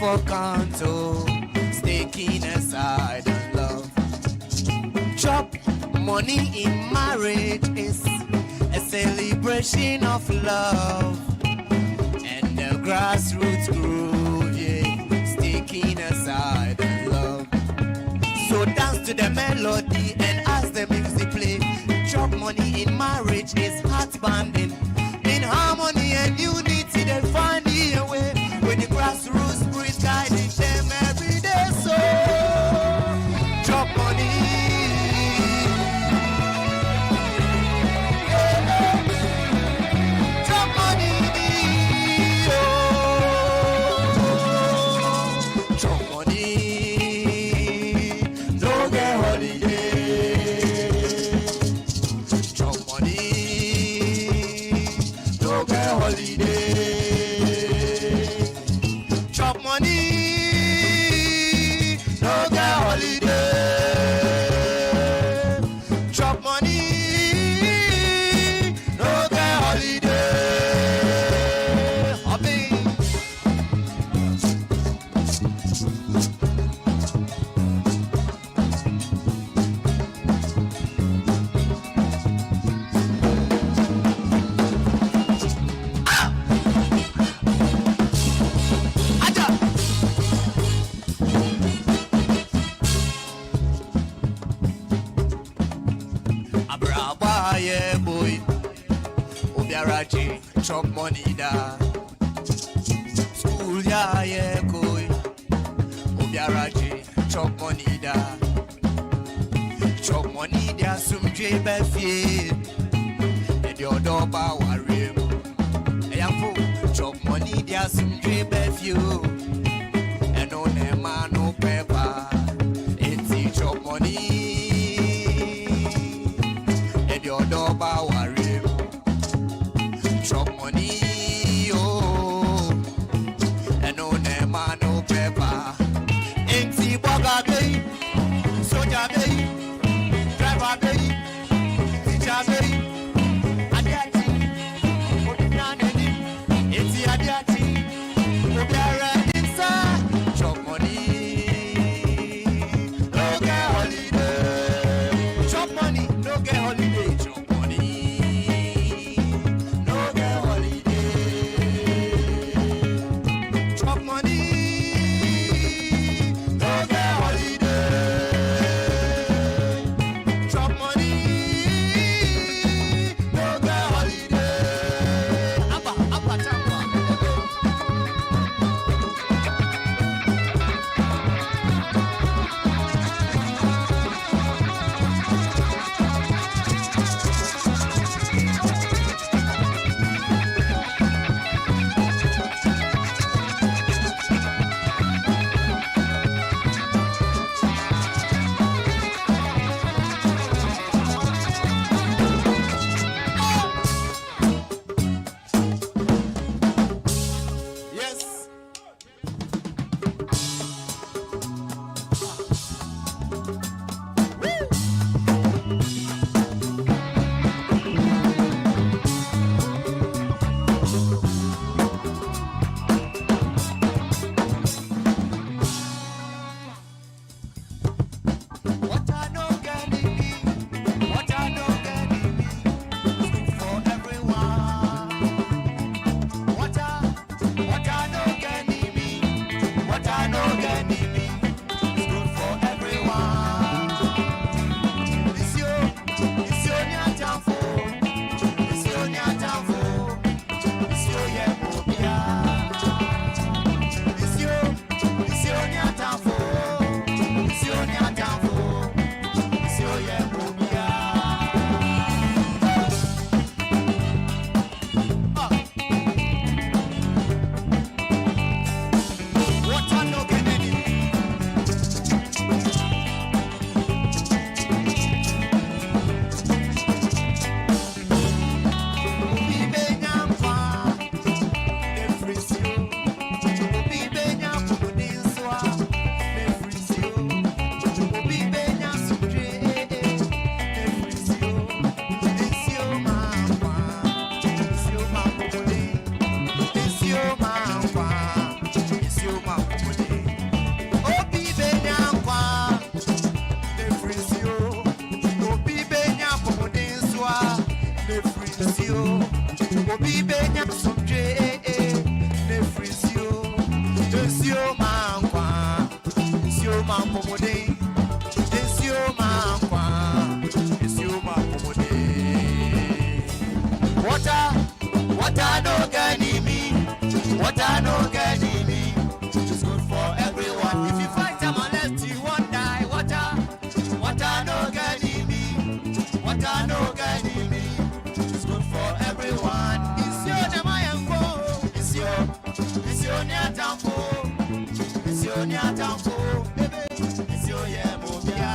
For canto, stay keen aside and love. Chop money in marriage is a celebration of love, and the grassroots groove, yeah, stay keen aside and love. So dance to the melody and as the music play. Chop money in marriage is heart banding, in harmony and unity they find the way. When the grassroots breathe, guiding them every day. So, chop money. Chop money. Oh. Chop money. No get holiday. Chop money. No get holiday. Chop money da school ya ye koi obiaraje chop money da chop money da sumje be fie e di odo ba ware mo eyamfo chop money da sumje be fie e no ne ma no pepa enti chop money e di odo ba ware chop money, oh, and no name, no paper. Empty bugger day, soldier day, driver day, teacher day, Adiati, Odinani, get holiday, chop money. No get holiday. Chop money. No get holiday. Chop money. No get holiday. Abba chapa. Yes. What I know can it be? What I know can it be? It's good for everyone. What I know can it be? What I know can it be? It's good for everyone. It's your nyatamfo. It's your nyatamfo. It's your yemobia. It's your nyatamfo. It's your nyatamfo. It's your yemobia. What I know can it be? Obi benya somdwe ne frisio desio mankwa desio mampomode desio mankwa desio mampomode Water no gani me water no gani me it's good for everyone if you fight them unless you won't die water no gani me water no gani me it's good for everyone. It's your nyatamfo. It's your nyatamfo. It's your yemobia.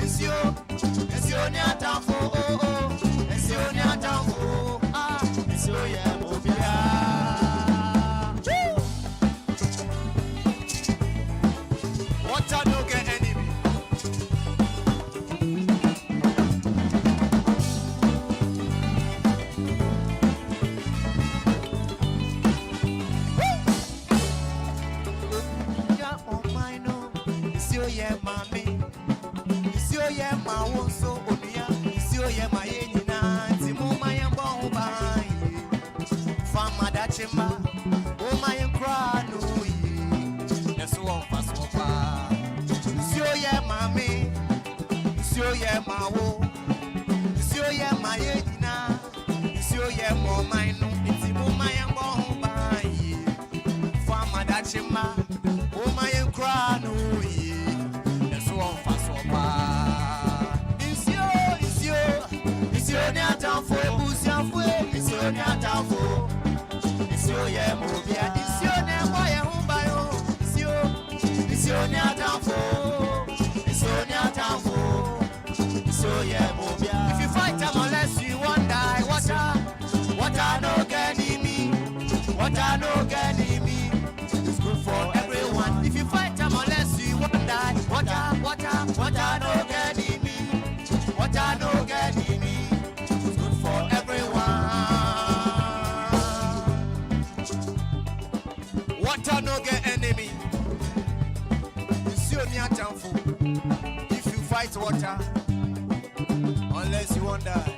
It's your nyatamfo. It's your nyatamfo. It's your yemobia. What I don't get enemy. Yeah, mommy. It's your yeah, my one so onia. It's your yeah, my yenina. Timu my yambo by. Fama da chimba. Oh my crano ye. That's one fast one. It's your yeah, mommy. It's your yeah, my wo. It's your yeah, my yenina. It's your yeah, more my no. Timu my yambo by. Fama da chimba. Oh my crano ye. It's your nyatamfo, it's your nyatamfo, it's your yemobia, it's your nemoya humbayo, it's your nyatamfo, it's your nyatamfo, it's your yemobia. If you fight them unless you won't die, water no gani me, water no gani me, it's good for everyone. If you fight them unless you won't die, water no gani me, water no gani me. For everyone, water no get enemy. It's your nyatamfo. If you fight water, unless you want die.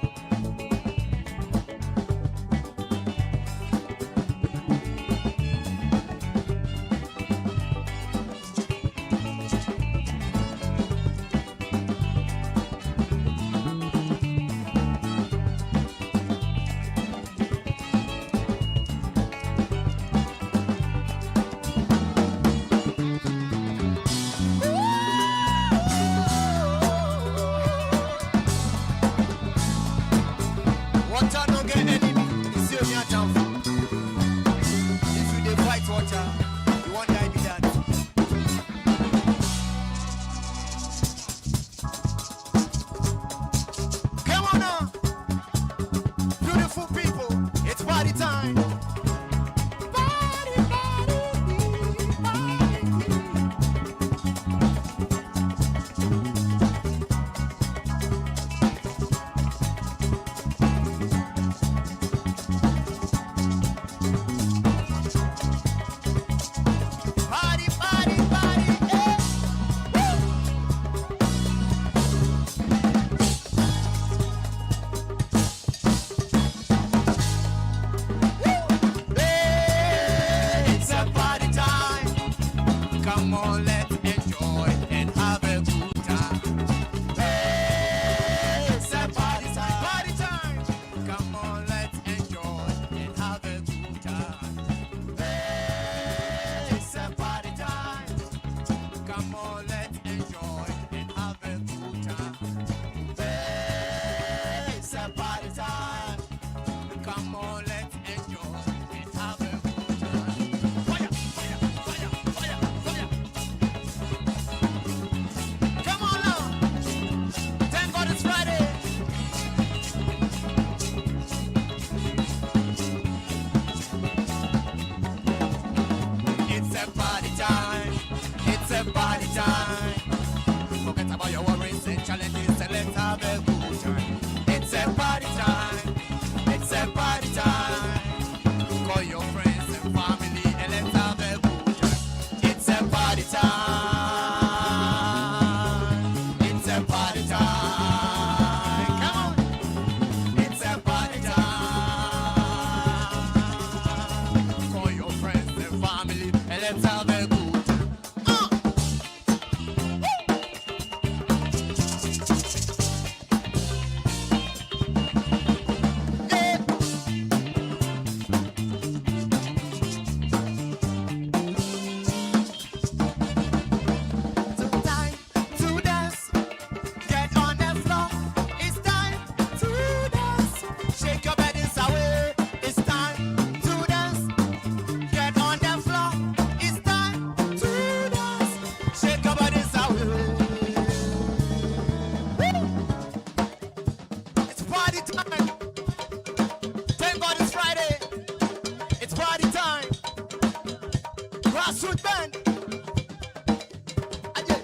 Water no get enemy, you see me a jump. If you dey fight water, you want die be that. Come on now, beautiful people, it's party time. Party, party, party. Party, party, party, eh. Hey, it's a party time. Come on, let's enjoy and have a good time. Hey, it's a party time. Party time. Come on, let's enjoy and have a good time. Hey, it's a party time. Come on, let's enjoy and have a good time. Hey, it's a party time. Come on, let's enjoy and have a good time. Fire, fire, fire, fire, fire. Come on now. Thank God it's Friday. It's a party time. It's a party time. Forget about your worries and challenges and let's have a good time. It's a party time. It's a party time. Call your friends and family and let's have a good time. It's a party time. It's a party time. Come on. It's a party time. Call your friends and family and let's have a good time. Yeah. So time to dance. Get on the floor. It's time to dance. Shake your bodies away. It's time to dance. Get on the floor. It's time to dance. Shake your bodies away. It's party time. Thank God it's Friday. It's party time. Grassroots band. Ajay.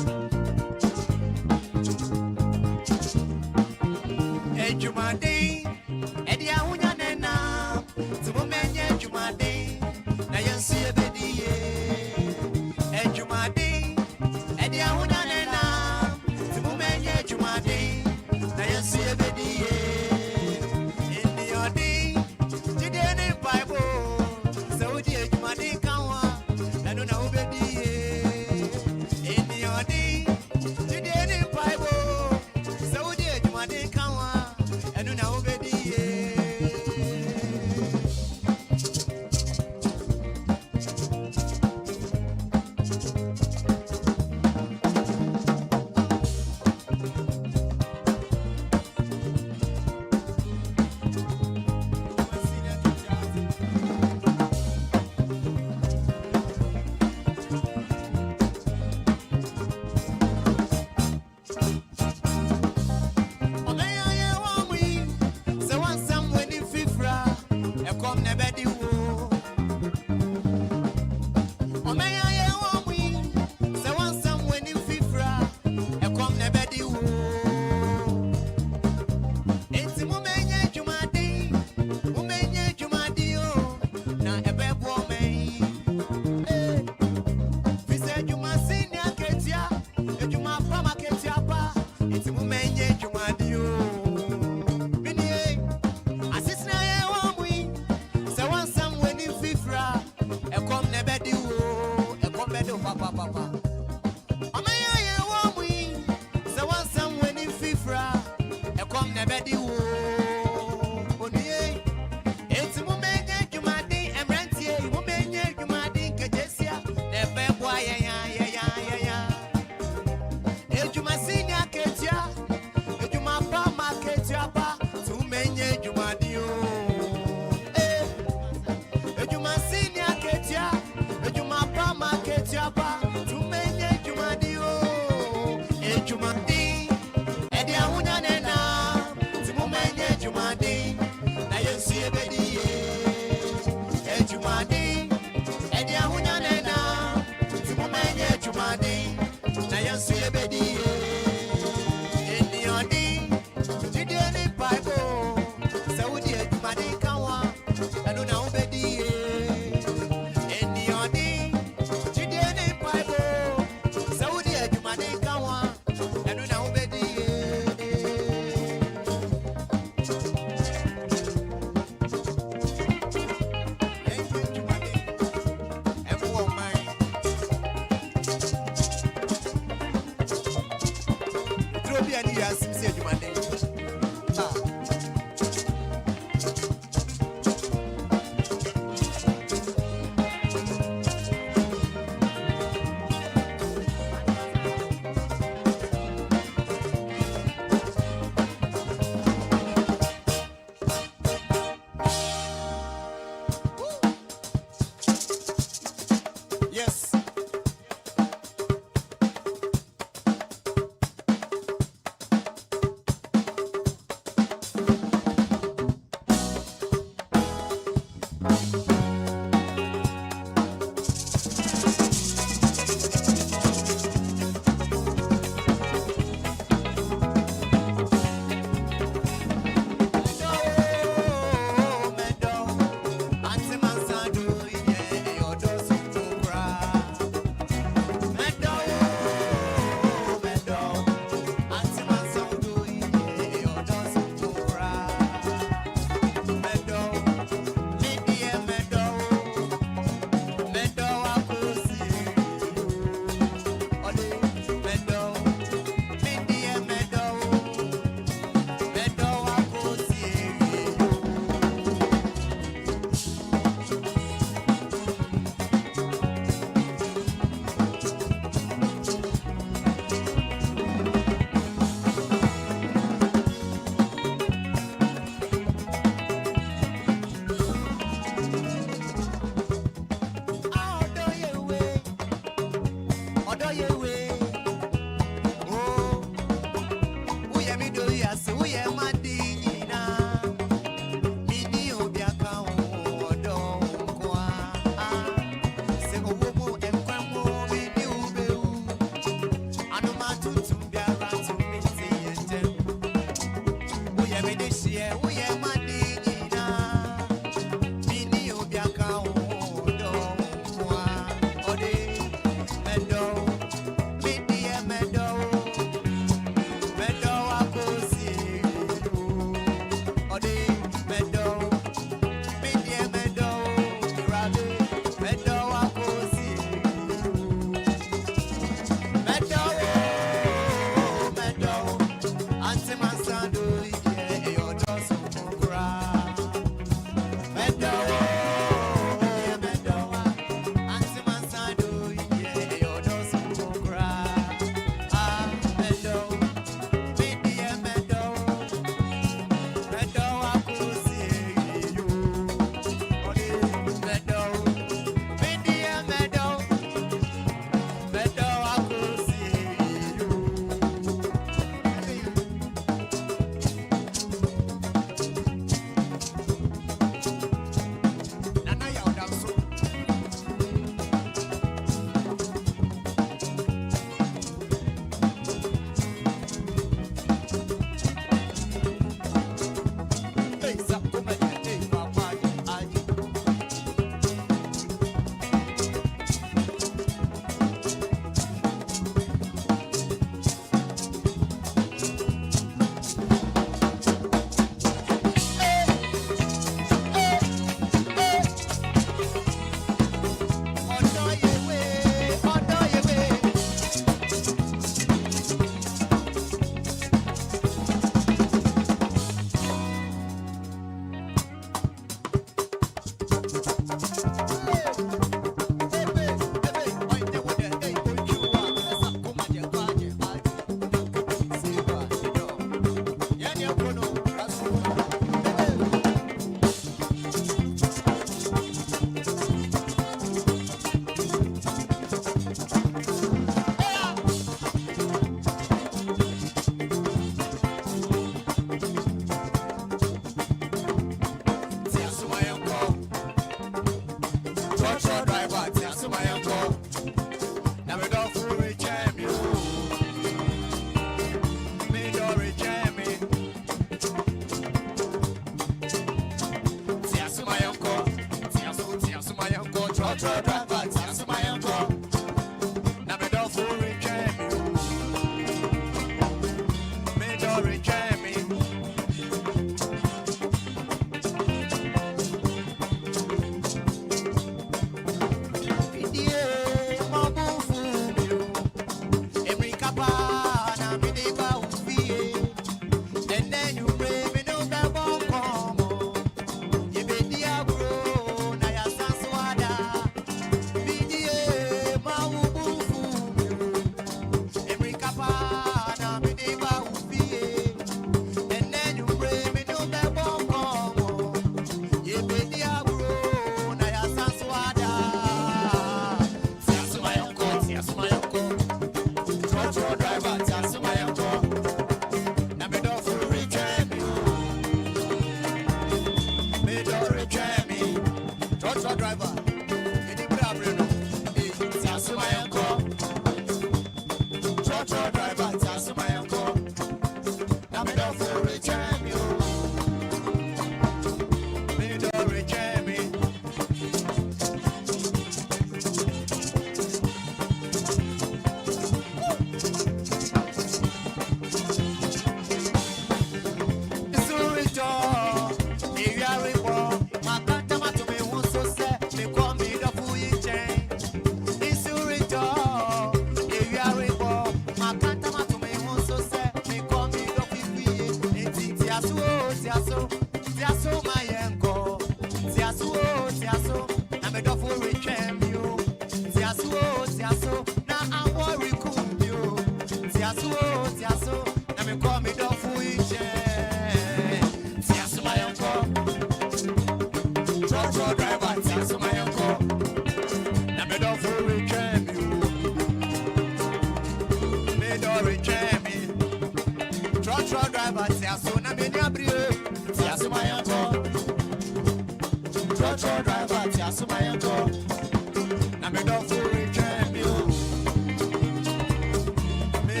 Me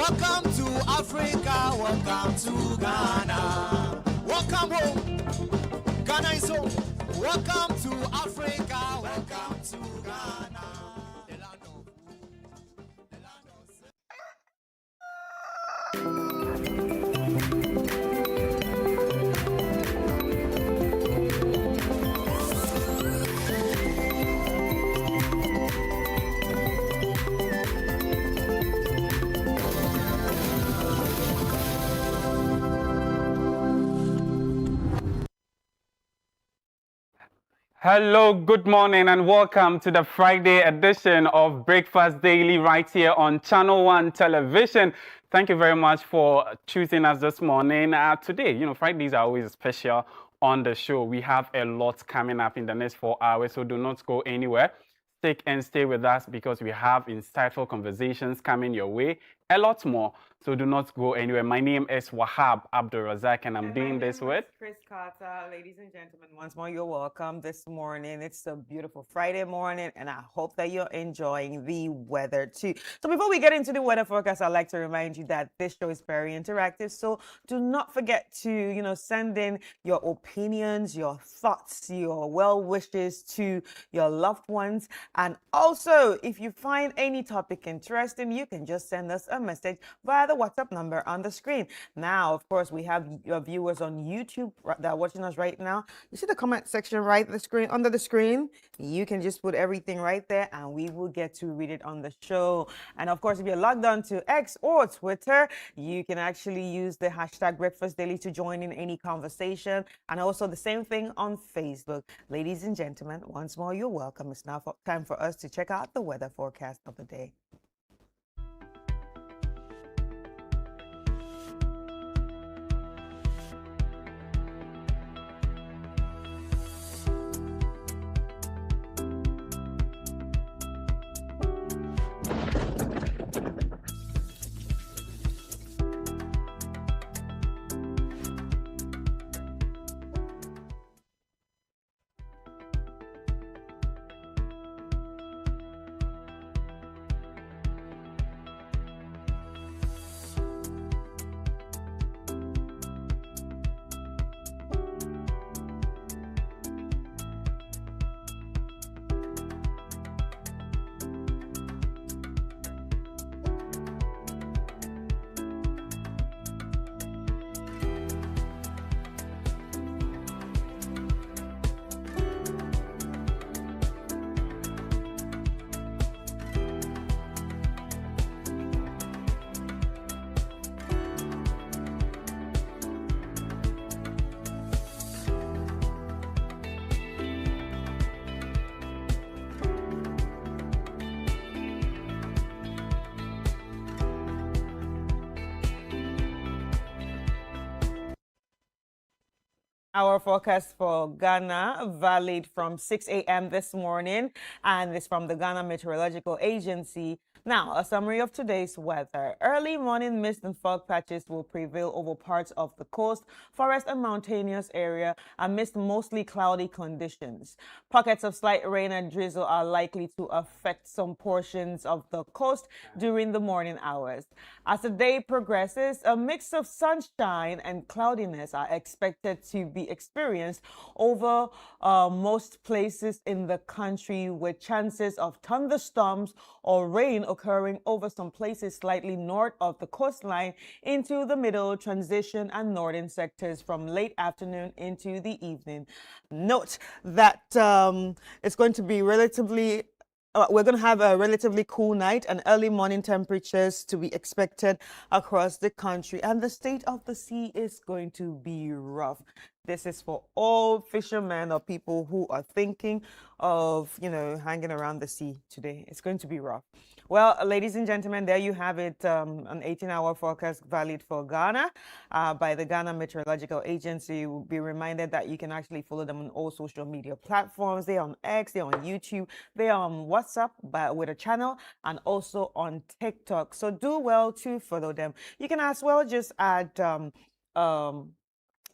Welcome to Africa, welcome to Ghana. Welcome home. Ghana is home. Welcome to Africa, welcome to Ghana. The land of the land Hello, good morning, and welcome to the Friday edition of Breakfast Daily right here on Channel One Television. Thank you very much for choosing us this morning. Today, Fridays are always special on the show. We have a lot coming up in the next 4 hours, so do not go anywhere. Stick and stay with us because we have insightful conversations coming your way, a lot more. So do not go anywhere. My name is Wahab Abdul Razak, and I'm doing this with Chris Carter. Ladies and gentlemen, once more, you're welcome this morning. It's a beautiful Friday morning, and I hope that you're enjoying the weather too. So, before we get into the weather forecast, I'd like to remind you that this show is very interactive. So, do not forget to, send in your opinions, your thoughts, your well wishes to your loved ones. And also, if you find any topic interesting, you can just send us a message via the WhatsApp number on the screen. Now, of course, we have your viewers on YouTube that are watching us right now. You see the comment section right the screen under the screen. You can just put everything right there, and we will get to read it on the show. And of course, if you're logged on to X or Twitter, you can actually use the hashtag Breakfast Daily to join in any conversation. And also the same thing on Facebook. Ladies and gentlemen, once more, you're welcome. It's now time for us to check out the weather forecast of the day. Our forecast for Ghana, valid from 6 a.m. this morning, and it's from the Ghana Meteorological Agency. Now, a summary of today's weather. Early morning mist and fog patches will prevail over parts of the coast, forest, and mountainous area amidst mostly cloudy conditions. Pockets of slight rain and drizzle are likely to affect some portions of the coast during the morning hours. As the day progresses, a mix of sunshine and cloudiness are expected to be experienced over most places in the country, with chances of thunderstorms or rain occurring over some places slightly north of the coastline into the middle, transition, and northern sectors from late afternoon into the evening. Note that it's going to be we're going to have a relatively cool night and early morning temperatures to be expected across the country. And the state of the sea is going to be rough. This is for all fishermen or people who are thinking of, hanging around the sea today. It's going to be rough. Well, ladies and gentlemen, there you have it, an 18-hour forecast valid for Ghana by the Ghana Meteorological Agency. You'll be reminded that you can actually follow them on all social media platforms. They're on X, they're on YouTube, they're on WhatsApp with a channel, and also on TikTok. So do well to follow them. You can as well just add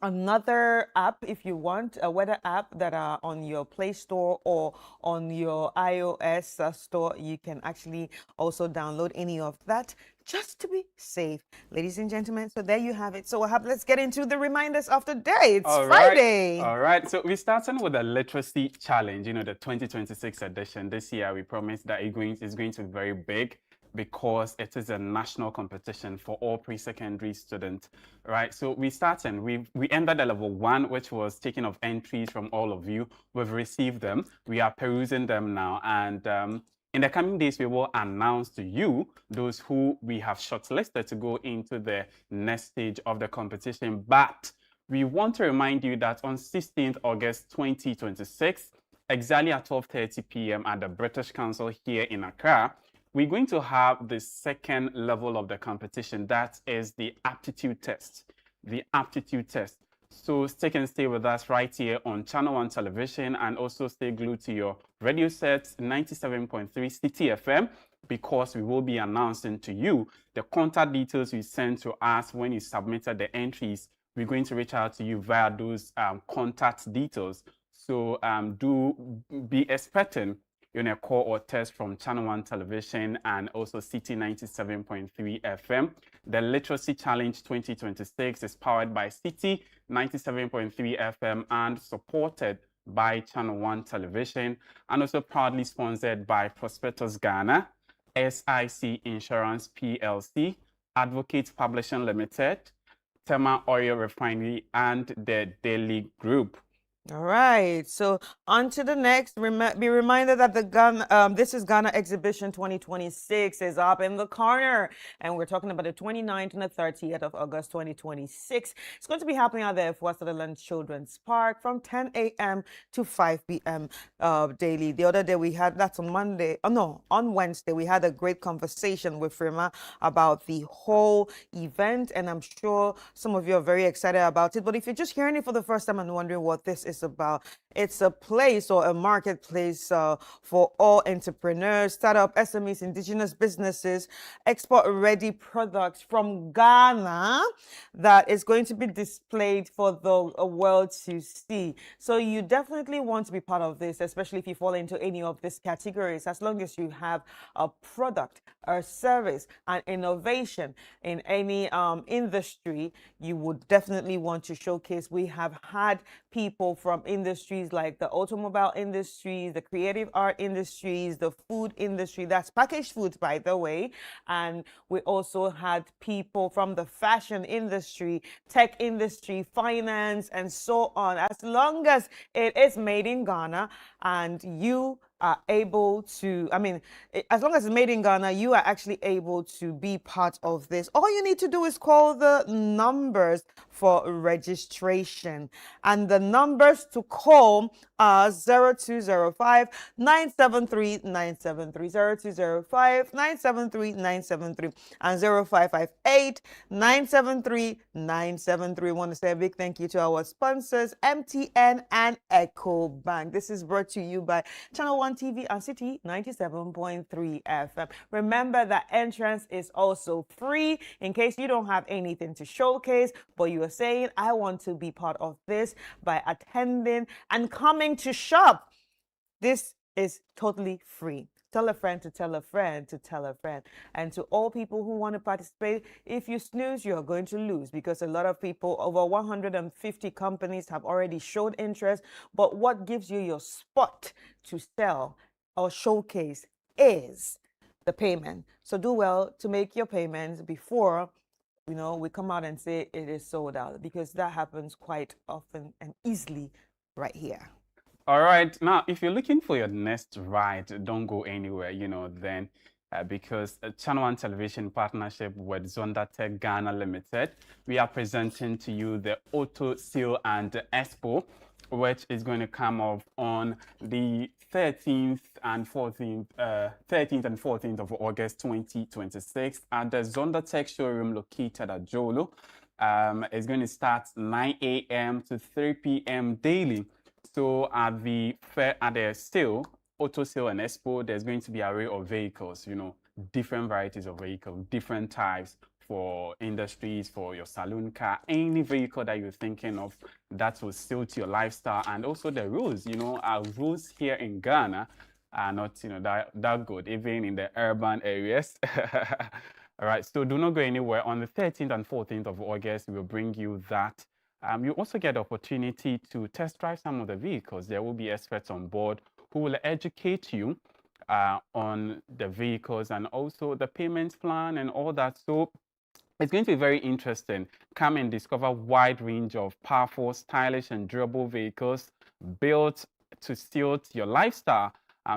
another app if you want, a weather app that are on your Play Store or on your iOS store. You can actually also download any of that just to be safe, ladies and gentlemen. So there you have it. So let's get into the reminders of the day. It's Friday. All right. So we're starting with a literacy challenge, the 2026 edition. This year, we promised that it's going to be very big because it is a national competition for all pre-secondary students, right? So we started, we ended at level 1, which was taking of entries from all of you. We've received them. We are perusing them now. And in the coming days, we will announce to you those who we have shortlisted to go into the next stage of the competition. But we want to remind you that on 16th August 2026, exactly at 12:30 p.m. at the British Council here in Accra, we're going to have the second level of the competition. That is the aptitude test. The aptitude test. So stick and stay with us right here on Channel One Television, and also stay glued to your radio sets 97.3 City FM, because we will be announcing to you the contact details you sent to us when you submitted the entries. We're going to reach out to you via those contact details. So do be expecting a call or text from Channel One Television and also City 97.3 FM. The Literacy Challenge 2026 is powered by City 97.3 FM and supported by Channel One Television, and also proudly sponsored by Prospectus Ghana, SIC Insurance PLC, Advocates Publishing Limited, Tema Oil Refinery, and the Daily Group. All right, so on to the next. Be reminded that the this is Ghana Exhibition 2026 is up in the corner, and we're talking about the 29th and the 30th of August 2026. It's going to be happening at the F. Sutherland Children's Park from 10 a.m. to 5 p.m. Daily. The other day we had, that's on Monday, on Wednesday, we had a great conversation with Frema about the whole event, and I'm sure some of you are very excited about it. But if you're just hearing it for the first time and wondering what this is about, it's a place or a marketplace for all entrepreneurs, startup, SMEs, indigenous businesses, export-ready products from Ghana that is going to be displayed for the world to see. So you definitely want to be part of this, especially if you fall into any of these categories. As long as you have a product, a service, an innovation in any industry, you would definitely want to showcase. We have had people from industries like the automobile industries, the creative art industries, the food industry, that's packaged foods, by the way. And we also had people from the fashion industry, tech industry, finance, and so on. As long as it is made in Ghana and you are able to, as long as it's made in Ghana, you are actually able to be part of this. All you need to do is call the numbers for registration. And the numbers to call are 0205 973 973, 0205 973 973, and 0558 973 973. I want to say a big thank you to our sponsors, MTN and Echo Bank. This is brought to you by Channel One TV and City 97.3 FM. Remember that entrance is also free in case you don't have anything to showcase, but you are saying, I want to be part of this by attending and coming to shop. This is totally free. Tell a friend to tell a friend to tell a friend. And to all people who want to participate, if you snooze, you're going to lose, because a lot of people, over 150 companies have already showed interest. But what gives you your spot to sell or showcase is the payment. So do well to make your payments before we come out and say it is sold out, because that happens quite often and easily right here. All right. Now, if you're looking for your next ride, don't go anywhere, then because Channel One Television partnership with Zonda Tech Ghana Limited, we are presenting to you the Auto Seal and Expo, which is going to come off on the 13th and 14th of August 2026 at the Zonda Tech showroom located at Jolo. It's going to start 9 a.m. to 3 p.m. daily. So at the Auto Sale and Expo, there's going to be an array of vehicles, different varieties of vehicles, different types for industries, for your saloon car, any vehicle that you're thinking of that will suit your lifestyle. And also the rules, our rules here in Ghana are not, that good, even in the urban areas. All right, so do not go anywhere. On the 13th and 14th of August, we will bring you that. You also get the opportunity to test drive some of the vehicles. There will be experts on board who will educate you on the vehicles and also the payment plan and all that. So it's going to be very interesting. Come and discover a wide range of powerful, stylish, and durable vehicles built to suit your lifestyle.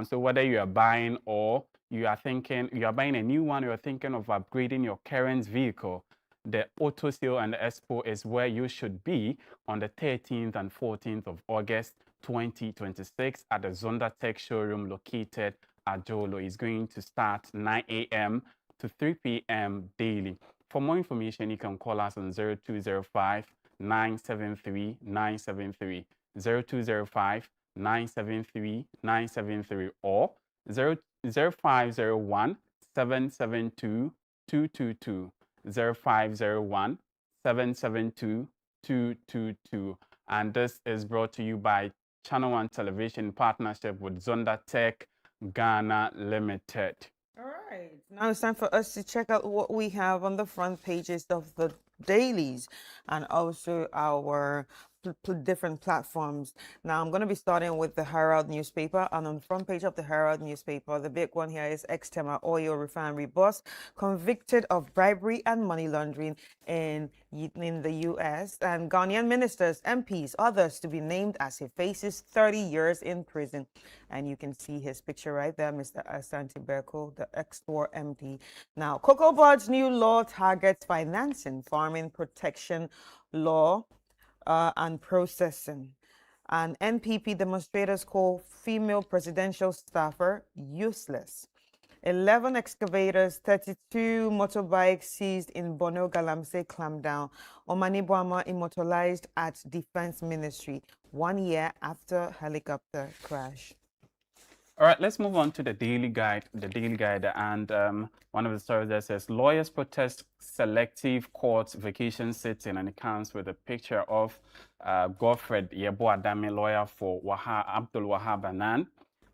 So whether you are buying or you are buying a new one, you are thinking of upgrading your current vehicle, the auto sale and the expo is where you should be on the 13th and 14th of August 2026 at the Zonda Tech showroom located at Jolo. It's going to start 9 a.m. to 3 p.m. daily. For more information, you can call us on 0205 973 973, 0205 973 973, or 0501 772 222, 0501 772 222. And this is brought to you by Channel One Television in partnership with Zonda Tech Ghana Limited. All right, now it's time for us to check out what we have on the front pages of the dailies and also our different platforms. Now I'm going to be starting with the Herald newspaper, and on the front page of the Herald newspaper, the big one here is Extema oil refinery boss convicted of bribery and money laundering in the U.S., and Ghanaian ministers, MPs, others to be named as he faces 30 years in prison. And you can see his picture right there, Mr. Asante Berko, the ex-war MP. Now, Cocoa Bud's new law targets financing, farming protection law, and processing. And NPP demonstrators call female presidential staffer useless. 11 excavators, 32 motorbikes seized in Bono Galamsey clampdown. Omani Boama immortalized at Defense Ministry 1 year after helicopter crash. All right, let's move on to the Daily Guide. And one of the stories that says lawyers protest selective court vacation sitting, and it comes with a picture of Godfred Yebo Adame, lawyer for Abdul Wahab Anan.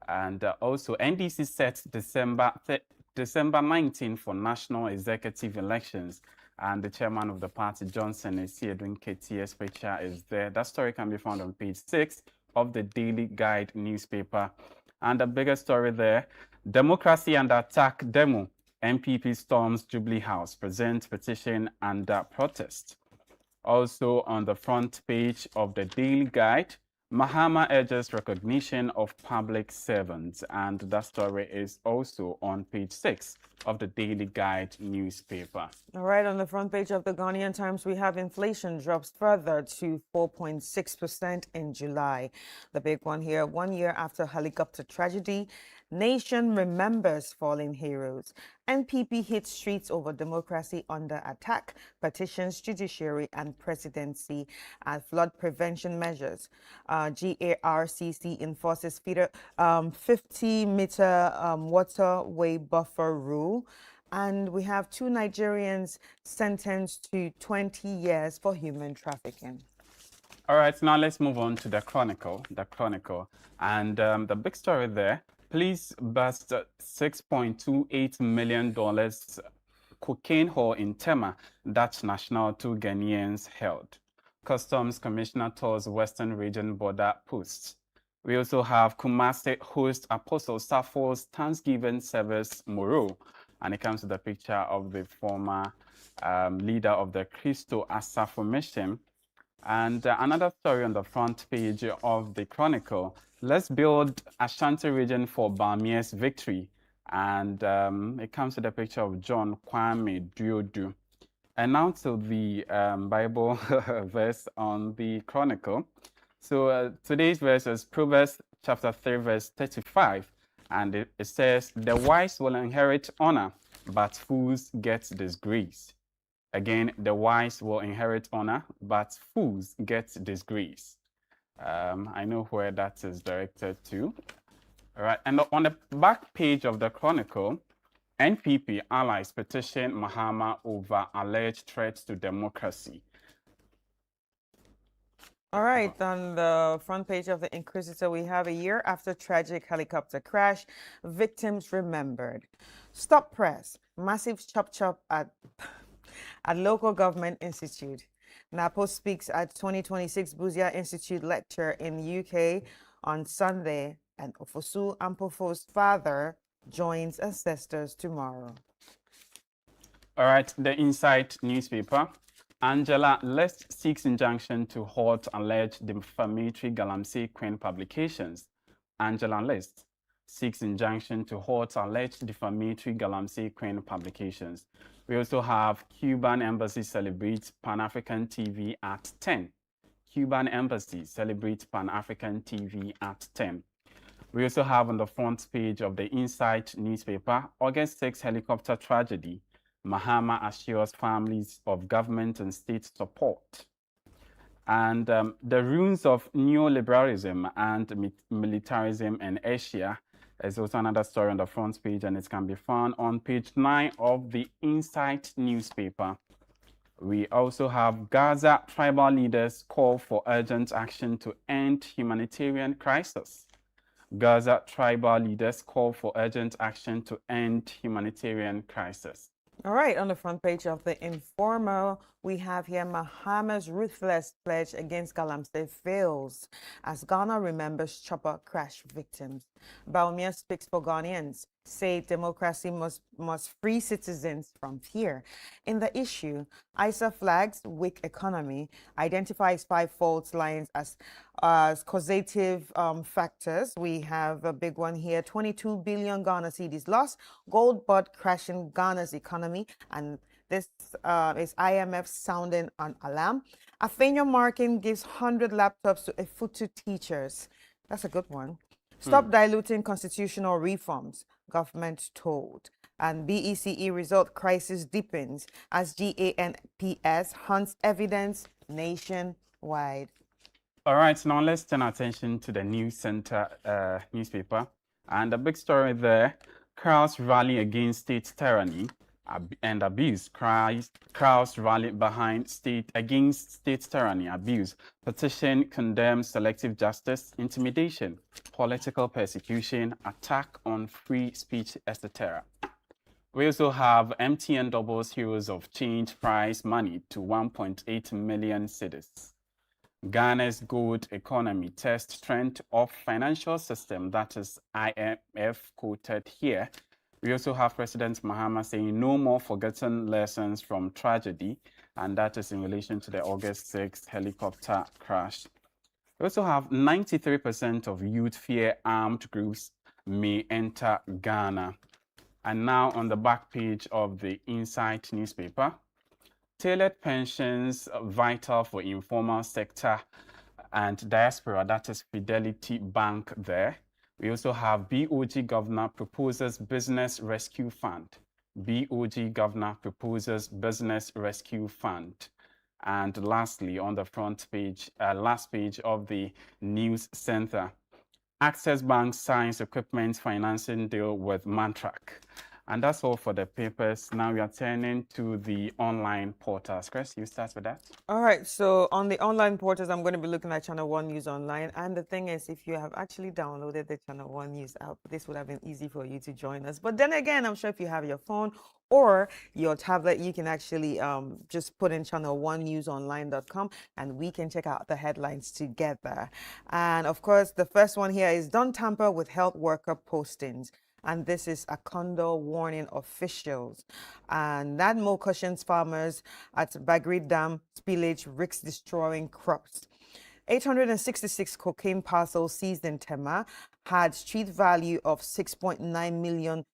And also NDC sets December 19 for national executive elections. And the chairman of the party, Johnson, is here doing KTS picture is there. That story can be found on page 6 of the Daily Guide newspaper. And the biggest story there, democracy under attack demo. MPP storms Jubilee House, present petition under protest. Also on the front page of the Daily Guide, Mahama urges recognition of public servants. And that story is also on page 6 of the Daily Guide newspaper. All right, on the front page of the Ghanaian Times, we have inflation drops further to 4.6% in July. The big one here, 1 year after helicopter tragedy, nation remembers fallen heroes. NPP hits streets over democracy under attack, petitions judiciary and presidency and flood prevention measures. GARCC enforces 50-meter waterway buffer rule. And we have 2 Nigerians sentenced to 20 years for human trafficking. All right, now let's move on to the Chronicle. And the big story there, police bust $6.28 million cocaine haul in Tema, Dutch national, 2 Ghanaians held. Customs Commissioner tours Western Region border posts. We also have Kumasi host Apostle Sappho's Thanksgiving service Moro. And it comes to the picture of the former leader of the Christo Asafo mission. And another story on the front page of the Chronicle, let's build Ashanti region for Bamia's victory. And it comes to the picture of John Kwame Duodu. And now to the Bible verse on the Chronicle. So today's verse is Proverbs chapter 3, verse 35. And it says, the wise will inherit honor, but fools get disgrace. Again, the wise will inherit honor, but fools get disgrace. I know where that is directed to. All right, and on the back page of the Chronicle, NPP allies petition Mahama over alleged threats to democracy. All right, on the front page of the Inquisitor, we have a year after tragic helicopter crash, victims remembered. Stop press, massive chop at local government institute. Napo speaks at 2026 Buzia Institute lecture in UK on Sunday, and Ofosu Ampofo's father joins ancestors tomorrow. All right, the Insight newspaper. Angela List seeks injunction to halt alleged defamatory Galamsey Queen publications. Angela List seeks injunction to halt alleged defamatory Galamsey Queen publications. We also have Cuban Embassy celebrates Pan-African TV at 10. Cuban Embassy celebrates Pan-African TV at 10. We also have on the front page of the Insight newspaper, August 6 helicopter tragedy. Mahama assures families of government and state support. And the ruins of neoliberalism and militarism in Asia is also another story on the front page, and it can be found on page 9 of the Insight newspaper. We also have Gaza tribal leaders call for urgent action to end humanitarian crisis. Gaza tribal leaders call for urgent action to end humanitarian crisis. All right, on the front page of the Informer, we have here Mahama's ruthless pledge against Galamsey fails as Ghana remembers chopper crash victims. Bawumia speaks for Ghanaians, say democracy must free citizens from fear. In the issue, ISA flags weak economy, identifies 5 fault lines as causative factors. We have a big one here, 22 billion Ghana cedis lost, gold bud crashing Ghana's economy, and this is IMF sounding an alarm. Afenyo Markin gives 100 laptops to Efutu teachers. That's a good one. Stop diluting constitutional reforms, government told. And BECE result crisis deepens as GANPS hunts evidence nationwide. All right, now let's turn attention to the News Center newspaper. And the big story there, crowds rally against state tyranny and abuse. Crowds rally against state tyranny, abuse. Petition condemns selective justice, intimidation, political persecution, attack on free speech, etc. We also have MTN doubles Heroes of Change prize money to 1.8 million cedis. Ghana's gold economy tests strength of financial system, that is IMF quoted here. We also have President Mahama saying no more forgotten lessons from tragedy, and that is in relation to the August 6th helicopter crash. We also have 93% of youth fear armed groups may enter Ghana. And now on the back page of the Insight newspaper, tailored pensions vital for informal sector and diaspora, that is Fidelity Bank there. We also have BOG Governor proposes Business Rescue Fund. BOG Governor proposes Business Rescue Fund. And lastly, on the front page, last page of the News Center, Access Bank signs equipment financing deal with Mantrack. And that's all for the papers. Now we are turning to the online portals. Chris, you start with that. All right. So on the online portals, I'm going to be looking at Channel One News Online. And the thing is, if you have actually downloaded the Channel One News app, this would have been easy for you to join us. But then again, I'm sure if you have your phone or your tablet, you can actually just put in channel1newsonline.com and we can check out the headlines together. And of course, the first one here is don't tamper with health worker postings. And this is a condor warning officials. And NADMO cautions farmers at Bagri Dam spillage risks destroying crops. 866 cocaine parcels seized in Tema had street value of $6.9 million,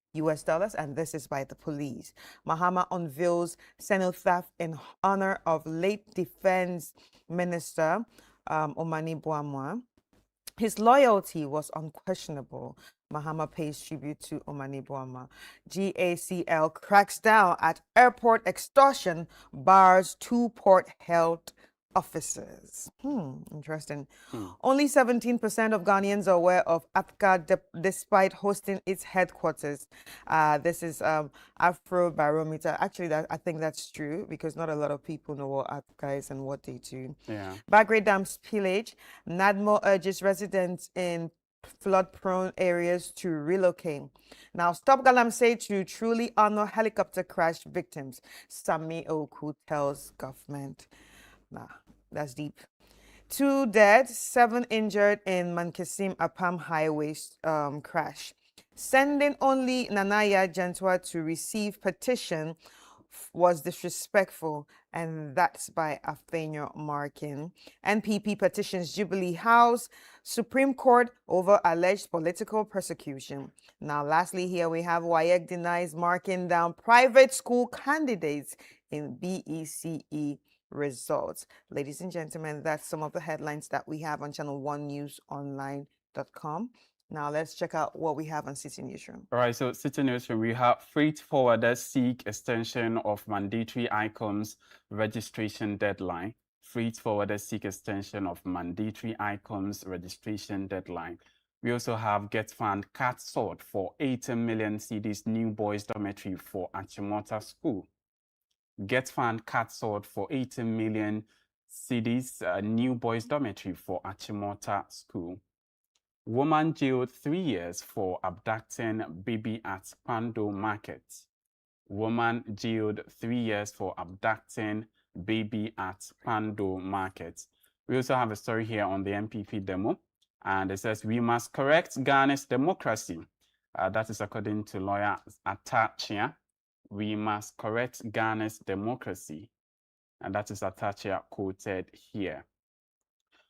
and this is by the police. Mahama unveils cenotaph in honor of late Defense Minister Omani Boamwa. His loyalty was unquestionable. Mahama pays tribute to Omani Boamwa. GACL cracks down at airport extortion, bars 2 port health officers. Interesting. Only 17% of Ghanaians are aware of APCA despite hosting its headquarters. This is Afrobarometer. Actually, I think that's true because not a lot of people know what APCA is and what they do. Yeah. Bagre Dam spillage. NADMO urges residents in flood-prone areas to relocate. Now, Stop Galamsey to truly honor helicopter crash victims. Sami Oku tells government. Nah, that's deep. 2 dead, 7 injured in Mankasim Apam Highway crash. Sending only Nanaya Gentwa to receive petition was disrespectful, and that's by Afenyo Markin. NPP petitions Jubilee House, Supreme Court over alleged political persecution. Now, lastly, here we have WAEC denies marking down private school candidates in BECE results. Ladies and gentlemen, that's some of the headlines that we have on channel1newsonline.com. Now let's check out what we have on City Newsroom. All right, so City Newsroom, we have freight forwarders seek extension of mandatory ICOMS registration deadline. Freight forwarders seek extension of mandatory ICOMS registration deadline. We also have Get Fund cat sought for 80 million cedis new boys dormitory for Achimota School. Get Fund cat sought for 80 million cedis new boys dormitory for Achimota School. Woman jailed 3 years for abducting baby at Pando Market. Woman jailed 3 years for abducting baby at Pando Market. We also have a story here on the NPP demo, and it says, we must correct Ghana's democracy. That is according to lawyer Atachia. We must correct Ghana's democracy. And that is Atachia quoted here.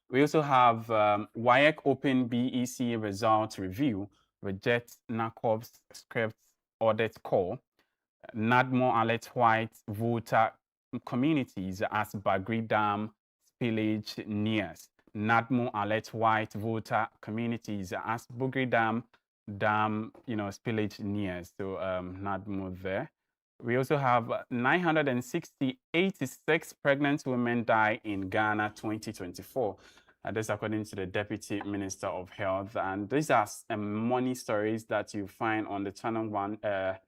We also have WAEC Open BEC results review, reject NACOB's script audit call, NADMO alert white voter communities as Bagri Dam spillage nears. NADMO alert white voter communities as Bagri Dam spillage nears. So NADMO there. We also have 986 pregnant women die in Ghana 2024. This according to the Deputy Minister of Health. And these are money stories that you find on the Channel 1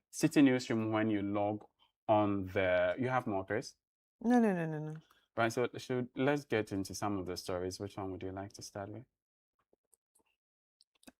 City Newsroom when you log on the... You have more, Chris? No. Right, so let's get into some of the stories. Which one would you like to start with?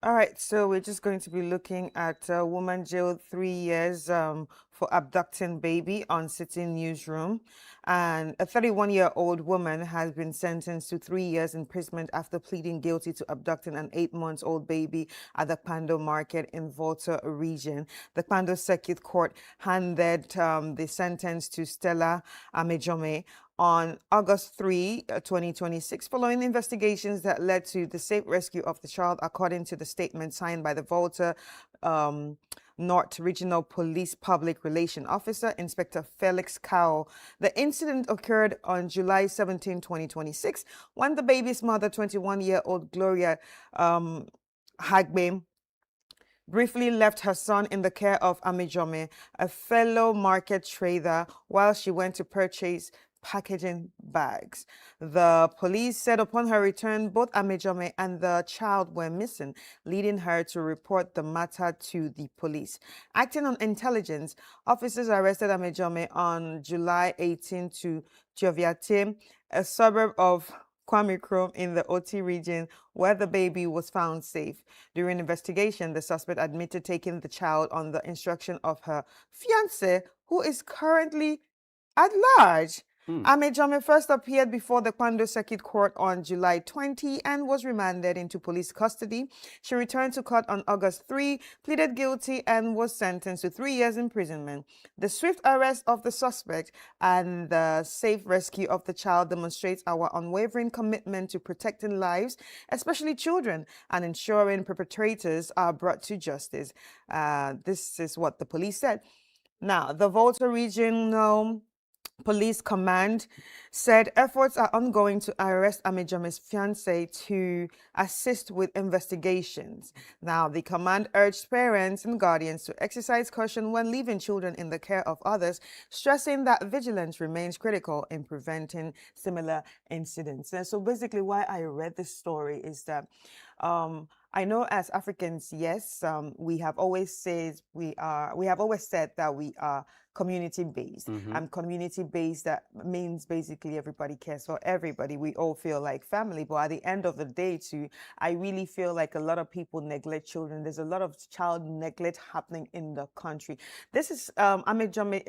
All right, so we're just going to be looking at a woman jailed 3 years for abducting baby on City Newsroom. And a 31-year-old woman has been sentenced to 3 years imprisonment after pleading guilty to abducting an 8-month-old baby at the Pando Market in Volta region. The Pando Circuit Court handed the sentence to Stella Amejome on August 3, 2026, following investigations that led to the safe rescue of the child, according to the statement signed by the Volta North Regional Police Public Relation Officer, Inspector Felix Cowell. The incident occurred on July 17, 2026, when the baby's mother, 21-year-old Gloria Hagbe, briefly left her son in the care of Amejome, a fellow market trader, while she went to purchase packaging bags. The police said upon her return, both Amejome and the child were missing, leading her to report the matter to the police. Acting on intelligence, officers arrested Amejome on July 18 to Joviate, a suburb of Kwame Krom in the Oti region, where the baby was found safe. During investigation, the suspect admitted taking the child on the instruction of her fiancé, who is currently at large. Amejome first appeared before the Pando Circuit Court on July 20 and was remanded into police custody. She returned to court on August 3, pleaded guilty, and was sentenced to 3 years imprisonment. The swift arrest of the suspect and the safe rescue of the child demonstrates our unwavering commitment to protecting lives, especially children, and ensuring perpetrators are brought to justice. This is what the police said. Now, the Volta Regional Police Command said efforts are ongoing to arrest Amejome's fiancé to assist with investigations. Now, the command urged parents and guardians to exercise caution when leaving children in the care of others, stressing that vigilance remains critical in preventing similar incidents. And so basically why I read this story is that I know as Africans, yes, we have always said that we are community-based. Community-based, that means basically everybody cares for everybody. We all feel like family. But at the end of the day, too, I really feel like a lot of people neglect children. There's a lot of child neglect happening in the country. This is Amejome.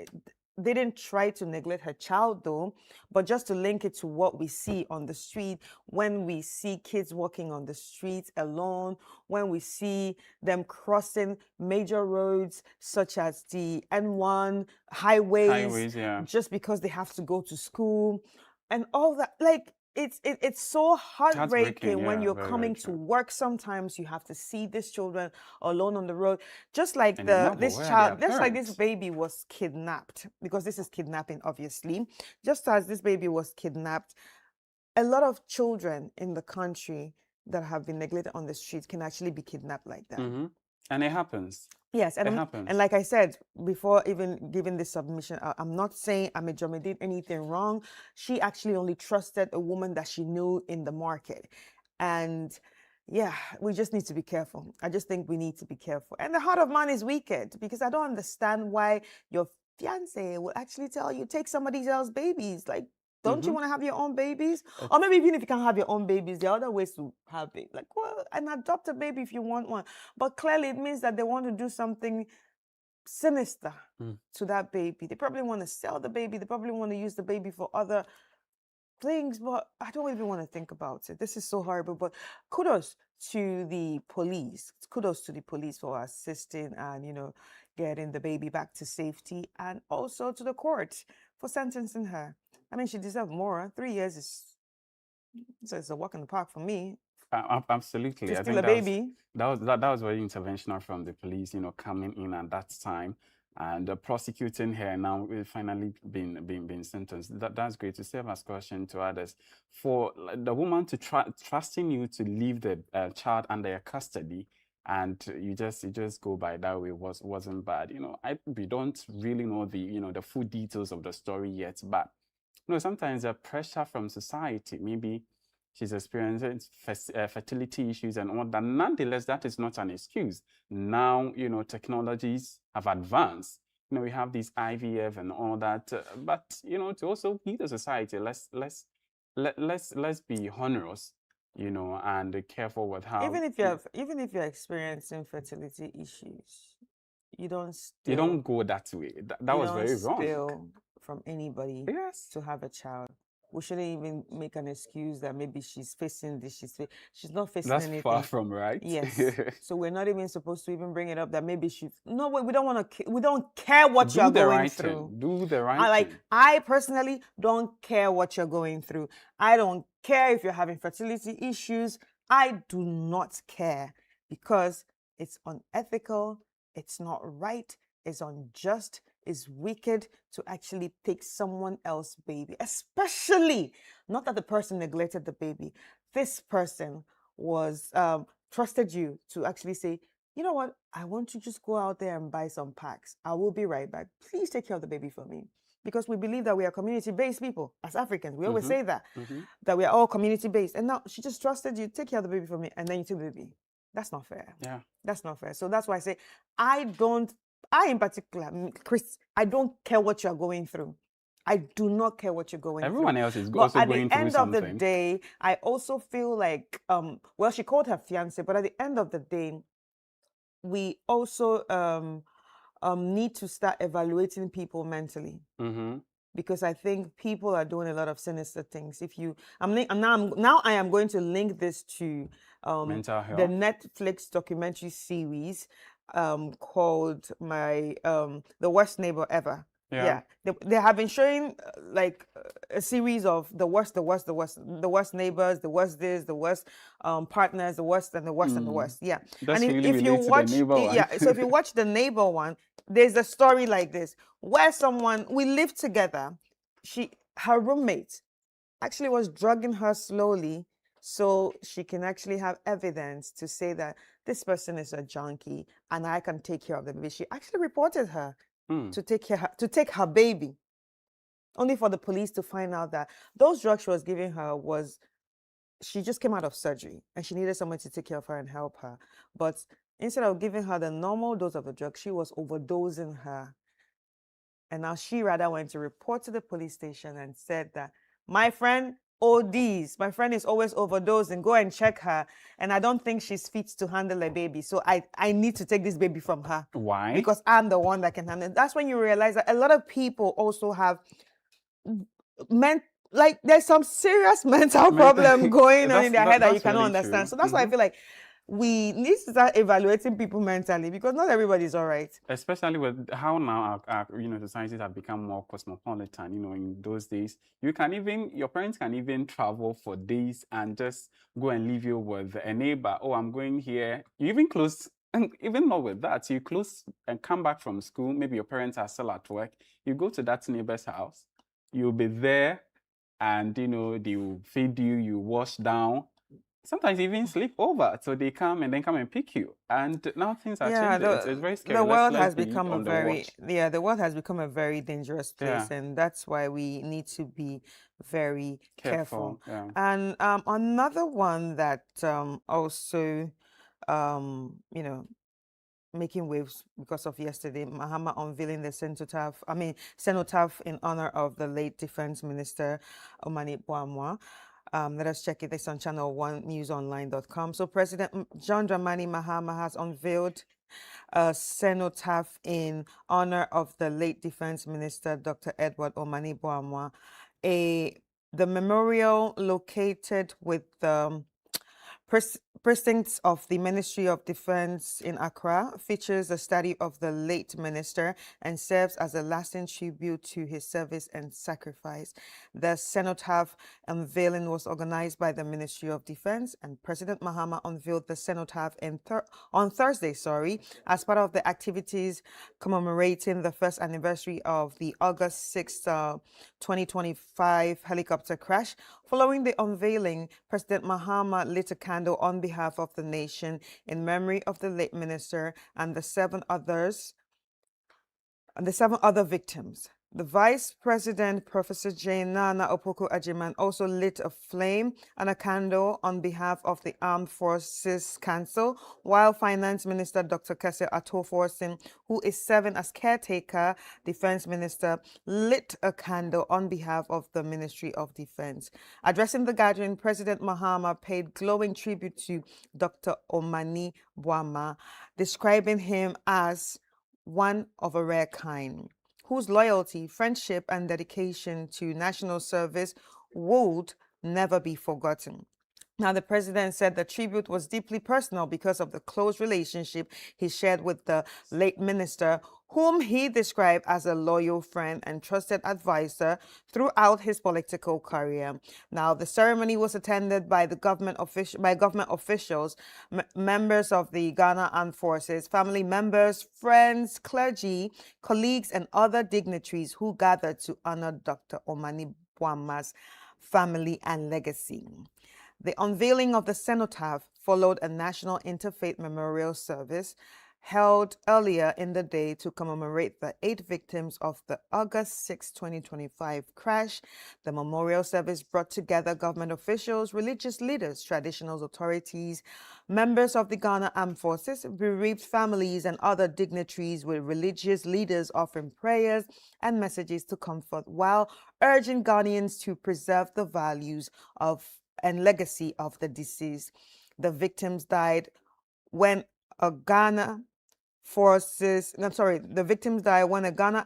they didn't try to neglect her child though, but just to link it to what we see on the street, when we see kids walking on the streets alone, when we see them crossing major roads such as the N1 highways, yeah. just because they have to go to school and all that. Like, it's so heartbreaking when yeah, you're very, coming very to true. work. Sometimes you have to see these children alone on the road, just like And you know this where are child, their just like this parents? baby was kidnapped, because this is kidnapping, obviously. Just as this baby was kidnapped, a lot of children in the country that have been neglected on the streets can actually be kidnapped like that. And it happens. Yes, It happens. and like I said before, even giving this submission, I'm not saying Amejome did anything wrong. She actually only trusted a woman that she knew in the market. And yeah, we just need to be careful. I just think we need to be careful. And the heart of man is wicked, because I don't understand why your fiance will actually tell you, take somebody else's babies. Like, don't you want to have your own babies? Or maybe even if you can't have your own babies, there are other ways to have it. Like, well, and adopt a baby if you want one. But clearly it means that they want to do something sinister to that baby. They probably want to sell the baby. They probably want to use the baby for other things, but I don't even want to think about it. This is so horrible. But kudos to the police. Kudos to the police for assisting and, you know, getting the baby back to safety, and also to the court for sentencing her. I mean, she deserved more. 3 years is a walk in the park for me. Absolutely. To I steal think a baby. that was very interventional from the police, you know, coming in at that time and prosecuting her. Now we've finally been sentenced. That's great to serve as caution to others. For the woman to trusting you to leave the child under your custody, and you just go by that way wasn't bad. You know, we don't really know the full details of the story yet, but you know, sometimes the pressure from society, maybe she's experiencing fertility issues and all that. Nonetheless, that is not an excuse. Now, you know, technologies have advanced. You know, we have these IVF and all that. But you know, to also be the society, let's be honest, you know, and careful with how. Even if you're experiencing fertility issues, you don't go that way. That was very wrong. Steal from anybody. Yes. To have a child. We shouldn't even make an excuse that maybe she's facing this. She's not facing anything. That's far from right. Yes. So we're not even supposed to even bring it up that maybe she's. No, we don't want to. We don't care what you're going through. Do the right thing. I personally don't care what you're going through. I don't care if you're having fertility issues. I do not care, because it's unethical. It's not right. It's unjust. It's wicked to actually take someone else's baby, especially not that the person neglected the baby. This person was trusted you to actually say, you know what, I want you to just go out there and buy some packs. I will be right back. Please take care of the baby for me. Because we believe that we are community-based people as Africans. We always say that, that we are all community-based. And now she just trusted you, take care of the baby for me, and then you took the baby. That's not fair. Yeah. That's not fair. So that's why I say, I in particular, Chris, I don't care what you're going through. I do not care what you're going through. Everyone else is also going through something. At the end of the day, I also feel like, well, she called her fiance, but at the end of the day, we also need to start evaluating people mentally. Because I think people are doing a lot of sinister things. Now I am going to link this to mental health. The Netflix documentary series called The Worst Neighbor Ever. Yeah. They have been showing like a series of the worst neighbors, the worst this, the worst partners, the worst and the worst and the worst. Yeah. That's and really if you watch, so if you watch the neighbor one, there's a story like this where we lived together. Her roommate actually was drugging her slowly so she can actually have evidence to say that this person is a junkie and I can take care of the baby. She actually reported her to take her baby, only for the police to find out that those drugs she was giving her she just came out of surgery and she needed someone to take care of her and help her. But instead of giving her the normal dose of the drug, she was overdosing her. And now she rather went to report to the police station and said that, my friend, ODs. My friend is always overdosing. Go and check her. And I don't think she's fit to handle a baby. So I need to take this baby from her. Why? Because I'm the one that can handle it. That's when you realize that a lot of people also have like there's some serious mental problem going on in their head that you cannot really understand. true. So that's why I feel like we need to start evaluating people mentally, because not everybody's all right. Especially with how now our societies have become more cosmopolitan. In those days, your parents can even travel for days and just go and leave you with a neighbor. Oh, I'm going here. You even close, and even not with that, you close and come back from school. Maybe your parents are still at work. You go to that neighbor's house. You'll be there, and they will feed you. You wash down. Sometimes even sleep over, so they come and pick you. And now things are changing. It's very scary. The world let's has be become on the watch. the world has become a very dangerous place, and that's why we need to be very careful. Yeah. And another one that also making waves because of yesterday, Mahama unveiling the cenotaph in honor of the late Defense Minister Omani Boamah. Let us check it. It's on channel1newsonline.com. So President John Dramani Mahama has unveiled a cenotaph in honor of the late Defense Minister, Dr. Edward Omani Boamah. The memorial located with the precincts of the Ministry of Defense in Accra features a study of the late minister and serves as a lasting tribute to his service and sacrifice. The cenotaph unveiling was organized by the Ministry of Defense, and President Mahama unveiled the cenotaph on Thursday, as part of the activities commemorating the first anniversary of the August 6, 2025 helicopter crash. Following the unveiling, President Mahama lit a candle on behalf of the nation in memory of the late minister and the seven other victims. The Vice President, Professor Jane Nana Opoku Ajiman, also lit a flame and a candle on behalf of the Armed Forces Council, while Finance Minister Dr. Kese Atoforsin, who is serving as caretaker Defense Minister, lit a candle on behalf of the Ministry of Defense. Addressing the gathering, President Mahama paid glowing tribute to Dr. Omani Boamah, describing him as one of a rare kind, whose loyalty, friendship, and dedication to national service would never be forgotten. Now, the president said the tribute was deeply personal because of the close relationship he shared with the late minister, whom he described as a loyal friend and trusted advisor throughout his political career. Now, the ceremony was attended by government officials, members of the Ghana Armed Forces, family members, friends, clergy, colleagues, and other dignitaries who gathered to honor Dr. Omani Boamah's family and legacy. The unveiling of the cenotaph followed a national interfaith memorial service held earlier in the day to commemorate the 8 victims of the August 6, 2025 crash. The memorial service brought together government officials, religious leaders, traditional authorities, members of the Ghana Armed Forces, bereaved families, and other dignitaries, with religious leaders offering prayers and messages to comfort, while urging Ghanaians to preserve the values and legacy of the deceased. The victims died when a Ghana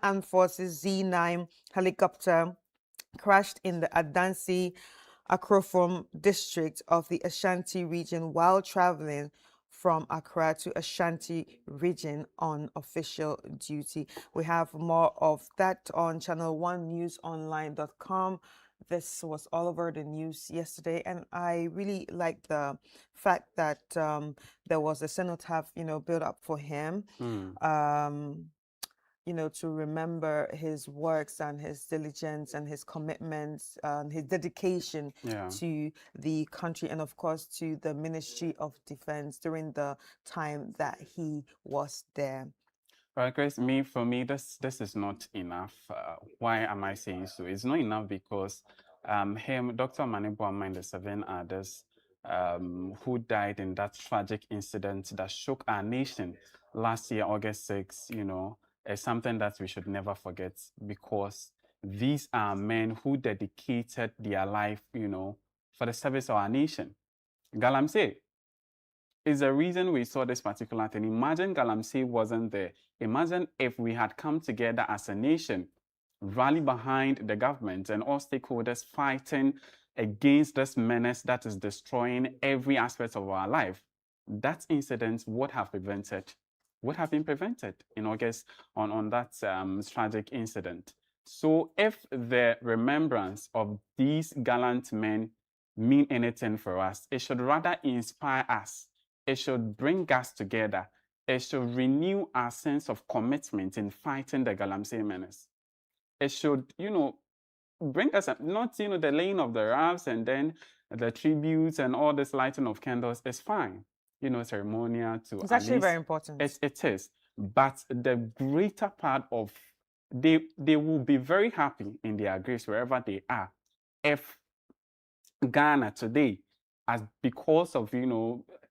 Armed Forces Z9 helicopter crashed in the Adansi Akrofom district of the Ashanti region while traveling from Accra to Ashanti region on official duty. We have more of that on channel1newsonline.com. This was all over the news yesterday, and I really like the fact that there was a cenotaph, built up for him, to remember his works and his diligence and his commitments and his dedication to the country, and of course to the Ministry of Defense during the time that he was there. Right, Grace, for me, this is not enough. Why am I saying so? It's not enough because Dr. Omani Boamah, and the 7 others who died in that tragic incident that shook our nation last year, August 6, is something that we should never forget, because these are men who dedicated their life, for the service of our nation. Galamsey is the reason we saw this particular thing. Imagine Galamsey wasn't there. Imagine if we had come together as a nation, rally behind the government and all stakeholders fighting against this menace that is destroying every aspect of our life. That incident would have been prevented in August on that tragic incident. So if the remembrance of these gallant men mean anything for us, it should rather inspire us. It should bring us together. It should renew our sense of commitment in fighting the Galamsey menace. It should, bring us not, the laying of the rafts and then the tributes and all this lighting of candles is fine, ceremonial to. It's actually very important. It is. But the greater part of they will be very happy in their graves wherever they are if Ghana today, as because of,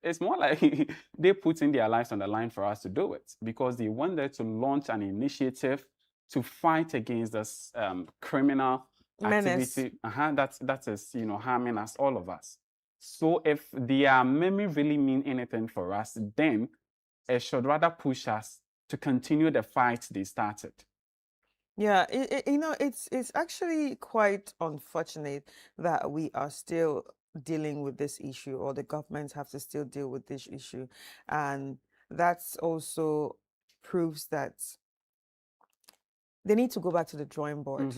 it's more like they putting their lives on the line for us to do it because they wanted to launch an initiative to fight against this criminal activity that is harming us, all of us. So if their memory really mean anything for us, then it should rather push us to continue the fight they started. Yeah, it's actually quite unfortunate that we are still dealing with this issue, or the governments have to still deal with this issue, and that's also proves that they need to go back to the drawing board.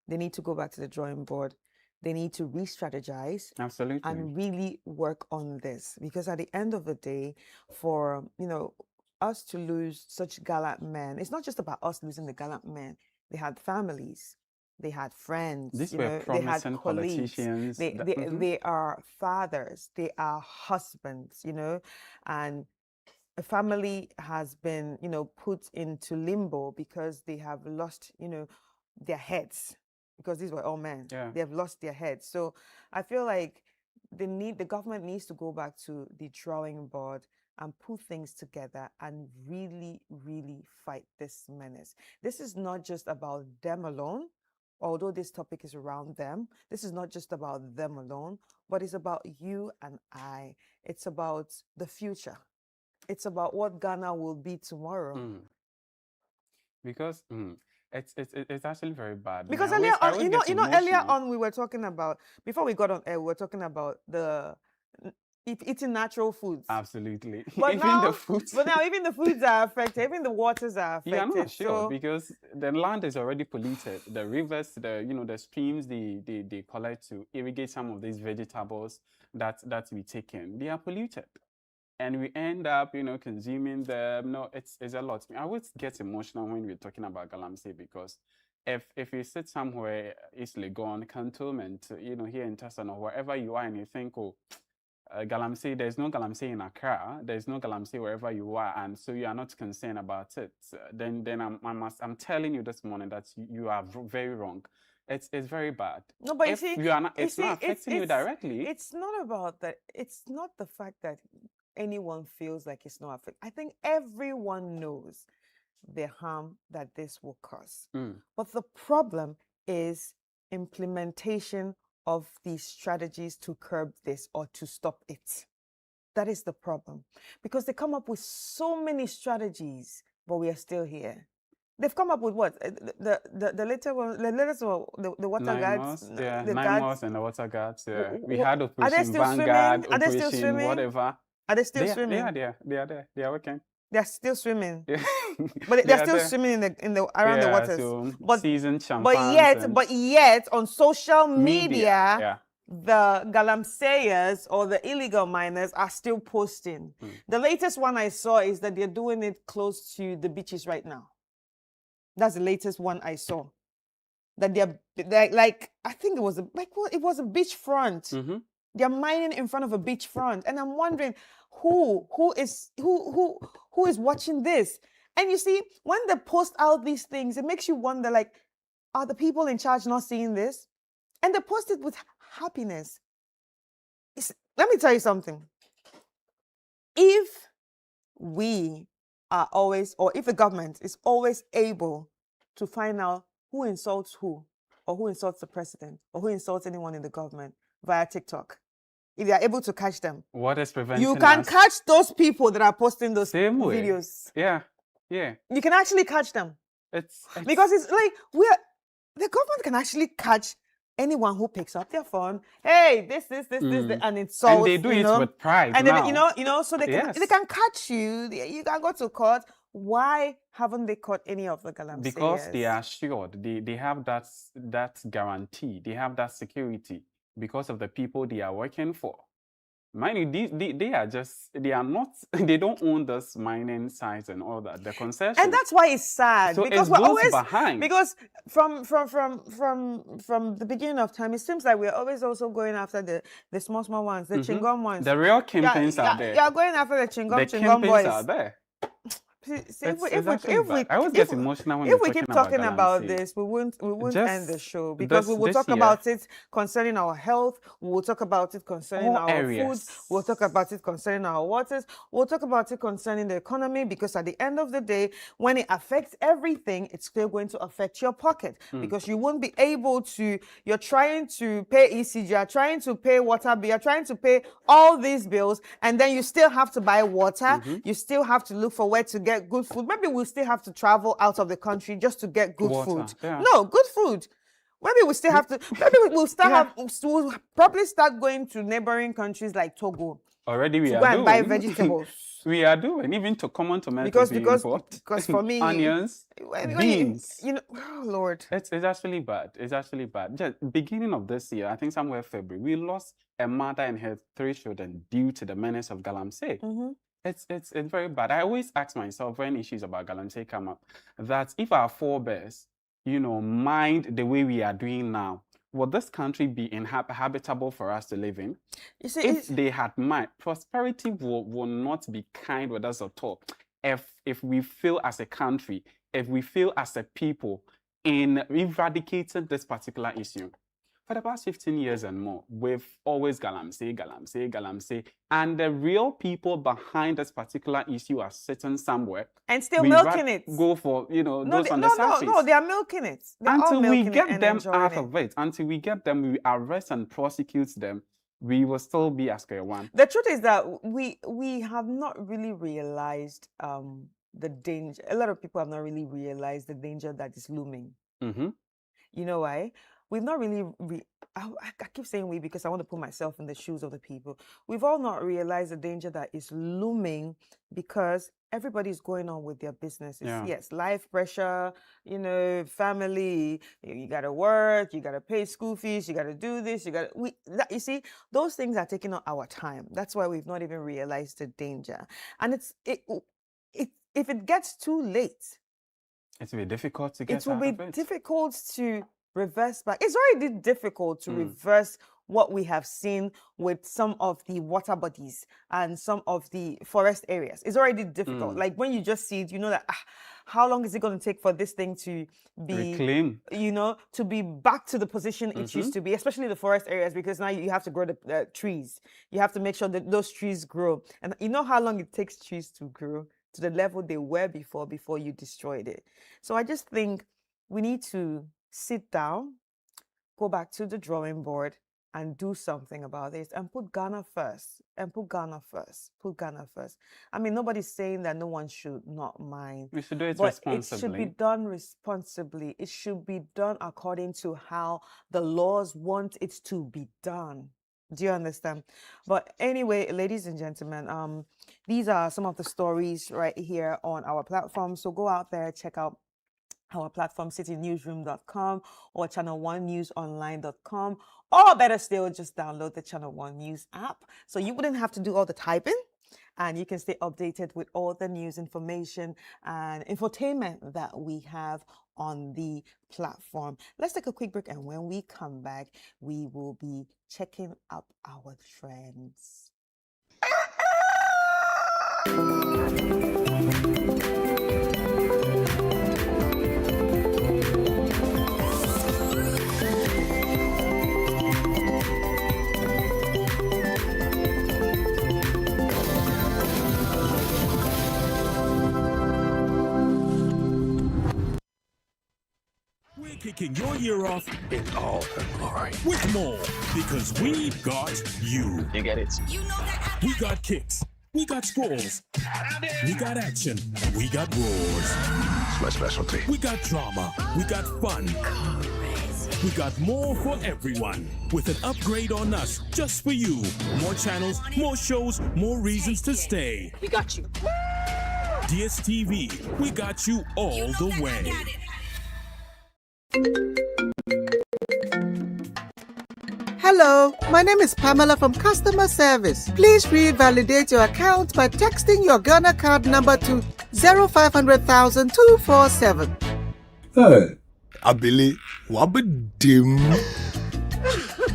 They need to go back to the drawing board. They need to re-strategize. Absolutely. And really work on this, because at the end of the day, for us to lose such gallant men, it's not just about us losing the gallant men. They had families, they had friends, These were they had promising colleagues, politicians. they are fathers, they are husbands, and a family has been, put into limbo because they have lost, their heads, because these were all men. Yeah. They have lost their heads. So I feel like the government needs to go back to the drawing board and put things together and really, really fight this menace. This is not just about them alone, although this topic is around them. This is not just about them alone, but it's about you and I. It's about the future. It's about what Ghana will be tomorrow. Because it's actually very bad. Because earlier on, earlier on we were talking about, before we got on air, we were talking about the eating natural foods. Absolutely. But even now, the foods. But now even the foods are affected, even the waters are affected. Yeah, I'm not sure, because the land is already polluted. The rivers, the streams they collect to irrigate some of these vegetables that we take in, they are polluted. And we end up, consuming them. No, it's a lot. I would get emotional when we're talking about Galamsey, because if you sit somewhere, East Legon, Cantonment, here in Tassan or wherever you are, and you think, Galamsey, there's no Galamsey in Accra, there's no Galamsey wherever you are, and so you are not concerned about it, then I'm telling you this morning that you are very wrong. It's very bad. No, but if you see, you are not, it's not affecting you directly. It's not about that. It's not the fact that anyone feels like it's not affected. I think everyone knows the harm that this will cause. But the problem is implementation of these strategies to curb this or to stop it. That is the problem. Because they come up with so many strategies, but we are still here. They've come up with what? The latest one, the water guards. The 9 months and the water guards. We had Operation Vanguard, Vanguard, Operation whatever. Are they still swimming? Yeah, they are there. They are working. They're still swimming. Yeah. But they're still swimming in the around the waters. So but seasoned champagne. But yet on social media the Galamseyers or the illegal miners are still posting. The latest one I saw is that they're doing it close to the beaches right now. That's the latest one I saw. That they're like, I think it was a beachfront. They're mining in front of a beachfront, and I'm wondering who is watching this. And you see, when they post out these things, it makes you wonder, like, are the people in charge not seeing this? And they post it with happiness. Let me tell you something. If we are always, or if the government is always able to find out who insults who, or who insults the president, or who insults anyone in the government via TikTok. If they are able to catch them, What is preventing you can us? catch those people that are posting those Same way. videos. Yeah. You can actually catch them It's because it's like the government can actually catch anyone who picks up their phone. Hey, this, and insults. and they do it with pride And now. then so they can Yes. they can catch you. You can go to court. Why haven't they caught any of the galamseyers? Because they are assured, they have that guarantee, they have that security because of the people they are working for. Mind you, they are not, they don't own this mining sites and all that, the concession. And that's why it's sad, So because it we're goes always behind. because from the beginning of time, it seems like we're always also going after the small ones, the chingom ones. The real kingpins are there. You're going after the chingom The chingom boys. kingpins are there. See, It's actually bad. I always get emotional when if we're we keep talking about galamsey. this, we won't end the Just show, because we will this talk year- about it concerning our health. We will talk about it concerning All our areas. food. We'll talk about it concerning our waters. We'll talk about it concerning the economy, because at the end of the day, when it affects everything, it's still going to affect your pocket, because you won't be able to. You're trying to pay ECG, you're trying to pay water bill, you're trying to pay all these bills, and then you still have to buy water. You still have to look for where to get good food. Maybe we'll still have to travel out of the country just to get good Water, food. yeah. No, good food. Maybe we still have to. Maybe we'll we'll probably start going to neighboring countries like Togo Already we to are go and doing. buy vegetables. We are doing, even to common tomatoes. Because for me, onions, when beans. oh Lord. It's actually bad. It's actually bad. Just beginning of this year, I think somewhere February, we lost a mother and her 3 children due to the menace of galamsey. It's very bad. I always ask myself when issues about galamsey come up, that if our forebears, mind the way we are doing now, would this country be habitable for us to live in? You see, If they had mind, prosperity will not be kind with us at all. If we fail as a country, if we fail as a people in eradicating this particular issue. For the past 15 years and more, we've always galamsey, and the real people behind this particular issue are sitting somewhere. and still We milking it. Go for, No, those they, on no, the no, surface. no, they are milking it. They're all Until we milking it get and them enjoying out it. of it, until we get them, we arrest and prosecute them, we will still be at square one. The truth is that we have not really realized the danger. A lot of people have not really realized the danger that is looming. Mhm. You know why? We've not really. I keep saying we because I want to put myself in the shoes of the people. We've all not realized the danger that is looming, because everybody's going on with their businesses. Yeah. Yes, life pressure, family, you got to work, you got to pay school fees, you got to do this, you see, those things are taking up our time. That's why we've not even realized the danger. And if it gets too late, It will be difficult to get it will out be of it. difficult to reverse back. It's already difficult to reverse what we have seen with some of the water bodies and some of the forest areas. It's already difficult. Like when you just see it, you know that how long is it going to take for this thing to be Reclaim. to be back to the position it used to be, especially the forest areas, because now you have to grow the trees. You have to make sure that those trees grow. And you know how long it takes trees to grow to the level they were before you destroyed it. So I just think we need to sit down, go back to the drawing board, and do something about this, and put Ghana first. Put Ghana first. I mean, nobody's saying that no one should not mine. We should do it But responsibly. it should be done responsibly. It should be done according to how the laws want it to be done. Do you understand? But anyway, ladies and gentlemen, these are some of the stories right here on our platform. So go out there, check out our platform, citynewsroom.com or channel1newsonline.com, or better still, just download the Channel One News app, so you wouldn't have to do all the typing, and you can stay updated with all the news information and infotainment that we have on the platform. Let's take a quick break, and when we come back, we will be checking up our trends. kicking your year off in all her glory. With more, because we've got you. You get it? We got kicks. We got scrolls. We got action. We got roars. It's my specialty. We got drama. We got fun. We got more for everyone. With an upgrade on us, just for you. More channels, more shows, more reasons to stay. We got you. DSTV, we got you all the way. Hello, my name is Pamela from Customer Service. Please revalidate your account by texting your Ghana card number to 0500,000 247. Hey, Abili, wabadim.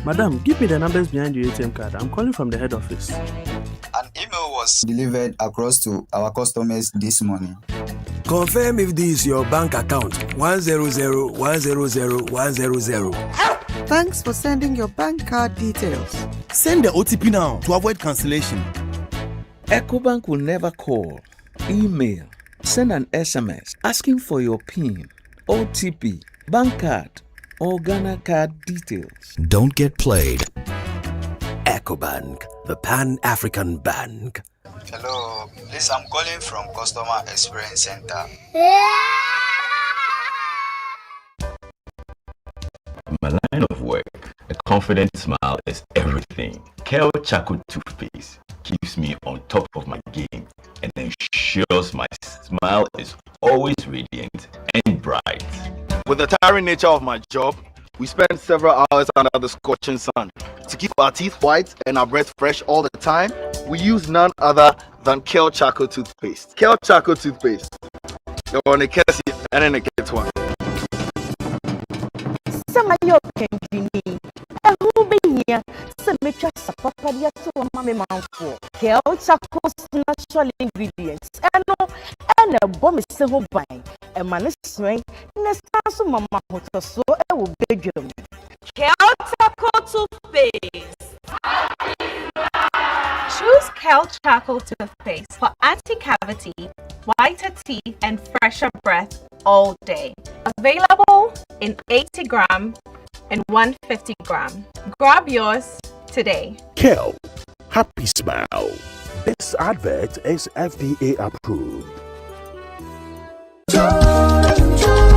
Madam, give me the numbers behind your ATM card. I'm calling from the head office. An email was delivered across to our customers this morning. Confirm if this is your bank account. 100,100,100. Thanks for sending your bank card details. Send the OTP now to avoid cancellation. EcoBank will never call, email, send an SMS asking for your PIN, OTP, bank card, or Ghana card details. Don't get played. EcoBank, the Pan-African Bank. Hello, please, I'm calling from Customer Experience Center. My line of work, a confident smile is everything. Kel Charcoal Toothpaste keeps me on top of my game and ensures my smile is always radiant and bright. With the tiring nature of my job, we spend several hours under the scorching sun. To keep our teeth white and our breath fresh all the time, we use none other than Kel Charcoal Toothpaste. Kel Charcoal Toothpaste. You're on a case and then a get one. Samayo Kenjini, a ruby here, Samacha Sapapadia to a mammy mouthful. Kel Charcoal's natural ingredients, and a bomb is so buying, a man is swing, and a stance of Mamma Hotel, so I will beg you. Kel Charcoal Toothpaste. Choose Kel Charcoal Toothpaste for anti-cavity, whiter teeth, and fresher breath all day. Available in 80 gram and 150 gram. Grab yours today. Kel, happy smile. This advert is FDA approved.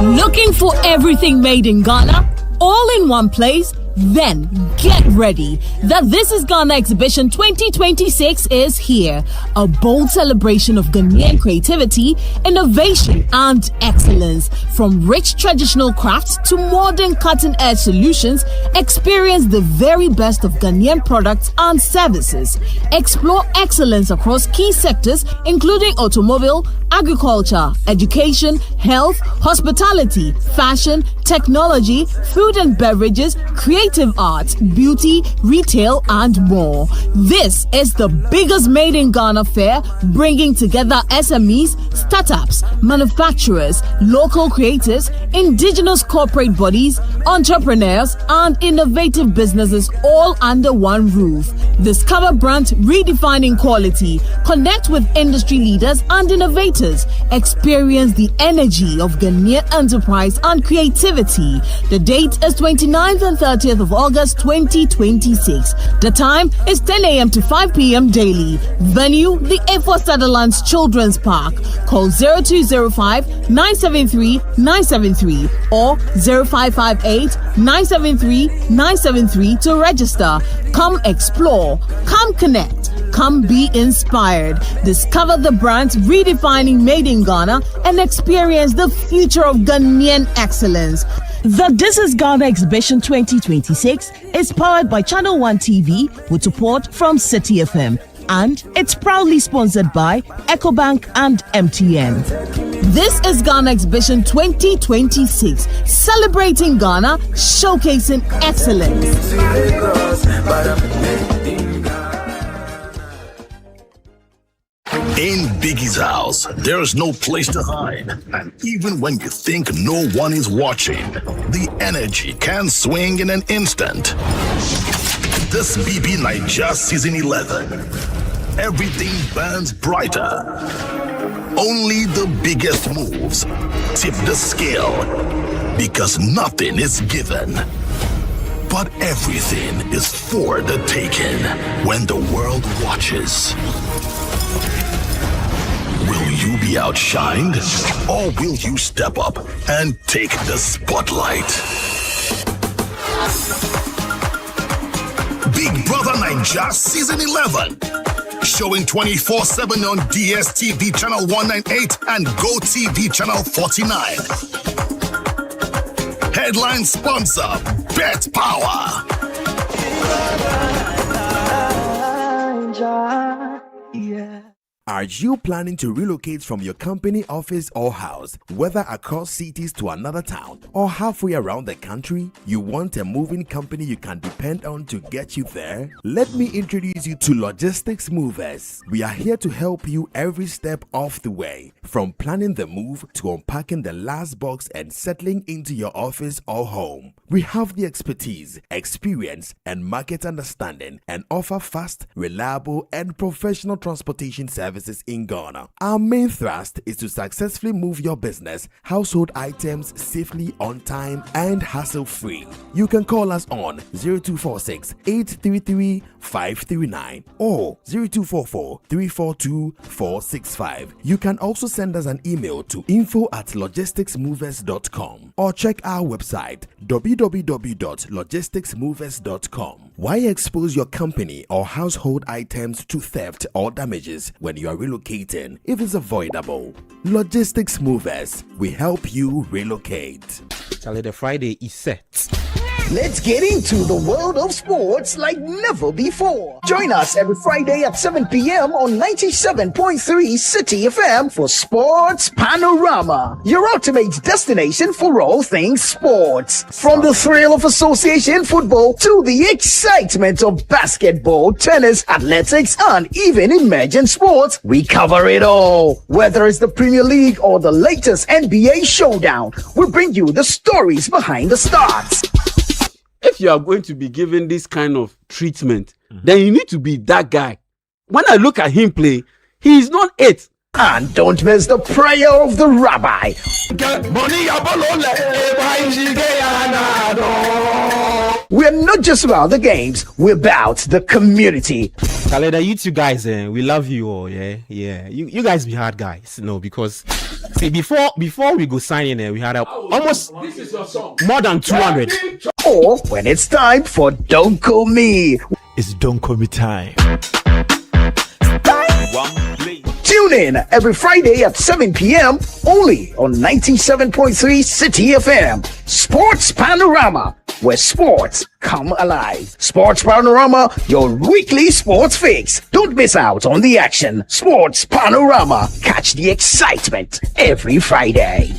Looking for everything made in Ghana? All in one place? Then get ready. The This is Ghana Exhibition 2026 is here. A bold celebration of Ghanaian creativity, innovation, and excellence. From rich traditional crafts to modern cutting-edge solutions, experience the very best of Ghanaian products and services. Explore excellence across key sectors including automobile, agriculture, education, health, hospitality, fashion, technology, food and beverages, creative arts, beauty, retail, and more. This is the biggest Made in Ghana fair, bringing together SMEs, startups, manufacturers, local creators, indigenous corporate bodies, entrepreneurs, and innovative businesses all under one roof. Discover brands redefining quality, connect with industry leaders and innovators, experience the energy of Ghanaian enterprise and creativity. The date is 29th and 30th of August 2026. The time is 10 a.m. to 5 p.m. daily. Venue, the A4 Sutherland's Children's Park. Call 0205-973-973 or 0558-973-973 to register. Come explore, come connect, come be inspired. Discover the brands redefining Made in Ghana and experience the future of Ghanaian excellence. The This is Ghana Exhibition 2026 is powered by Channel One TV with support from City FM, and it's proudly sponsored by EcoBank and MTN. This is Ghana Exhibition 2026, celebrating Ghana, showcasing excellence. In Biggie's house, there's no place to hide. And even when you think no one is watching, the energy can swing in an instant. This BB Naija Season 11, everything burns brighter. Only the biggest moves tip the scale. Because nothing is given, but everything is for the taking. When the world watches, will you be outshined, or will you step up and take the spotlight? Big Brother Naija Season 11. Showing 24/7 on DSTV Channel 198 and GoTV Channel 49. Headline sponsor, Bet Power. Are you planning to relocate from your company office or house, whether across cities to another town or halfway around the country? You want a moving company you can depend on to get you there? Let me introduce you to Logistics Movers. We are here to help you every step of the way, from planning the move to unpacking the last box and settling into your office or home. We have the expertise, experience, and market understanding and offer fast, reliable, and professional transportation services in Ghana. Our main thrust is to successfully move your business, household items safely, on time, and hassle-free. You can call us on 0246 833 539 or 0244 342 465. You can also send us an email to info@logisticsmovers.com or check our website www.logisticsmovers.com. Why expose your company or household items to theft or damages when you are relocating if it's avoidable? Logistics Movers, we help you relocate. Charlie, the Friday is set. Let's get into the world of sports like never before. Join us every Friday at 7 p.m. on 97.3 City FM for Sports Panorama, your ultimate destination for all things sports. From the thrill of association football to the excitement of basketball, tennis, athletics, and even emerging sports, we cover it all. Whether it's the Premier League or the latest NBA showdown, we bring you the stories behind the stars. If you are going to be given this kind of treatment, then you need to be that guy. When I look at him play, he is not it. And don't miss the prayer of the rabbi. We're not just about the games, we're about the community. Kaleda, you two guys, we love you all, yeah. You guys be hard guys, because see before we go sign in, we had almost more than 200. Or when it's time for Don't Call Me, it's Don't Call Me time. Tune in every Friday at 7 p.m. only on 97.3 City FM. Sports Panorama, where sports come alive. Sports Panorama, your weekly sports fix. Don't miss out on the action. Sports Panorama. Catch the excitement every Friday.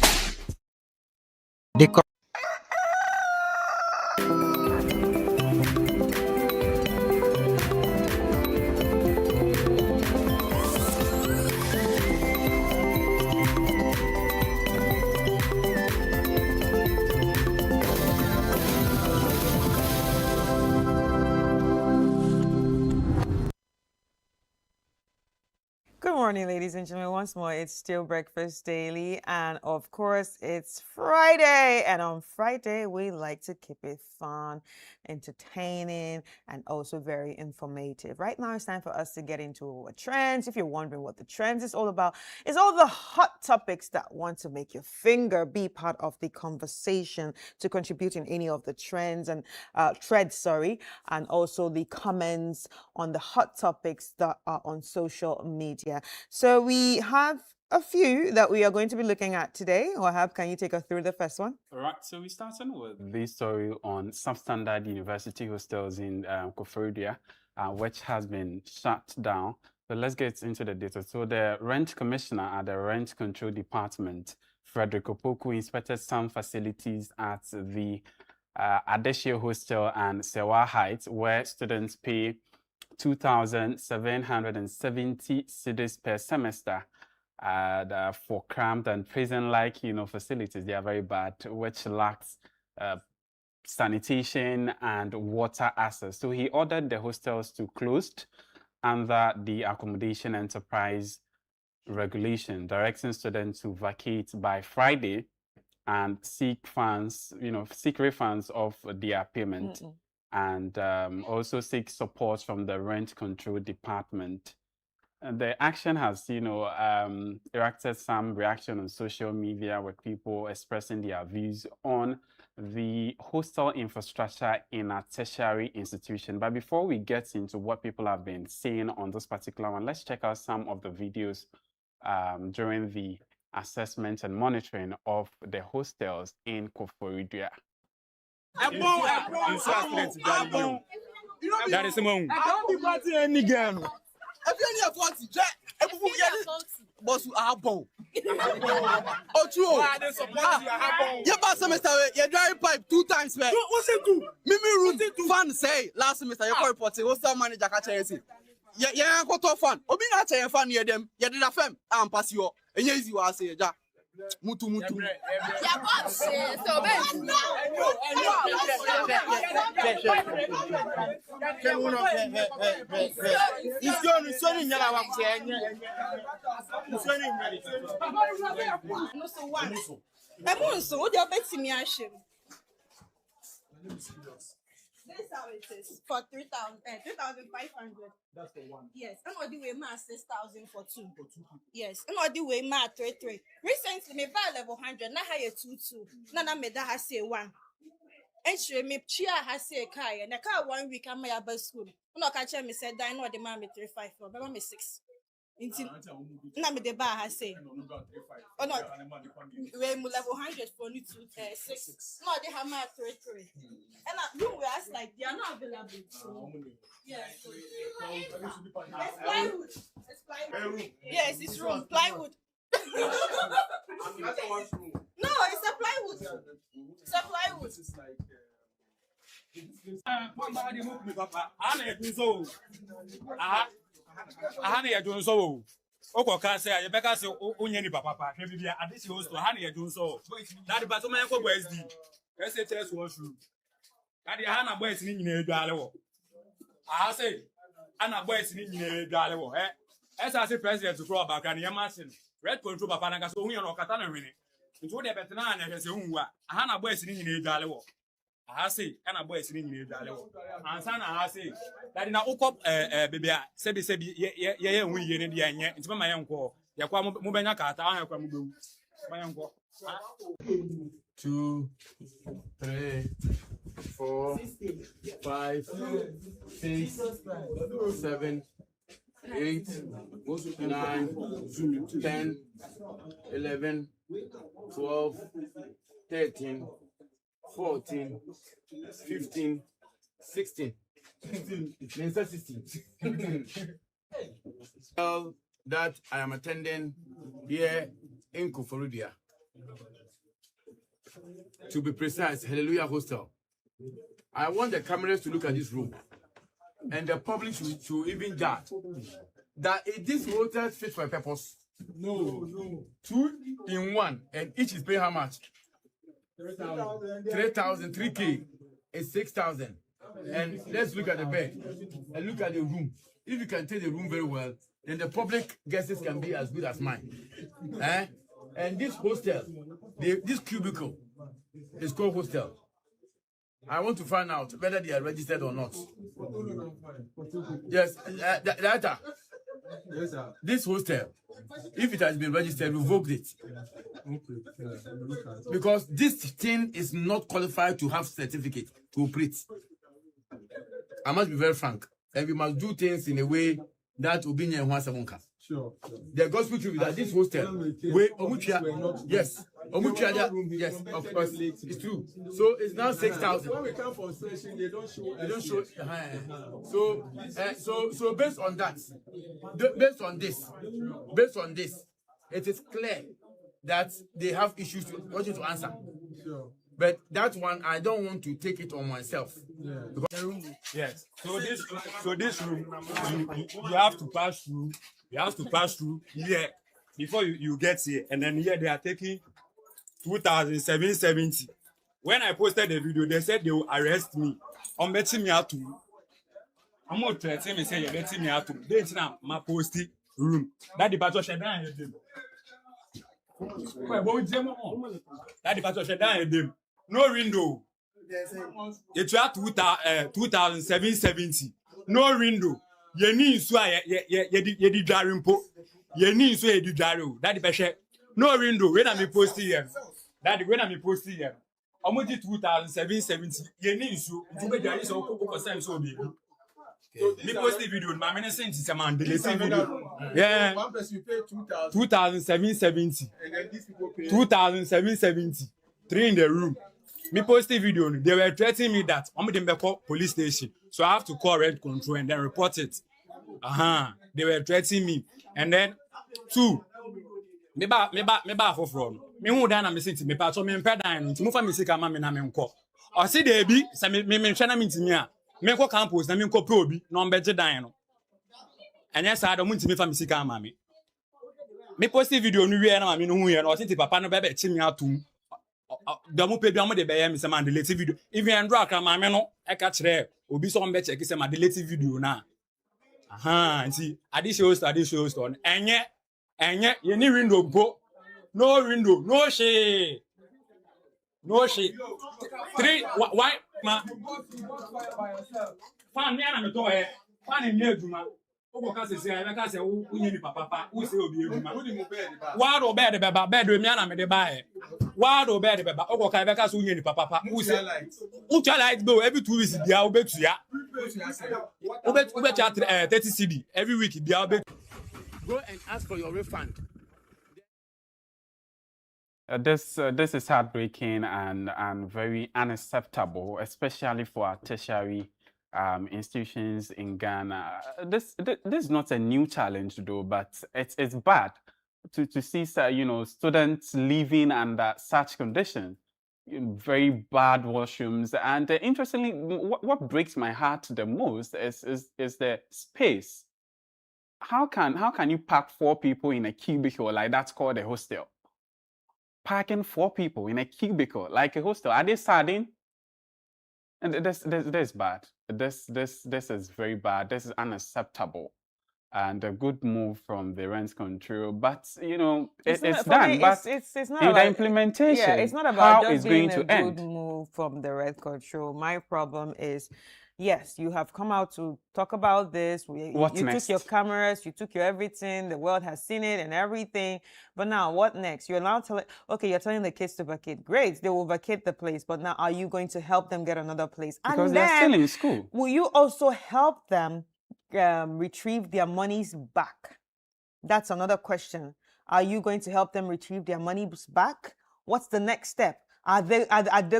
Good morning, ladies and gentlemen. Once more, it's still Breakfast Daily, and of course, it's Friday. And on Friday, we like to keep it fun, entertaining, and also very informative. Right now, it's time for us to get into trends. If you're wondering what the trends is all about, it's all the hot topics that want to make your finger be part of the conversation to contribute in any of the trends and threads, and also the comments on the hot topics that are on social media. So we have a few that we are going to be looking at today. Wahab, can you take us through the first one? All right, so we're starting with this story on substandard university hostels in Koforidua, which has been shut down. So let's get into the data. So the rent commissioner at the Rent Control Department, Frederick Opoku, inspected some facilities at the Adeshie Hostel and Sewa Heights, where students pay 2,770 cedis per semester for cramped and prison-like, facilities. They are very bad, which lacks sanitation and water access. So he ordered the hostels to close under the Accommodation Enterprise Regulation, directing students to vacate by Friday, and seek funds, seek refunds of their payment, and also seek support from the rent control department. And the action has, erected some reaction on social media with people expressing their views on the hostel infrastructure in a tertiary institution. But before we get into what people have been saying on this particular one, let's check out some of the videos during the assessment and monitoring of the hostels in Koforidua. That is Simone. I don't be partying any girl. If you are 40, boss, you are born. Oh, true. You pass semester, you dry pipe 2 times, man. What's it do? Mimi room fan say last semester you reporting. What's the manager catch you? Yeah, got off fan. Obi na che fan near them. You did a fem. I'm pass you. And yes, you are say ja. Mutu. Yeah, boss. So bad. This is how it is for 3,500. That's the one. Yes, and what the way ma 6,000 for 2. Yes, and what the way ma 3. Recently, me buy level 100. Na hire 2. Na me da has say 1. And she me chia has say car. And the car 1 week I'm my bus school. No catch me said that no the man me 3,500 for. But me 6. Na me the bar has say. Oh no, we level 100 for new 6. No, they have my 3. And room we ask like they are not available. Yes. It's plywood. It's plywood. Yes, it's room plywood. No, it's a plywood. It's a plywood. It's like. Ahana do so. Okoka say you better say onye ni papa hwe bibia adisi host ahana do so. That but man ko SD. Say test one shoe. That ahana boys ni nyina eduale wo. Aha say ana boys ni nyina eduale wo. Esa say president to crow back and yamachin. Red control papa na so hu ye no kata na hwene. Nti de betena na hwe se hu wa. Ahana boys ni nyina eduale wo. I say, and a boy sitting in the and son, I say, that in a hook baby, sebi, yeah, we yen in the end, it's my uncle. Yaquam Mubena Kata, I have my uncle. 2, 3, 4, 5, 6, 7, 8, 9, 10, 11, 12, 13. 14, 15, 16. 16. That I am attending here in Koforidua. To be precise, Hallelujah Hostel. I want the cameras to look at this room, and the public to even judge that this hotel fits for a purpose. No. 2 in 1, and each is paying how much? 3,000, 3K is 6,000. And let's look at the bed and look at the room. If you can take the room very well, then the public guesses can be as good as mine. And this hostel, this cubicle is called hostel. I want to find out whether they are registered or not. Yes, data. Yes, sir. This hostel, if it has been registered, revoke it. Because this thing is not qualified to have certificate to operate. I must be very frank. And we must do things in a way that will be Sure. The gospel truth is that this hostel, yes, of course, it's true. So it's now 6,000. When we come for session, they don't show. So based on that, based on this, it is clear that they have issues wanting to answer. Sure. But that one, I don't want to take it on myself. Yeah. Yes. So this room, you have to pass through. You have to pass through here before you get here, and then here they are taking 2,770. When I posted the video, they said they will arrest me. I'm betting me out to. I'm not threatening me say you're betting me out to. They now my posty room. That the battle shut down. That the pastor said down no window. It's at 2,770. No window. Ye need so ye di darimpo. Ye need so ye di daru. That the pastor. No window. When I'm posting here. That when I'm posting here. How much 2,770? Ye need so. To be there is so concern so big. Me post the video. My minister is a man. Delete video. Yeah. One person you pay 2,770. and then these people pay 2,770. 3 in the room. Me post the video. They were threatening me that I'm going to call police station. So I have to call rent control and then report it. They were threatening me. And then 2. Me ba for fraud. Me who dana me sinti me pa so me mpɛ dan no nti mo fa me sika ma me na me nkɔ. O se de bi se me hwɛ na me ntimi a me nkɔ campus na me nkɔ pro bi na on bɛgye dan no. Ɛnyɛ saa da mo ntimi fa me sika ma me. Me post video no wie na ma me no hu ye na o se ti papa no bɛbɛ kyi me atum. Da mo pe bi am de bɛyɛ me se ma delete video. Even Andrew akra ma me no e ka kyerɛ obi so on bɛ check se ma delete video na. Nti ade show store ɛnyɛ ye ni window go. No window, no shade. No shade. 3, why, ma? Fan me na me to e. Fan ni eduma. Ogo ka se I ka se wo nyeni papa, wo se obi eduma. Wa do bed beba, bed me na me de ba e. Wa do bed beba, ogo ka be ka se wo nyeni papa, wo se. Wo try light go every 2 weeks dia wo betua. Wo betua 30 cedi every week dia wo betua. Go and ask for your refund. This is heartbreaking and very unacceptable, especially for our tertiary institutions in Ghana. This is not a new challenge though, but it's bad to see students living under such conditions, very bad washrooms. And interestingly, what breaks my heart the most is the space. How can you pack 4 people in a cubicle like that's called a hostel? Parking 4 people in a cubicle like a hostel. Are they sardine? And this is bad. This is very bad. This is unacceptable. And a good move from the rent control, but it's done. But it's not in about the implementation, Yeah, it's not about how just it's being going a to end. good move from the rent control. My problem is, yes, you have come out to talk about this. What's you next? took your cameras, you took your everything. The world has seen it and everything. But now, what next? You're now telling, okay, you're telling the kids to vacate. Great, they will vacate the place. But now, are you going to help them get another place? Because And they're then, still in school. will you also help them retrieve their monies back? That's another question. Are you going to help them retrieve their monies back? What's the next step? Are they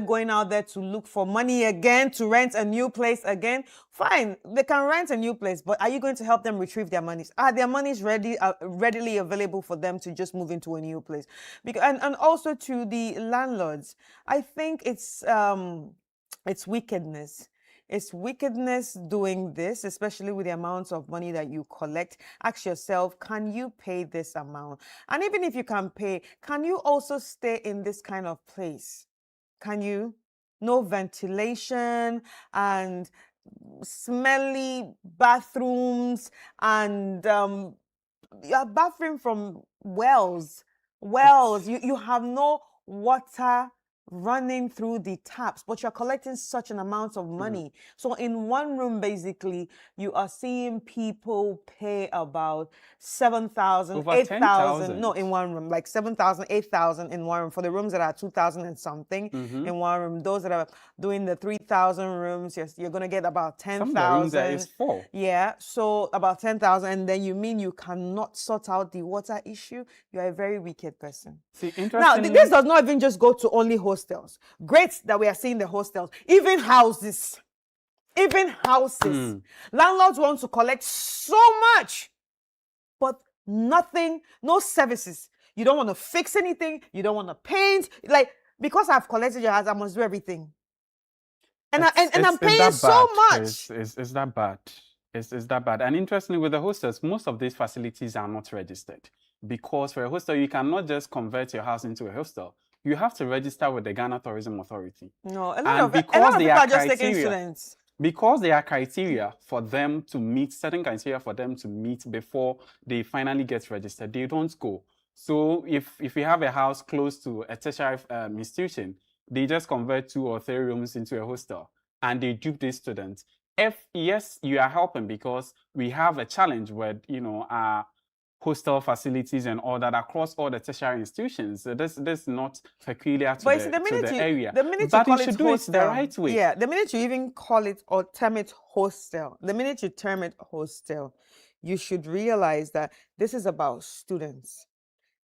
going out there to look for money again, to rent a new place again? Fine, they can rent a new place, but are you going to help them retrieve their monies? Are their monies readily available for them to just move into a new place? Because, and also to the landlords, I think it's wickedness. It's wickedness doing this, especially with the amounts of money that you collect. Ask yourself, can you pay this amount? And even if you can pay, can you also stay in this kind of place? Can you? No ventilation and smelly bathrooms and your bathroom from wells. You have no water running through the taps, but you're collecting such an amount of money. So in one room, basically, you are seeing people pay about 7,000, Over 8,000. 10,000. No, in one room, like 7,000, 8,000 in one room. For the rooms that are 2,000 and something in one room, those that are doing the 3,000 rooms, you're going to get about 10,000. Some of the rooms there is 4. Yeah, so about 10,000, and then you mean you cannot sort out the water issue? You're a very wicked person. See, Now, interestingly, this does not even just go to only hostels. Great that we are seeing the hostels, even houses. Landlords want to collect so much, but nothing, no services. You don't want to fix anything. You don't want to paint. Like, because I've collected your house, I must do everything. And I'm paying so much. It's that bad. It's that bad. And interestingly, with the hostels, most of these facilities are not registered. Because for a hostel, you cannot just convert your house into a hostel. You have to register with the Ghana Tourism Authority. No, a lot And of because people there are are just taking criteria- students. Because there are criteria for them to meet, certain criteria for them to meet before they finally get registered, they don't go. So if you have a house close to a tertiary institution, they just convert 2 or 3 rooms into a hostel and they dupe these students. If yes, you are helping because we have a challenge with, our hostel facilities and all that across all the tertiary institutions. So this is not peculiar to the area. The minute but you call should it do hostel, it the right way. Yeah, the minute you even call it or term it hostel, the minute you term it hostel, you should realize that this is about students.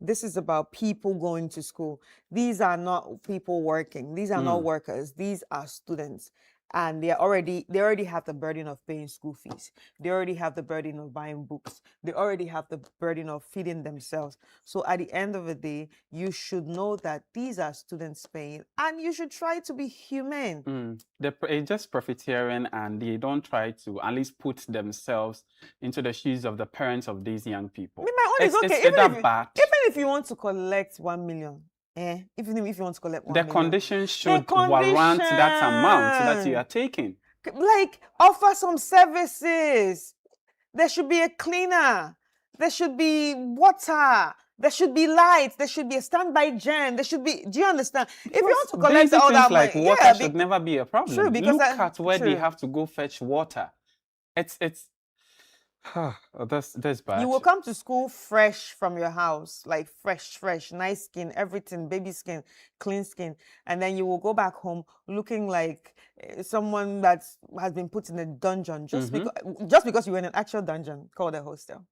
This is about people going to school. These are not people working. These are not workers. These are students. And they already have the burden of paying school fees. They already have the burden of buying books. They already have the burden of feeding themselves. So at the end of the day, you should know that these are students paying, and you should try to be humane. It's just profiteering, and they don't try to at least put themselves into the shoes of the parents of these young people. My own is okay. Even if you want to collect 1 million. Even if you want to collect 1 million. The conditions should warrant that amount that you are taking. Like, offer some services. There should be a cleaner. There should be water. There should be lights. There should be a standby gen. There should be. Do you understand? If you want to collect all that money, like water should never be a problem. True, because look at where they have to go fetch water. It's that's bad. You will come to school fresh from your house, like fresh, nice skin, everything, baby skin, clean skin, and then you will go back home looking like someone that has been put in a dungeon just because you were in an actual dungeon called a hostel.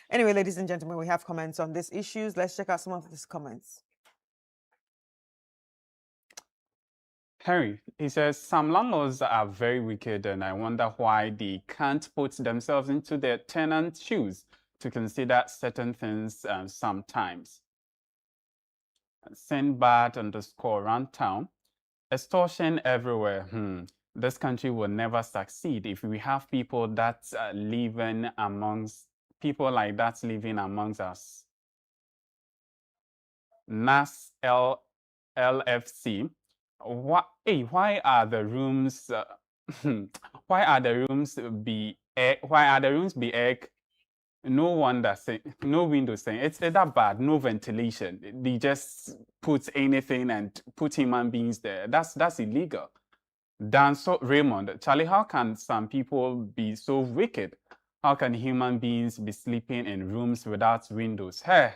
Anyway, ladies and gentlemen, we have comments on these issues. Let's check out some of these comments. Harry, he says, some landlords are very wicked and I wonder why they can't put themselves into their tenant's shoes to consider certain things sometimes. Sendbad_Runtown. Extortion everywhere. This country will never succeed if we have people that living amongst us. NAS LFC. Why are the rooms be egg? No windows saying it's that bad. No ventilation. They just put anything and put human beings there. That's illegal. Raymond, Charlie, how can some people be so wicked? How can human beings be sleeping in rooms without windows? Hey,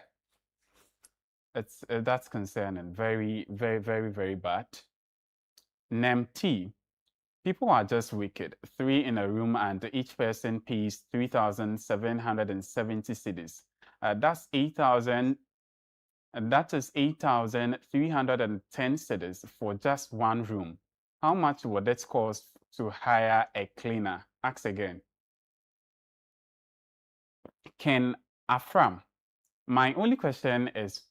that's concerning. Very, very, very, very bad. NEMT, people are just wicked. 3 in a room and each person pays 3,770 cedis. That is 8,310 cedis for just 1 room. How much would it cost to hire a cleaner? Ask again. Ken Afram, my only question is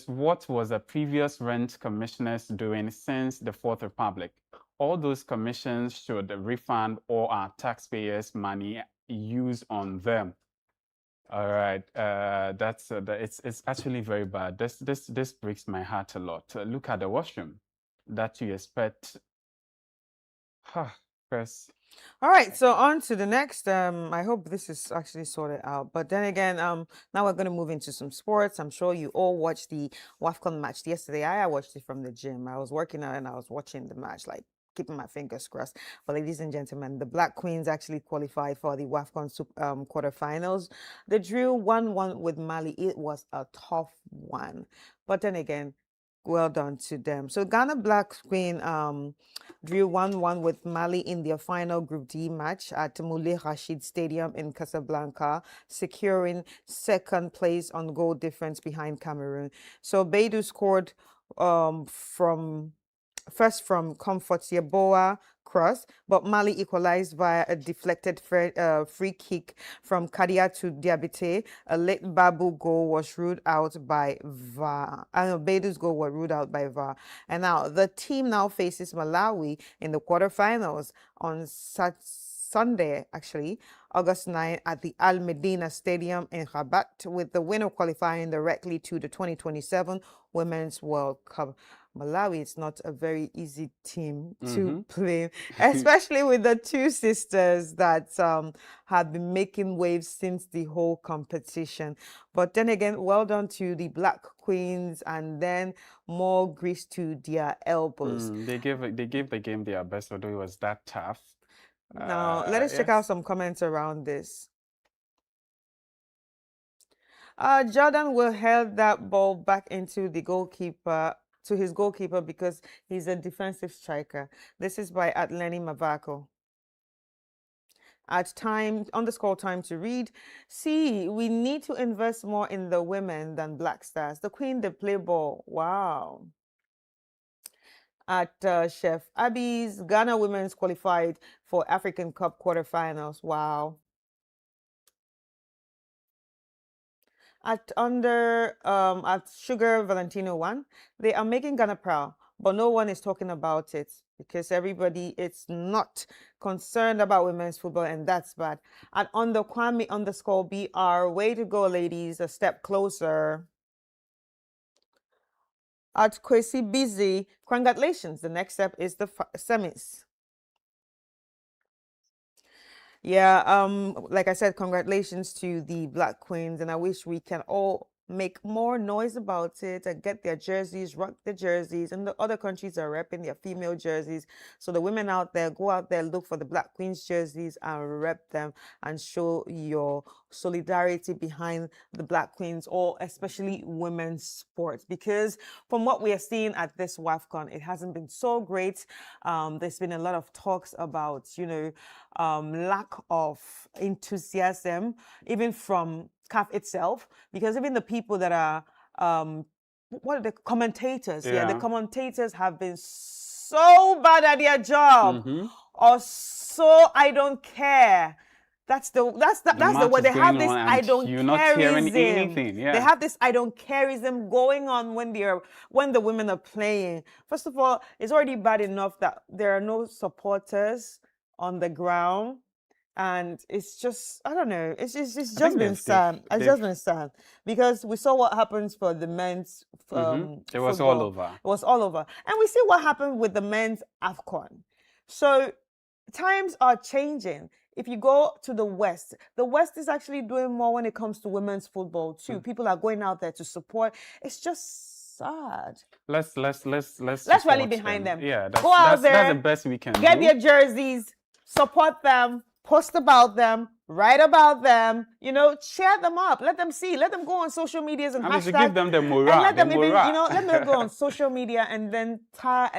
what was the previous rent commissioners doing since the Fourth Republic? All those commissions should refund all our taxpayers' money used on them. All right, it's actually very bad. This breaks my heart a lot. Look at the washroom that you expect. Chris. All right, so on to the next. I hope this is actually sorted out. But then again, now we're going to move into some sports. I'm sure you all watched the WAFCON match yesterday. I watched it from the gym. I was working out and I was watching the match, like keeping my fingers crossed. But ladies and gentlemen, the Black Queens actually qualified for the WAFCON quarterfinals. They drew 1-1 with Mali. It was a tough one. But then again, well done to them. So Ghana Black Queen drew 1-1 with Mali in their final Group D match at Moulay Rashid Stadium in Casablanca, securing second place on goal difference behind Cameroon. So Beidou scored from Comfort Yeboah cross, but Mali equalized via a deflected free kick from Kadiatou Diabate. A late Babu goal was ruled out by VAR. Beidou's goal was ruled out by VAR. And now the team now faces Malawi in the quarterfinals on Sunday, actually, August 9 at the Al Medina Stadium in Rabat, with the winner qualifying directly to the 2027 Women's World Cup. Malawi is not a very easy team to Mhm. play, especially with the two sisters that have been making waves since the whole competition. But then again, well done to the Black Queens, and then more grease to their elbows. They gave the game their best, although it was that tough. Now, let us check out some comments around this. Jordan will head that ball back into the goalkeeper, to his goalkeeper, because he's a defensive striker. This is by Atleni Mavako. At time underscore time to read. See, we need to invest more in the women than Black Stars. The Queen, they play ball. Wow. At Chef Abby's, Ghana women's qualified for African Cup quarterfinals. Wow. At Sugar Valentino 1, they are making Ghana proud, but no one is talking about it because everybody is not concerned about women's football, and that's bad. At under Kwame underscore BR, way to go, ladies, a step closer. At Kwesi Busy, congratulations. The next step is the semis. Yeah, like I said, congratulations to the Black Queens, and I wish we can all make more noise about it and get their jerseys, rock the jerseys, and the other countries are repping their female jerseys. So the women out there, go out there, look for the Black Queens jerseys and rep them and show your solidarity behind the Black Queens, or especially women's sports, because from what we are seeing at this WAFCON, it hasn't been so great. There's been a lot of talks about, lack of enthusiasm, even from CAF itself, because even the people that are, what are the commentators? Yeah, the Yeah. commentators have been so bad at their job, or so I don't care. That's the word. match They is have going this on I and don't you're not hearing careism. anything, yeah. They have this I don't careism going on when the women are playing. First of all, it's already bad enough that there are no supporters on the ground. And it's just, I don't know, it's just think been they've- sad. It's they've- just been sad because we saw what happens for the men's It was all football. over. It was all over. And we see what happened with the men's AFCON. So times are changing. If you go to the West is actually doing more when it comes to women's football too. People are going out there to support. It's just sad. Let's rally support behind them. Yeah, Go out there, that's the best we can get do. their jerseys, support them, post about them, write about them, cheer them up, let them see, let them go on social medias and I mean, to hashtag, give them the morale. and let them the even, morale. let them go on social media and then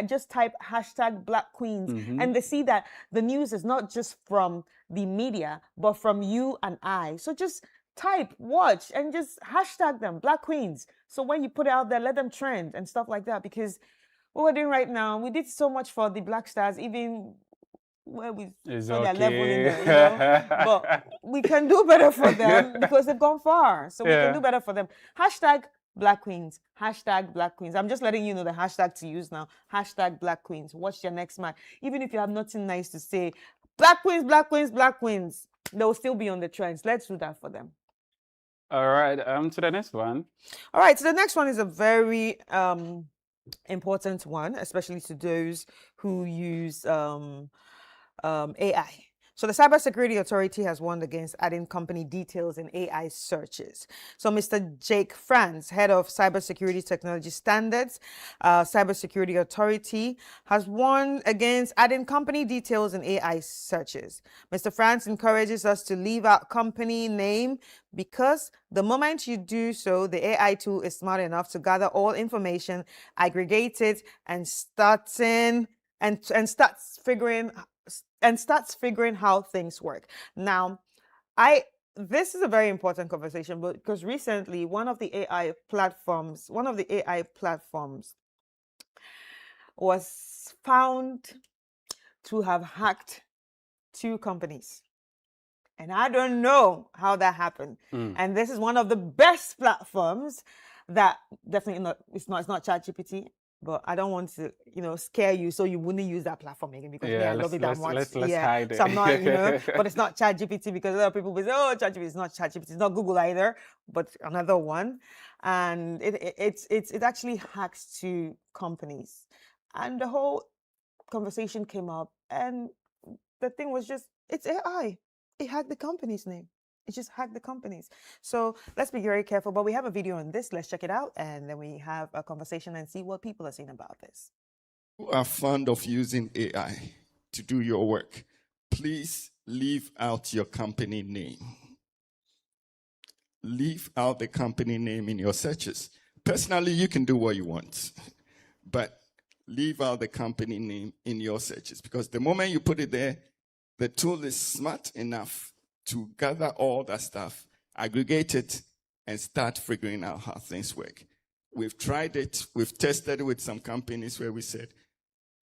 just type hashtag Black Queens, and they see that the news is not just from the media, but from you and I. So just type, watch, and just hashtag them Black Queens. So when you put it out there, let them trend and stuff like that, because what we're doing right now, we did so much for the Black Stars, even where we It's saw their level in okay. there, but we can do better for them because they've gone far. So we Yeah. can do better for them. Hashtag Black Queens. Hashtag Black Queens. I'm just letting you know the hashtag to use now. Hashtag Black Queens. Watch your next match. Even if you have nothing nice to say, Black Queens, Black Queens, Black Queens, they will still be on the trends. Let's do that for them. All right, to the next one. All right, so the next one is a very important one, especially to those who use AI. So the Cybersecurity Authority has warned against adding company details in AI searches. So Mr. Jake Franz, head of Cybersecurity Technology Standards, Cybersecurity Authority, has warned against adding company details in AI searches. Mr. Franz encourages us to leave out company name because the moment you do so, the AI tool is smart enough to gather all information, aggregate it, and starts figuring how things work. Now, this is a very important conversation because recently one of the AI platforms was found to have hacked 2 companies. And I don't know how that happened. And this is one of the best platforms that definitely it's not ChatGPT, but I don't want to, scare you so you wouldn't use that platform again because Yeah, I love it that much. let's hide it. So I'm not, but it's not ChatGPT because a lot of people will say, oh, ChatGPT is not ChatGPT, it's not Google either, but another one. And it actually hacks to companies. And the whole conversation came up, and the thing was just, it's AI. It hacked the company's name. It just hacked the companies. So let's be very careful. But we have a video on this. Let's check it out. And then we have a conversation and see what people are saying about this. Who are fond of using AI to do your work, please leave out your company name. Leave out the company name in your searches. Personally, you can do what you want, but leave out the company name in your searches, because the moment you put it there, the tool is smart enough to gather all that stuff, aggregate it, and start figuring out how things work. We've tried it. We've tested it with some companies where we said,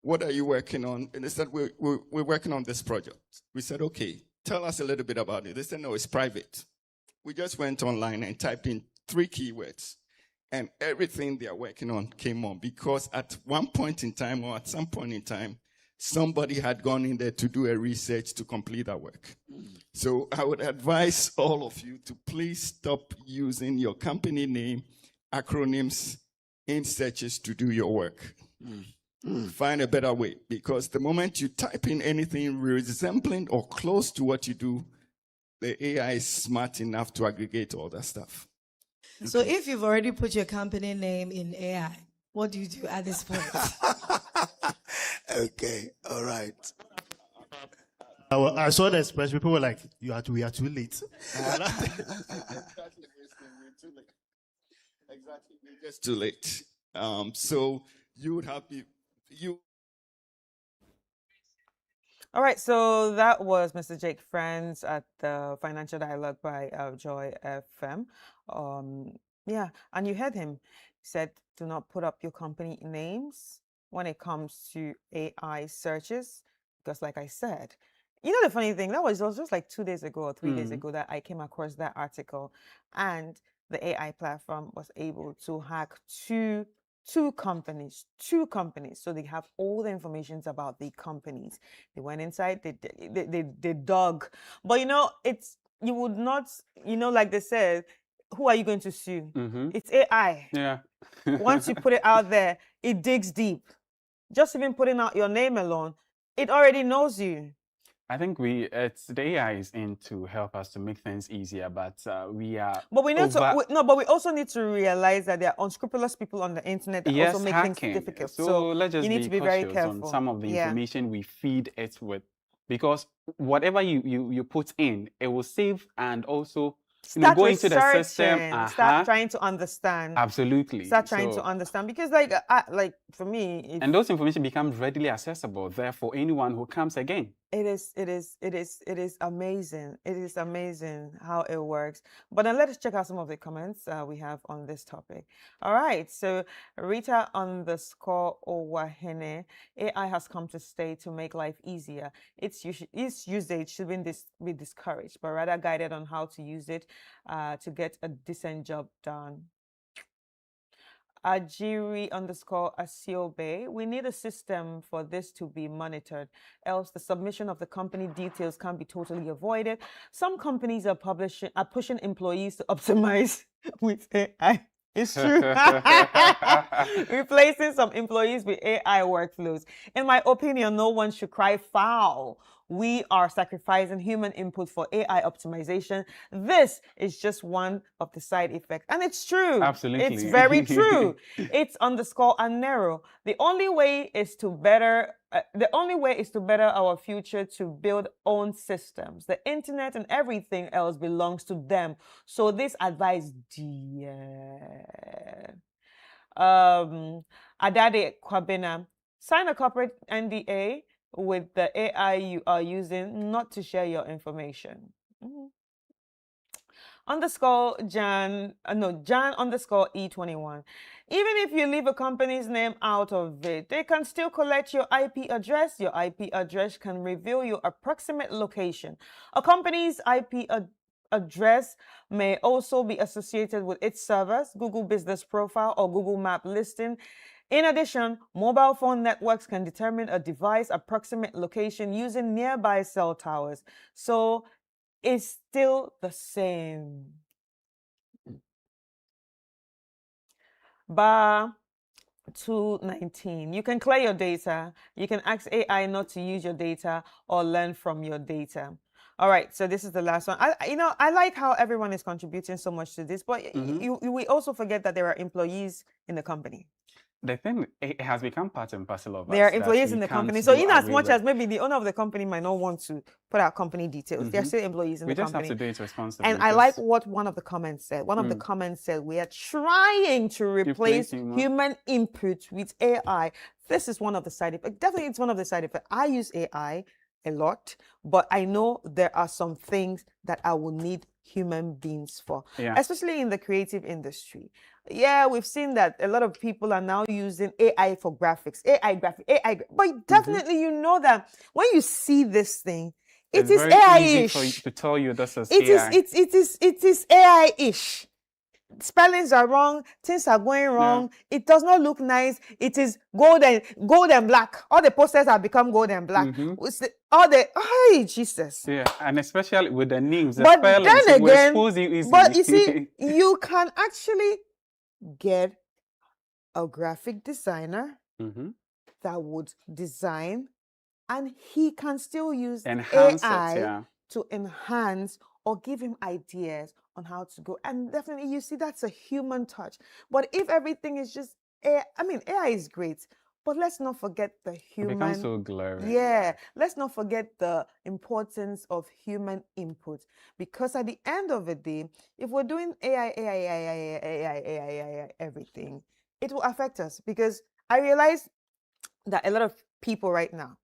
what are you working on? And they said, we're working on this project. We said, okay, tell us a little bit about it. They said, no, it's private. We just went online and typed in 3 keywords, and everything they are working on came on, because at one point in time, or at some point in time, somebody had gone in there to do a research to complete that work. So I would advise all of you to please stop using your company name, acronyms in searches to do your work. Find a better way, because the moment you type in anything resembling or close to what you do, the AI is smart enough to aggregate all that stuff. So if you've already put your company name in AI, what do you do at this point? Okay, all right. I saw the expression. People were like, we are too late. Exactly, we're just too late. So you would have you. All right, so that was Mr. Jake Friends at the Financial Dialogue by Joy FM. Yeah, and you heard him. He said, do not put up your company names when it comes to AI searches, because like I said, the funny thing, it was just like 2 days ago or 3 days ago that I came across that article, and the AI platform was able to hack two companies. So they have all the information about the companies. They went inside, they dug. But you would not, like they said, who are you going to sue? It's AI. Yeah. Once you put it out there, it digs deep. Just even putting out your name alone, it already knows you. I think the AI is in to help us to make things easier, but we are. But we need but we also need to realize that there are unscrupulous people on the internet that also make things difficult. So let's just you need to be very careful on some of the information we feed it with, because whatever you put in, it will save and also go into the system. Start trying to understand. Absolutely. Start trying to understand, because like for me, and those information becomes readily accessible there for anyone who comes again. It is amazing. It is amazing how it works. But then let us check out some of the comments we have on this topic. All right. So Rita _Owahene, AI has come to stay to make life easier. Its usage shouldn't be discouraged, but rather guided on how to use it to get a decent job done. Ajiri _Asiobe, we need a system for this to be monitored, else the submission of the company details can be totally avoided. Some companies are pushing employees to optimize with AI. It's true. Replacing some employees with AI workflows. In my opinion, no one should cry foul. We are sacrificing human input for AI optimization. This is just one of the side effects. And it's true. Absolutely. It's very true. It's _Anero. The only way is to better our future, to build own systems. The internet and everything else belongs to them. So this advice, dear. Adade Kwabena, sign a corporate NDA with the AI you are using, not to share your information. Jan _E21. Even if you leave a company's name out of it, they can still collect your IP address. Your IP address can reveal your approximate location. A company's IP address may also be associated with its servers, Google Business Profile, or Google Map listing. In addition, mobile phone networks can determine a device approximate location using nearby cell towers. So it's still the same. Bar 219. You can clear your data. You can ask AI not to use your data or learn from your data. All right, so this is the last one. I like how everyone is contributing so much to this, but we also forget that there are employees in the company. The thing, it has become part and parcel of us. There are that employees we in the can't company. So do in as away much with. as maybe the owner of the company might not want to put out company details, there are still employees in We the just company. have to do it responsibly. And I like what one of the comments said. One of the comments said, we are trying to replace human input with AI. This is one of the side effects. Definitely, it's one of the side effects. I use AI a lot, but I know there are some things that I will need human beings for, especially in the creative industry. Yeah, we've seen that a lot of people are now using AI for graphics, but definitely you know that when you see this thing, it is very easy for you AI-ish. to tell you this is It AI. it is AI-ish. Spellings are wrong, things are going wrong. It does not look nice. It is gold and black. All the posters have become gold and black. Oh Jesus. Yeah, and especially with the names, the But spellings, then it will again, expose you easily. but you see, you can actually get a graphic designer that would design, and he can still use Enhance it, AI to enhance or give him ideas on how to go. And definitely, you see, that's a human touch. But if everything is just AI, I mean, AI is great, but let's not forget the human. It becomes so glorious. Yeah, let's not forget the importance of human input, because at the end of the day, if we're doing AI everything, it will affect us. Because I realize that a lot of people right now,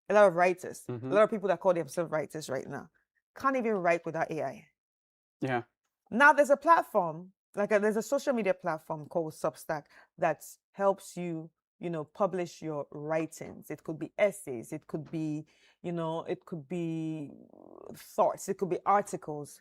a lot of writers, a lot of people that call themselves writers right now, can't even write without AI. Yeah. Now there's a platform, there's a social media platform called Substack that helps you, publish your writings. It could be essays, it could be, it could be thoughts, it could be articles.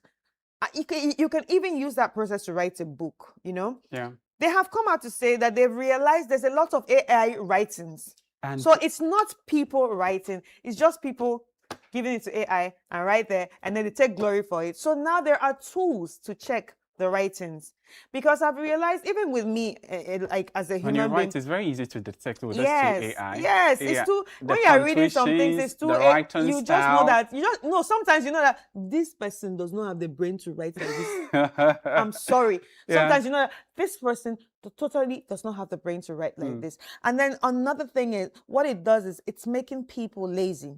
You can even use that process to write a book, Yeah. They have come out to say that they've realized there's a lot of AI writings. And so it's not people writing, it's just people giving it to AI and right there, and then they take glory for it. So now there are tools to check the writings, because I've realized even with me, like as a when human you being, write, it's very easy to detect with this AI. Yes, it's too. When you are reading some things, it's too. You just know that. Sometimes you know that this person does not have the brain to write like this. I'm sorry. Sometimes you know that this person totally does not have the brain to write like this. And then another thing is, what it does is it's making people lazy.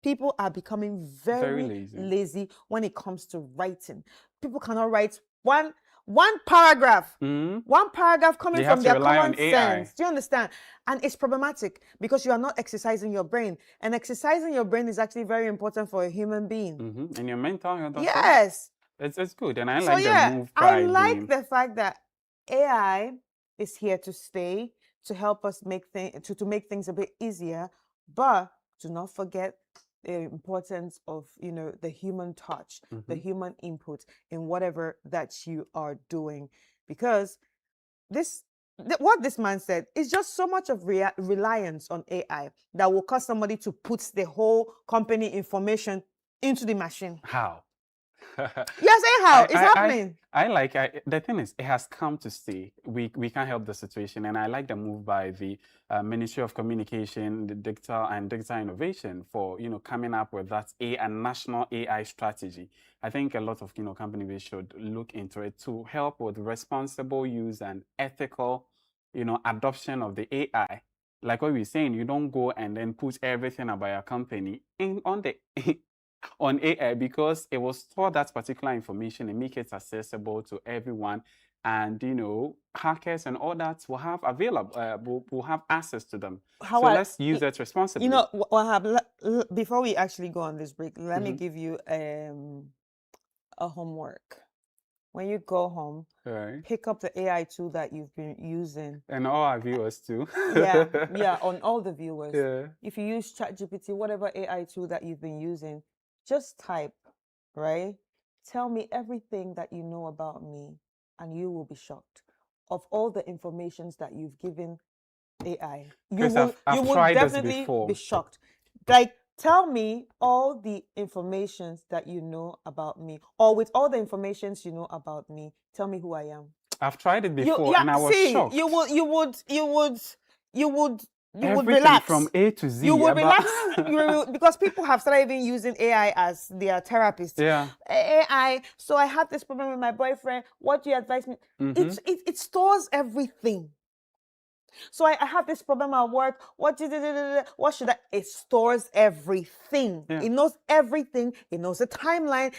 People are becoming very lazy when it comes to writing. People cannot write one paragraph. One paragraph coming from their common sense. Do you understand? And it's problematic because you are not exercising your brain. And exercising your brain is actually very important for a human being. And your mental health. Yes. It's good. And I like the move by I like the fact that AI is here to stay, to help us make things a bit easier. But do not forget the importance of the human touch, the human input in whatever that you are doing, because what this man said is just so much of reliance on AI that will cause somebody to put the whole company information into the machine. How? Yes, how it's happening. The thing is, it has come to stay. We can't help the situation, and I like the move by the Ministry of Communication, the Digital Innovation for coming up with that a national AI strategy. I think a lot of companies should look into it to help with responsible use and ethical adoption of the AI. Like what we're saying, you don't go and then put everything about your company on AI, because it will store that particular information and make it accessible to everyone, and hackers and all that will have will have access to them. So let's use it responsibly. Before we actually go on this break, let me give you a homework. When you go home, pick up the AI tool that you've been using. And all our viewers too. On all the viewers. If you use ChatGPT, whatever AI tool that you've been using, just type, right? Tell me everything that you know about me, and you will be shocked. of all the informations that you've given AI. Chris, You I've will tried this definitely before. be shocked. Like, tell me all the informations that you know about me, or with all the informations you know about me, tell me who I am. I've tried it before and I was shocked. You would Everything relax from A to Z. You will about- relax because people have started even using AI as their therapist. Yeah. AI. So I had this problem with my boyfriend. What do you advise me? Mhm. It stores everything. So I have this problem at work. What should I? It stores everything. Yeah. It knows everything. It knows the timeline.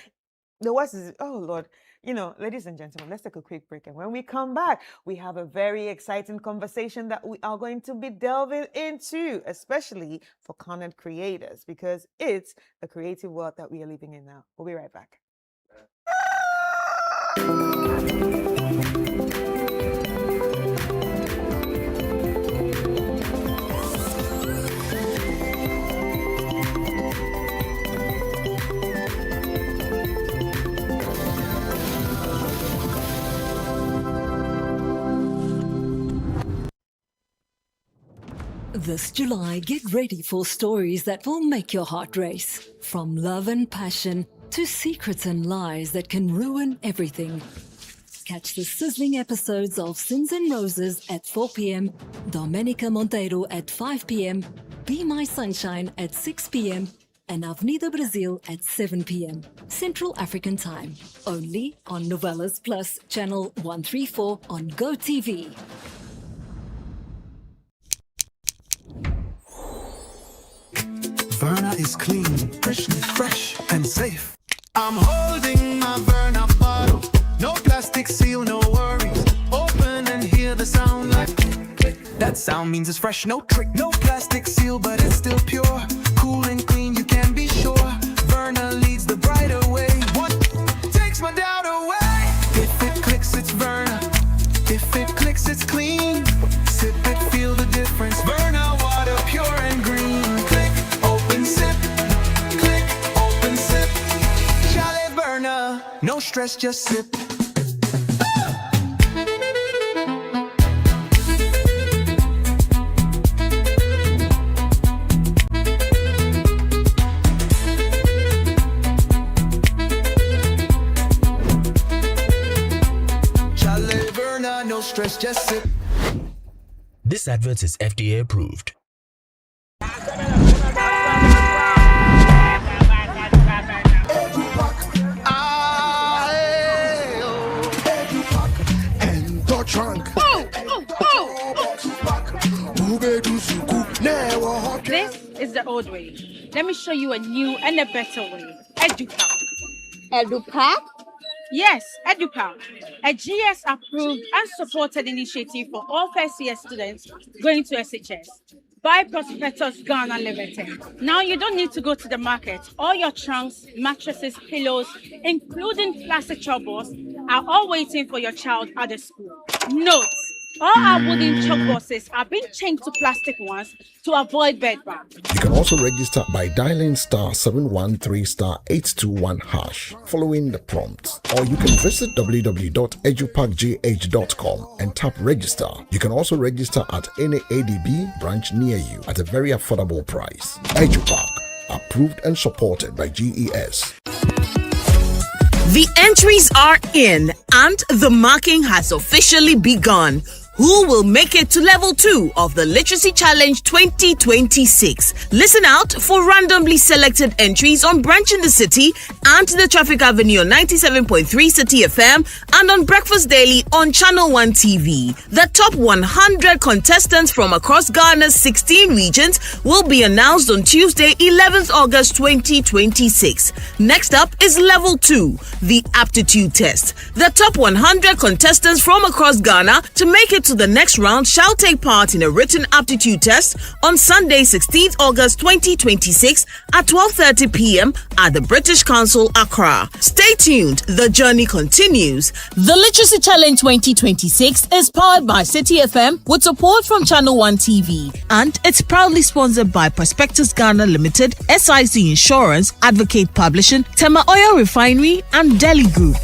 The worst is, oh Lord. You know, ladies and gentlemen, let's take a quick break. And when we come back, we have a very exciting conversation that we are going to be delving into, especially for content creators, because it's the creative world that we are living in now. We'll be right back. This July, get ready for stories that will make your heart race. From love and passion to secrets and lies that can ruin everything. Catch the sizzling episodes of Sins and Roses at 4 p.m., Domenica Monteiro at 5 p.m., Be My Sunshine at 6 p.m., and Avenida Brazil at 7 p.m. Central African Time. Only on Novelas Plus, Channel 134 on GoTV. Verna is clean, fresh and safe. I'm holding my Verna bottle. No plastic seal, no worries. Open and hear the sound like click. That sound means it's fresh, no trick. No plastic seal, but it's still pure. Cool and clean, you can be sure. Verna leads the brighter way. What takes my doubt away? If it clicks, it's Verna. If it clicks, it's clean. Sip it, feel the difference. Verna water, pure and green. Click, open, sip. Click, open, sip. Chalet Verna. No stress, just sip. Chalet Verna, no stress, just sip. This advert is FDA approved. This is the old way. Let me show you a new and a better way. EduPack. EduPack? Yes, EduPack. A GS-approved and supported initiative for all first-year students going to SHS by Prospectus Ghana Limited. Now you don't need to go to the market. All your trunks, mattresses, pillows, including plastic chalkboards, are all waiting for your child at the school. Note, all our wooden chalkboards are being changed to plastic ones to avoid bedbugs. You can also register by dialing *713*821# following the prompts, or you can visit www.edupackgh.com and tap register. You can also register at any ADB branch near you at a very affordable price. EduPack, approved and supported by GES. The entries are in and the marking has officially begun. Who will make it to level 2 of the Literacy Challenge 2026? Listen out for randomly selected entries on Branch in the City and the Traffic Avenue on 97.3 City FM and on Breakfast Daily on Channel 1 TV. The top 100 contestants from across Ghana's 16 regions will be announced on Tuesday, 11th August 2026. Next up is level 2, the aptitude test. The top 100 contestants from across Ghana to make it to the next round shall take part in a written aptitude test on Sunday, 16th August 2026 at 12:30 p.m. at the British Council, Accra. Stay tuned, the journey continues. The Literacy Challenge 2026 is powered by City FM with support from Channel 1 TV, and it's proudly sponsored by Prospectus Ghana Limited, SIC Insurance, Advocate Publishing, Tema Oil Refinery, and Delhi Group.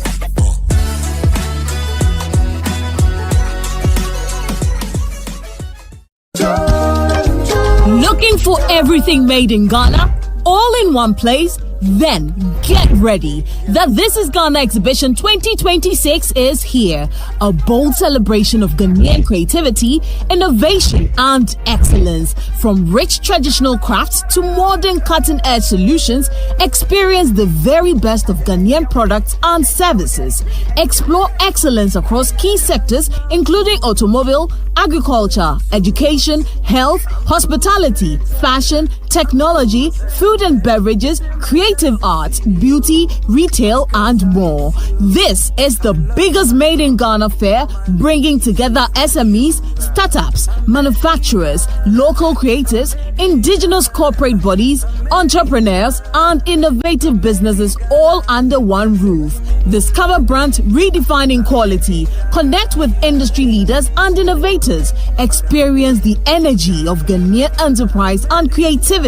Looking for everything made in Ghana, all in one place? Then get ready. The This is Ghana Exhibition 2026 is here. A bold celebration of Ghanaian creativity, innovation, and excellence. From rich traditional crafts to modern cutting-edge solutions, experience the very best of Ghanaian products and services. Explore excellence across key sectors including automobile, agriculture, education, health, hospitality, fashion, technology, food and beverages, creative arts, beauty, retail, and more. This is the biggest Made in Ghana fair, bringing together SMEs, startups, manufacturers, local creators, indigenous corporate bodies, entrepreneurs, and innovative businesses all under one roof. Discover brands redefining quality, connect with industry leaders and innovators, experience the energy of Ghanaian enterprise and creativity.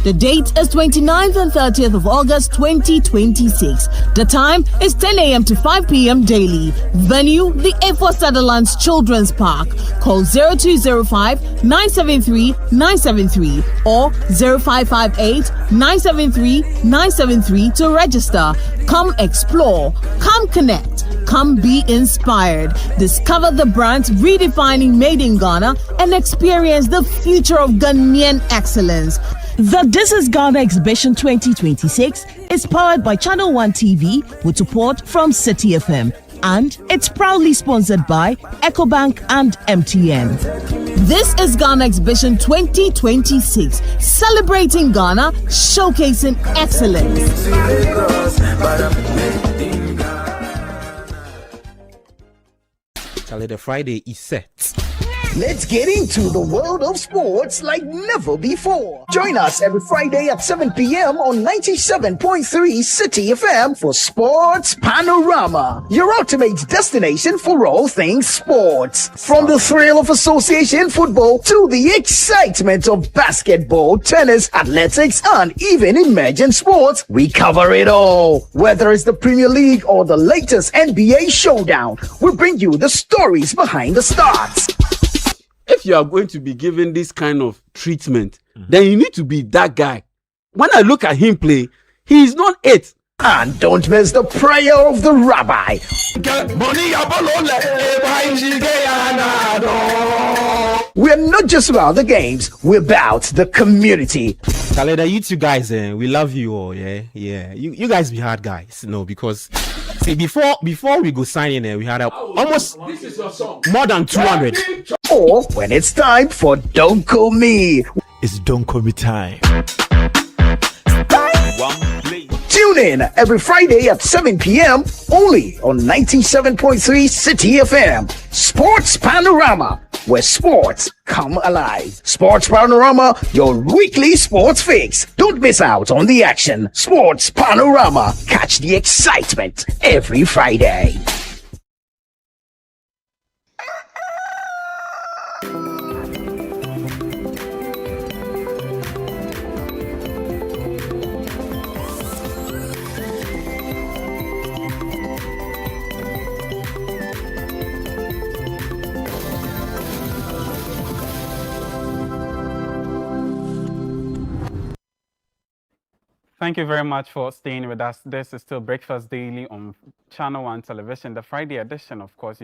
The date is 29th and 30th of August 2026. The time is 10 a.m. to 5 p.m. daily. Venue, the A4 Sutherland's Children's Park. Call 0205 973 973 or 0558 973 973 to register. Come explore, come connect, come be inspired. Discover the brands redefining Made in Ghana and experience the future of Ghanaian excellence. The This is Ghana Exhibition 2026 is powered by Channel One TV with support from City FM, and it's proudly sponsored by EcoBank and MTN. This is Ghana Exhibition 2026, celebrating Ghana, showcasing excellence. Charlie, the Friday is set. Let's get into the world of sports like never before. Join us every Friday at 7 p.m. on 97.3 City FM for Sports Panorama, your ultimate destination for all things sports. From the thrill of association football to the excitement of basketball, tennis, athletics, and even emerging sports, we cover it all. Whether it's the Premier League or the latest NBA showdown, we bring you the stories behind the stars. If you are going to be given this kind of treatment, then you need to be that guy. When I look at him play, he is not it. And don't miss the prayer of the rabbi. We're not just about the games, we're about the community. Kaleda, you two guys, we love you all, yeah. You guys be hard guys, because see before we go sign in, we had almost more than 200. Or when it's time for Don't Call Me. It's Don't Call Me time. Tune in every Friday at 7 p.m. only on 97.3 City FM. Sports Panorama, where sports come alive. Sports Panorama, your weekly sports fix. Don't miss out on the action. Sports Panorama. Catch the excitement every Friday. Thank you very much for staying with us. This is still Breakfast Daily on Channel One Television, the Friday edition. Of course,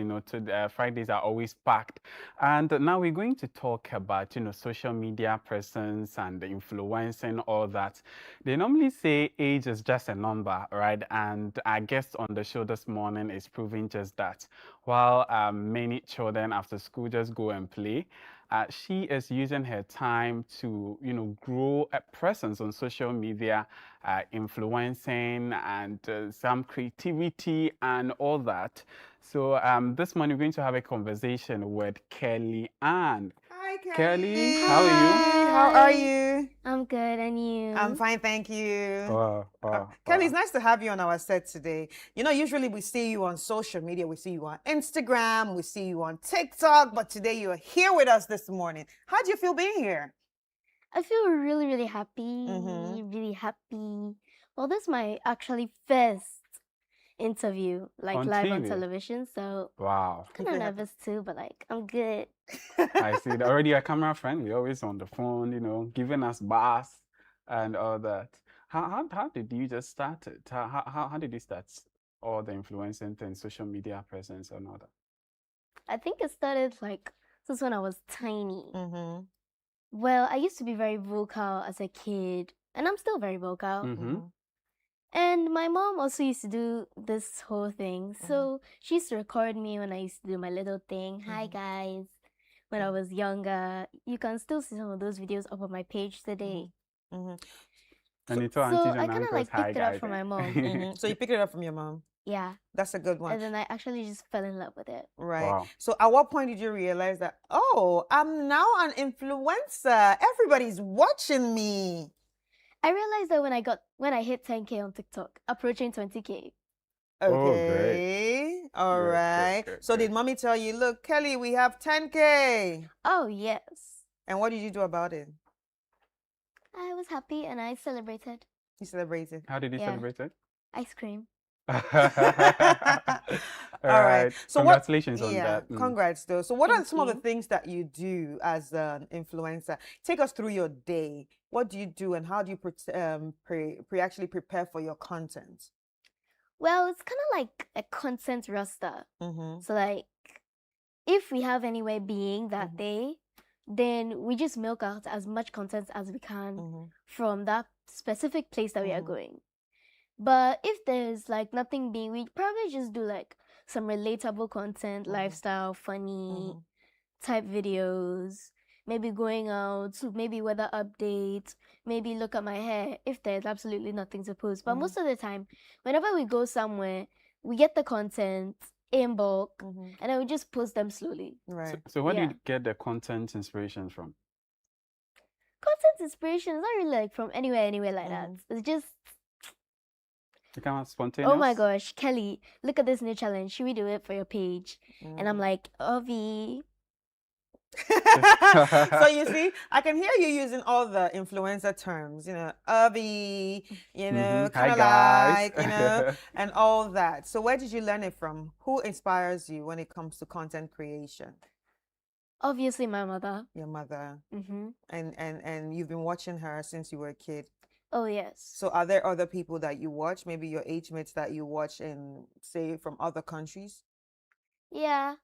Fridays are always packed. And now we're going to talk about, social media presence and the influencing, all that. They normally say age is just a number, right? And our guest on the show this morning is proving just that. While many children after school just go and play, she is using her time to, grow a presence on social media, influencing and some creativity and all that. So this morning we're going to have a conversation with Kelly Ann. Hi, Kelly. How are you? How are you? I'm good, and you? I'm fine, thank you. Wow. Kelly, it's nice to have you on our set today. Usually we see you on social media. We see you on Instagram. We see you on TikTok. But today you're here with us this morning. How do you feel being here? I feel really, really happy. Really happy. Well, this is my actually first interview, like On live on TV? television. So Wow. kind of nervous too, but like I'm good. I see. Already a camera friend. We're always on the phone, giving us bars and all that. How did you just start it? How did you start all the influencing things, social media presence and all that? I think it started like since when I was tiny. Mm-hmm. Well, I used to be very vocal as a kid, and I'm still very vocal. Mm-hmm. And my mom also used to do this whole thing. So she used to record me when I used to do my little thing. Hi, guys. When I was younger, you can still see some of those videos up on my page today. And you told So aunties I and kind of uncles, like hi picked it up guys. from my mom. So you picked it up from your mom. Yeah. That's a good And one. then I actually just fell in love with it. Right. Wow. So at what point did you realize that, oh, I'm now an influencer. Everybody's watching me. I realized that when I hit 10K on TikTok, approaching 20K. Okay. All right. So did mommy tell you, look, Kelly, we have 10K? Oh, yes. And what did you do about it? I was happy and I celebrated. You celebrated. How did you Yeah. celebrate it? Ice cream. All All right. So congratulations on yeah, that. Mm. Congrats, though. So what are Thank some of the you. things that you do as an influencer? Take us through your day. What do you do, and how do you actually prepare for your content? Well, it's kind of like a content roster. Mm-hmm. So, like, if we have anywhere being that day, then we just milk out as much content as we can from that specific place that we are going. But if there's like nothing being, we probably just do like some relatable content, lifestyle, funny type videos, maybe going out, maybe weather updates, maybe look at my hair if there's absolutely nothing to post. But most of the time, whenever we go somewhere, we get the content in bulk and then we just post them slowly. Right. So where do Yeah. you get the content inspiration from? Content inspiration is not really like from anywhere like that. It's just, You come out spontaneous? oh my gosh, Kelly, look at this new challenge. Should we do it for your page? And I'm like, Ovi. So you see, I can hear you using all the influencer terms, Irby, Hi, kind of guys. like, and all that. So where did you learn it from? Who inspires you when it comes to content creation? Obviously, my mother. Your mother. Mm-hmm. And you've been watching her since you were a kid. Oh, yes. So are there other people that you watch, maybe your age mates that you watch say, from other countries? Yeah.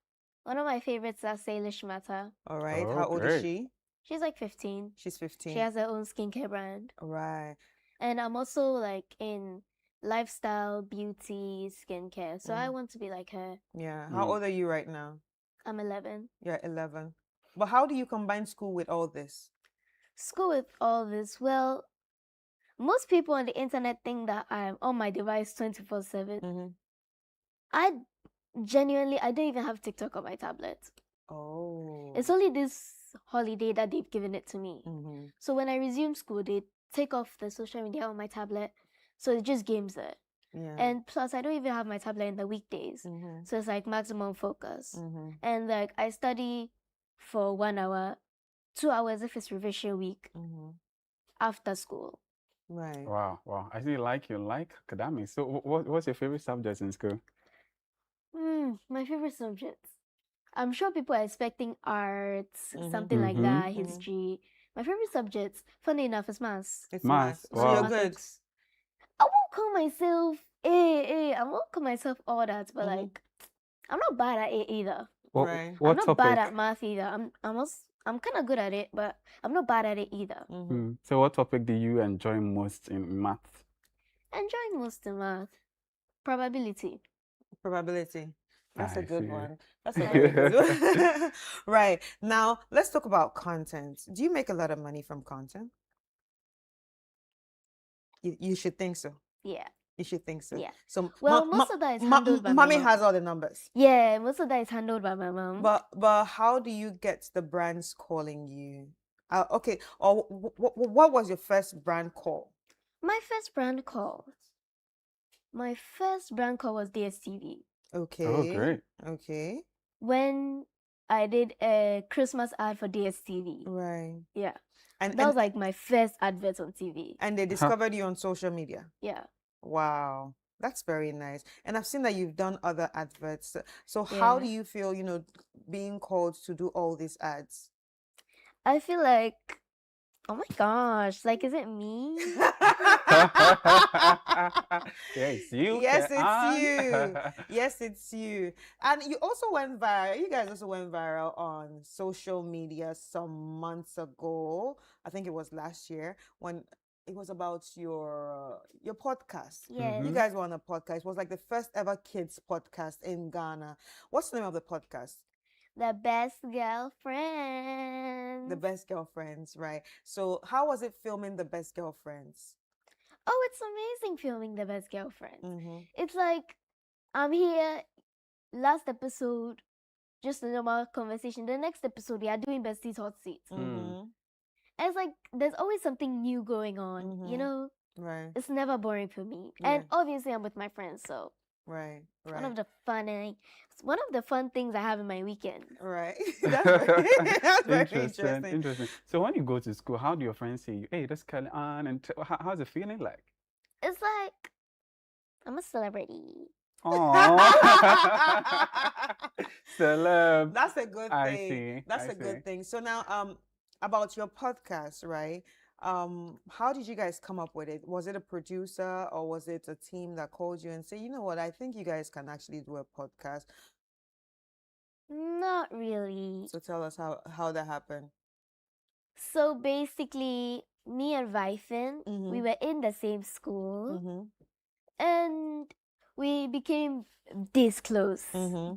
One of my favorites is Salish Mata. All right. Oh, How old great. is she? She's like 15. She's 15. She has her own skincare brand. Right. And I'm also like in lifestyle, beauty, skincare. So I want to be like her. Yeah. How old are you right now? I'm 11. You're 11. But how do you combine school with all this? School with all this, well, most people on the internet think that I'm on my device 24/7. I don't even have TikTok on my tablet. Oh. It's only this holiday that they've given it to me. So when I resume school, they take off the social media on my tablet. So it's just games there. Yeah. And plus, I don't even have my tablet in the weekdays. So it's like maximum focus. And like I study for 1 hour, 2 hours if it's revision week after school. Right. Wow. I see you like academics. So what's your favorite subject in school? My favorite subjects. I'm sure people are expecting arts, something like that, history. My favorite subjects, funny enough, is maths. It's Maths. maths. So you're good. Mathematics. I won't call myself I won't call myself all that, but like I'm not bad at it either. Right. What I'm not topic? bad at math either. I'm kind of good at it, but I'm not bad at it either. So what topic do you enjoy most in math? Enjoying most in math. Probability. Probability. That's a I good see. one. That's a very good one. Right. Now, let's talk about content. Do you make a lot of money from content? You should think so. Yeah. You should think so. Yeah. So, Well, most of that is handled by my mommy mom. has all the numbers. Yeah, most of that is handled by my mom. But how do you get the brands calling you? Okay. Or what was your first brand call? My first brand call was DSTV. Okay. Oh, great. Okay. When I did a Christmas ad for DSTV. Right. Yeah. And that was like my first advert on TV. And they discovered you on social media. Yeah. Wow. That's very nice. And I've seen that you've done other adverts. So how do Yeah. you feel, being called to do all these ads? I feel like, oh my gosh, like, is it me? Yes, you Yes, can. it's you. Yes, it's you. And you also went viral. You guys also went viral on social media some months ago. I think it was last year when it was about your podcast. Yes. You guys were on a podcast. It was like the first ever kids podcast in Ghana. What's the name of the podcast? The Best Girlfriend. The Best Girlfriends, right? So how was it filming The Best Girlfriends? Oh, it's amazing filming The Best Girlfriend. Mm-hmm. It's like, I'm here, last episode, just a normal conversation. The next episode, we are doing Bestie's Hot Seat. Mm-hmm. And it's like, there's always something new going on, you know? Right. It's never boring for me. Yeah. And obviously, I'm with my friends, so Right. it's Right. one of the fun things I have in my weekend. Right. That's very interesting. Interesting. So when you go to school, how do your friends say you? Hey, that's Kelly Ann, and how's it feeling like? It's like, I'm a celebrity. Oh, celeb. That's a good I thing. see. That's I a see. good thing. So now, about your podcast, right? How did you guys come up with it? Was it a producer or was it a team that called you and said, you know what, I think you guys can actually do a podcast? Not really. So tell us how that happened. So basically, me and Vaifin, we were in the same school, and we became this close,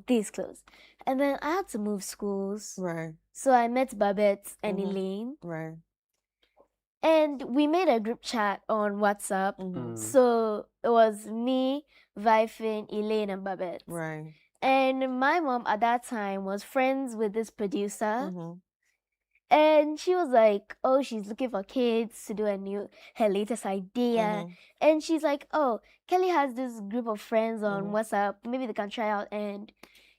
this close. And then I had to move schools. Right. So I met Babette and Elaine. Right. And we made a group chat on WhatsApp. So it was me, Vaifin, Elaine, and Babette. Right. And my mom at that time was friends with this producer. And she was like, oh, she's looking for kids to do her latest idea. And she's like, oh, Kelly has this group of friends on WhatsApp. Maybe they can try out. And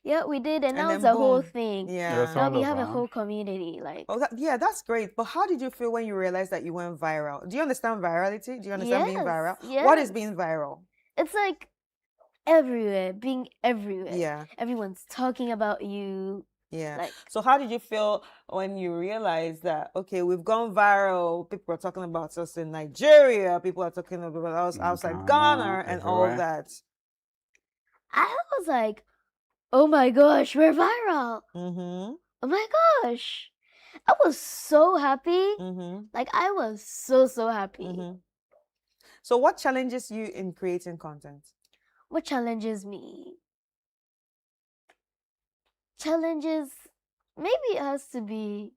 yeah, we did. And now then it's a whole boom. thing. Yeah. Now we have a whole community. Like, Oh, yeah, that's great. But how did you feel when you realized that you went viral? Do you understand virality? Do you understand being viral? Yes, What is yes. being viral? It's like everywhere, being everywhere. Yeah. Everyone's talking about you. Yeah. Like, So how did you feel when you realized that, okay, we've gone viral, people are talking about us in Nigeria, people are talking about us outside Ghana and all everywhere. that? I was like, oh my gosh, we're viral. Mm-hmm. Oh my gosh. I was so happy. Like, I was so happy. So what challenges you in creating content? What challenges me? Challenges, maybe it has to be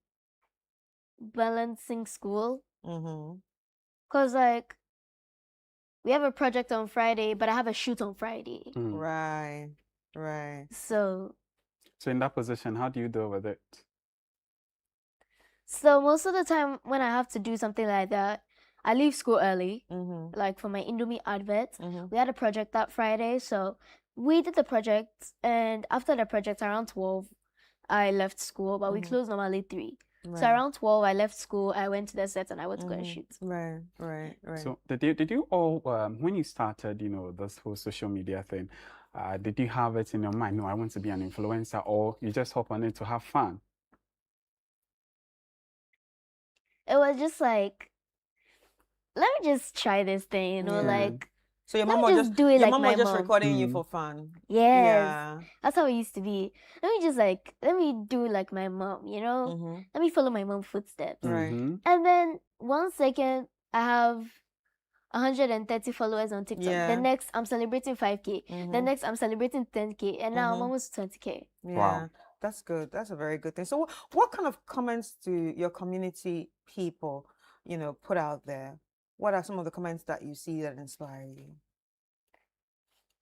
balancing school. Because, like, we have a project on Friday, but I have a shoot on Friday. Right. Right. So in that position, how do you deal with it? So most of the time when I have to do something like that, I leave school early, like for my Indomie advert. We had a project that Friday, so we did the project, and after the project, around 12, I left school, but we closed normally 3. So Right. around 12, I left school, I went to the set, and I went to go and shoot. Right. Right. So did you all when you started, this whole social media thing, did you have it in your mind? No, I want to be an influencer, or you just hop on it to have fun? It was just like, let me just try this thing, Yeah. like. So your let mom me was just do it your like mom my was just mom. recording you for fun. Yes. Yeah. That's how it used to be. Let me do like my mom, Let me follow my mom's footsteps. Right. And then 1 second, I have 130 followers on TikTok. Yeah. The next, I'm celebrating 5K. The next, I'm celebrating 10K. And now I'm almost 20K. Yeah. That's good. That's a very good thing. So what kind of comments do your community people, put out there? What are some of the comments that you see that inspire you?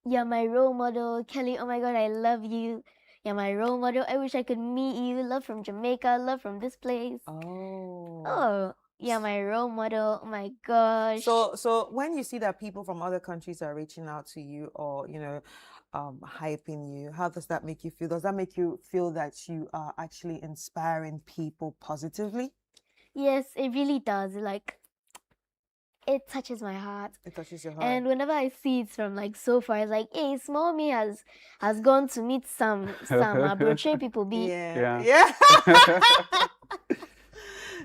You're my role model. Kelly, oh my God, I love you. You're my role model. I wish I could meet you. Love from Jamaica. Love from this place. Oh, yeah, my role model. Oh my gosh. So when you see that people from other countries are reaching out to you or, hyping you, how does that make you feel? Does that make you feel that you are actually inspiring people positively? Yes, it really does. Like, it touches my heart. It touches your heart. And whenever I see it from like so far, it's like, hey, small me has gone to meet some Abroche people. Be Yeah.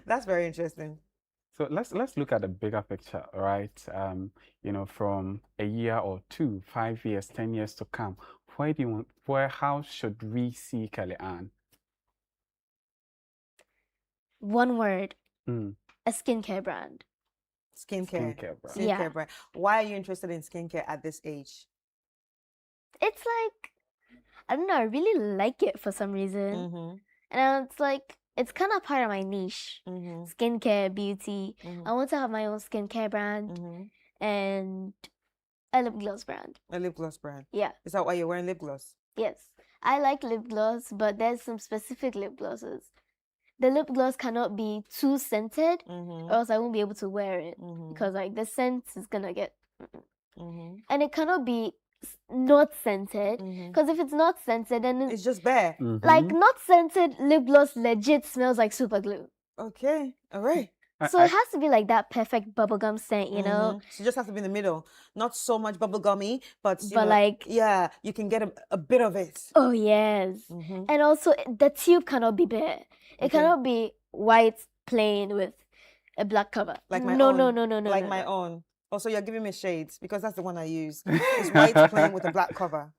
That's very interesting. So let's look at the bigger picture, right? You know, from a year or 2, 5 years, 10 years to come, how should we see Kellyanne? One word. Mm. A skincare brand. Skincare brand. Yeah. brand. Why are you interested in skincare at this age? It's like, I don't know, I really like it for some reason. And it's like, it's kind of part of my niche. Skincare, beauty. I want to have my own skincare brand and a lip gloss brand. A lip gloss brand. Yeah. Is that why you're wearing lip gloss? Yes. I like lip gloss, but there's some specific lip glosses. The lip gloss cannot be too scented, or else I won't be able to wear it because like the scent is gonna get, and it cannot be not scented because if it's not scented, then it's just bare. Like not scented lip gloss legit smells like super glue. Okay, all right. So it has to be like that perfect bubblegum scent, you know. So you just have to be in the middle, not so much bubblegummy, but you But know, like- yeah, you can get a bit of it. Oh yes, and also the tube cannot be bare. It cannot be white plain with a black cover. Like my no, own. no, Like no, my no. own. Also, you're giving me shades because that's the one I use. It's white plain with a black cover.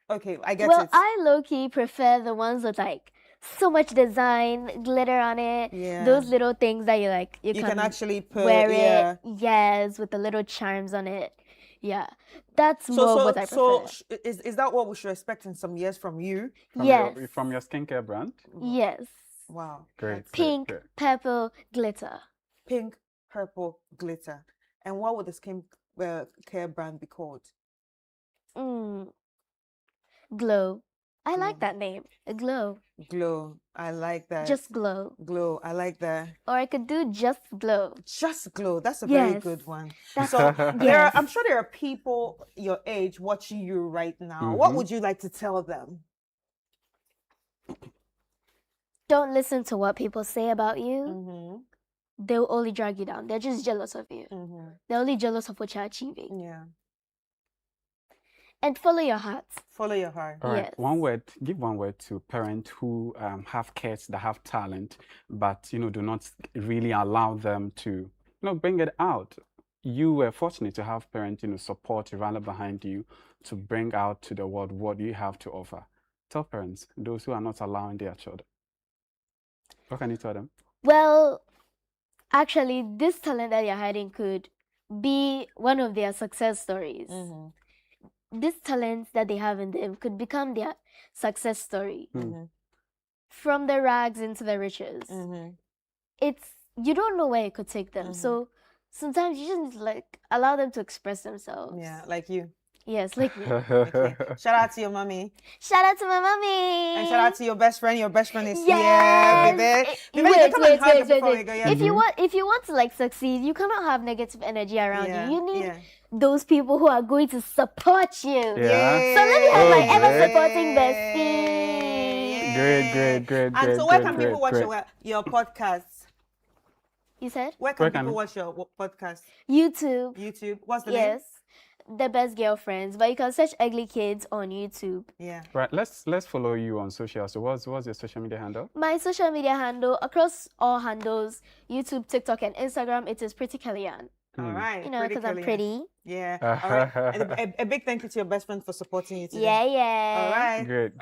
Okay, I get Well, it. I low-key prefer the ones with like so much design, glitter on it. Yeah. Those little things that you like, you can actually put, wear yeah. it. Yes, with the little charms on it. Yeah, that's more what I prefer. Is that what we should expect in some years from you? Yes. From your skincare brand? Yes. Wow. Great. Pink, great. purple, glitter. Pink, purple, glitter. And what would the care brand be called? Glow. I like that name. A glow. Glow. I like that. Just glow. Glow. I like that. Or I could do just glow. Just glow. That's a very Yes. good one. That's- So Yes. I'm sure there are people your age watching you right now. What would you like to tell them? Don't listen to what people say about you. They'll only drag you down. They're just jealous of you. They're only jealous of what you're achieving. Yeah. And follow your heart. Follow your heart. All right. Yes. Give one word to parents who have kids that have talent, but do not really allow them to bring it out. You were fortunate to have parents support, rally behind you to bring out to the world what you have to offer. Tell parents, those who are not allowing their children. What can you tell them? Well, actually, this talent that you're hiding could be one of their success stories. This talent that they have in them could become their success story. From the rags into the riches. You don't know where it could take them. So sometimes you just need to like allow them to express themselves. Yeah, like you. Yes, like me. Okay. Shout out to your mommy. Shout out to my mommy. And shout out to your best friend. Your best friend is Yes. here, baby. Baby, you can come and hug her before we go. Yeah. If you want to like succeed, you cannot have negative energy around Yeah, you. You need yeah. those people who are going to support you. Yeah. So let me have my Oh, ever great. supporting bestie. Great. And so where can people watch your podcast? You said? Where can people watch your podcast? YouTube. YouTube. What's the name? Yes. The Best Girlfriends, but you can search Ugly Kids on YouTube. Yeah. Right. Let's follow you on social. So what's your social media handle? My social media handle across all handles, YouTube, TikTok, and Instagram, it is Pretty Kellyanne. All right. You know, because I'm pretty. Yeah. All right. And a big thank you to your best friend for supporting you today. Yeah. All right. Great.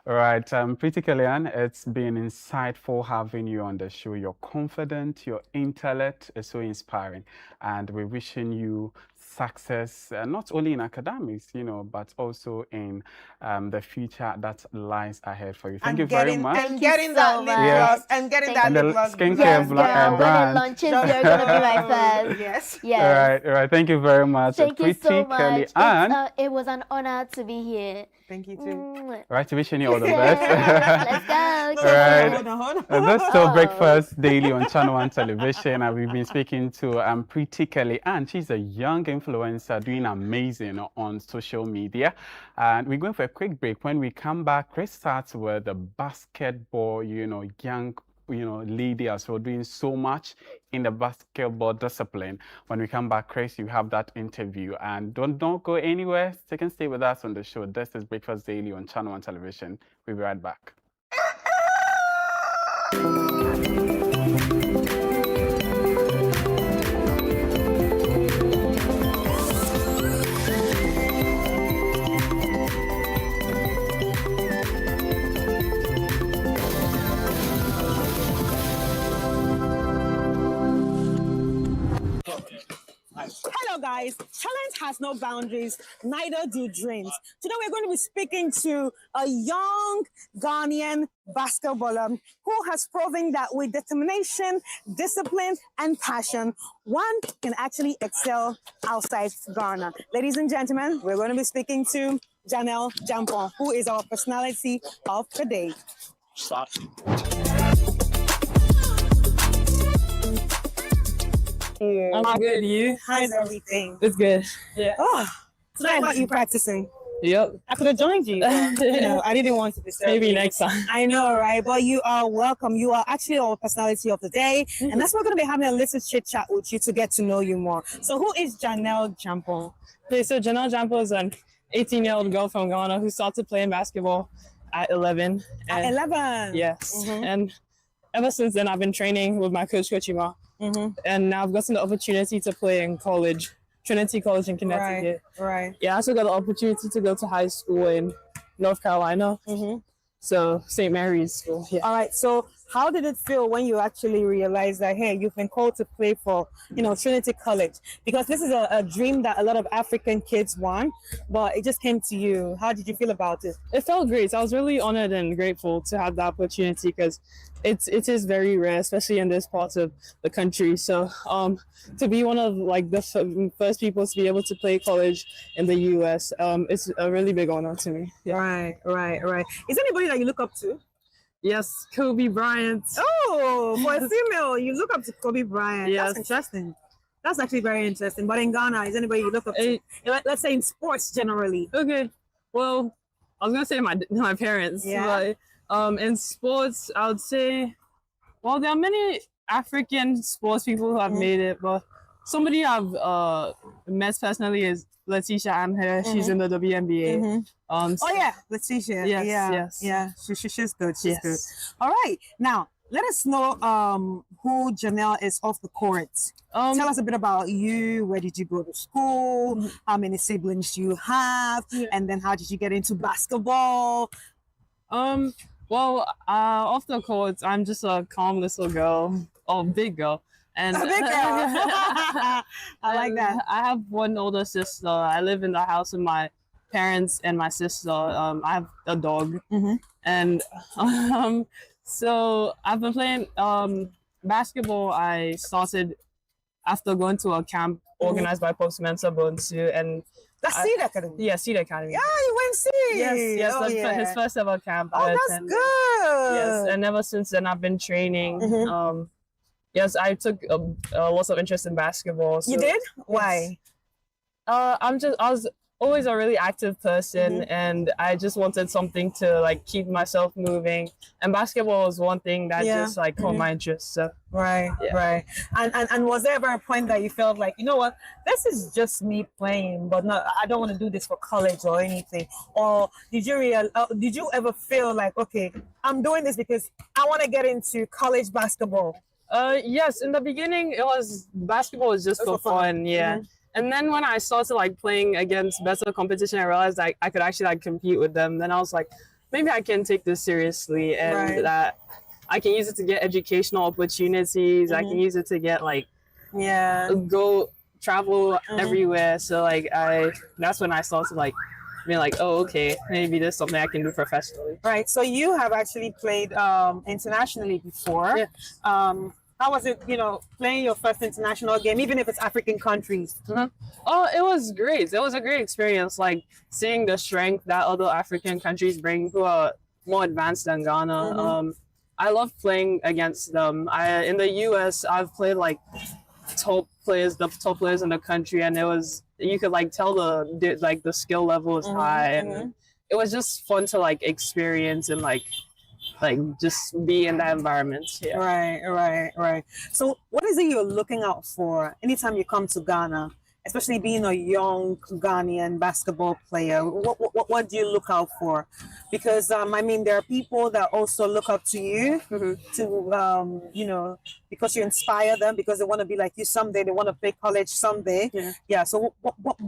All right. Pretty Kellyanne, it's been insightful having you on the show. You're confident, your intellect is so inspiring, and we're wishing you success, not only in academics, but also in the future that lies ahead for you. Thank you very much. And getting that lip gloss. And getting that lip gloss. Skincare brand. When it launches, you're going to be my first. Yes. Yes. All right. Thank you very much. Thank you so much. Kellyanne. It was an honor to be here. Thank you too. Right, wishing you all the best. Let's go. All right. This is still Breakfast Daily on Channel 1 Television, and we've been speaking to Pretty Kellyanne. She's a young influencer doing amazing on social media. And we're going for a quick break. When we come back, Chris starts with the basketball, young leading us for doing so much in the basketball discipline. When we come back, Chris, you have that interview. And don't go anywhere. You can stay with us on the show. This is Breakfast Daily on Channel 1 Television. We'll be right back. Hello guys, talent has no boundaries, neither do dreams. Today we're going to be speaking to a young Ghanaian basketballer who has proven that with determination, discipline, and passion, one can actually excel outside Ghana. Ladies and gentlemen, we're going to be speaking to Janelle Jampong, who is our personality of the day. I'm good. You? How's everything? It's good. Yeah. Oh, tonight how are you practicing? Yep. I could have joined you. I didn't want to disturb Maybe you. next time. I know, right? But you are welcome. You are actually our personality of the day. And that's why we're going to be having a little chit chat with you to get to know you more. So who is Janelle Jampong? Okay, so Janelle Jampong is an 18-year-old girl from Ghana who started playing basketball at 11. At 11? Yes. And ever since then, I've been training with my coach, Coach Ima. And now I've gotten the opportunity to play in college, Trinity College in Connecticut. Right. Yeah, I also got the opportunity to go to high school in North Carolina. So St. Mary's School. Yeah. All right. So how did it feel when you actually realized that, hey, you've been called to play for, Trinity College? Because this is a dream that a lot of African kids want, but it just came to you. How did you feel about it? It felt great. I was really honored and grateful to have the opportunity because it is very rare, especially in this part of the country. So to be one of the first people to be able to play college in the US, it's a really big honor to me. Yeah. Right. Is there anybody that you look up to? Yes, Kobe Bryant. Oh, for a female, you look up to Kobe Bryant. Yes. That's interesting. That's actually very interesting. But in Ghana, is anybody you look up to? Let's say in sports generally. Okay. Well, I was gonna say my parents. Yeah. But in sports, I would say, well, there are many African sports people who have made it, but somebody I've met personally is Letitia Amher. She's in the WNBA. Oh yeah, Letitia. Yes. Yeah. She's good. She's good. All right. Now let us know who Janelle is off the court. Tell us a bit about you. Where did you go to school? How many siblings do you have? And then how did you get into basketball? Well, off the court, I'm just a calm little girl, big girl. And a big girl. I like that. I have one older sister. I live in the house with my parents and my sister. I have a dog. And so I've been playing basketball. I started after going to a camp organized by Postmensa Bonsu, and that's Seed Academy. Yeah, Seed Academy. Yeah, you went Seed. Yes, Oh, that's yeah. his first ever camp. Oh, that's good. Yes, and ever since then I've been training. Yes, I took lots of interest in basketball. So, you did? Why? I was always a really active person, and I just wanted something to keep myself moving. And basketball was one thing that just caught my interest. So Right. And was there ever a point that you felt like, you know what, this is just me playing, but no, I don't want to do this for college or anything? Or did you ever feel like, okay, I'm doing this because I want to get into college basketball? Yes, in the beginning basketball was just for fun, yeah. And then when I started playing against better competition, I realized I could actually compete with them. Then I was like, maybe I can take this seriously, and that I can use it to get educational opportunities. I can use it to get go travel everywhere. So that's when I started being oh, okay, maybe there's something I can do professionally. Right. So you have actually played internationally before. Yeah. How was it, playing your first international game, even if it's African countries? Oh, it was great. It was a great experience, seeing the strength that other African countries bring who are more advanced than Ghana. I love playing against them. In the US, I've played the top players in the country, and you could tell the skill level is high, and it was just fun to experience and like just be in that environment. Yeah. Right. So what is it you're looking out for anytime you come to Ghana, especially being a young Ghanaian basketball player? What do you look out for? Because I mean, there are people that also look up to you to you know, because you inspire them, because they want to be like you someday, they want to play college someday. Yeah. So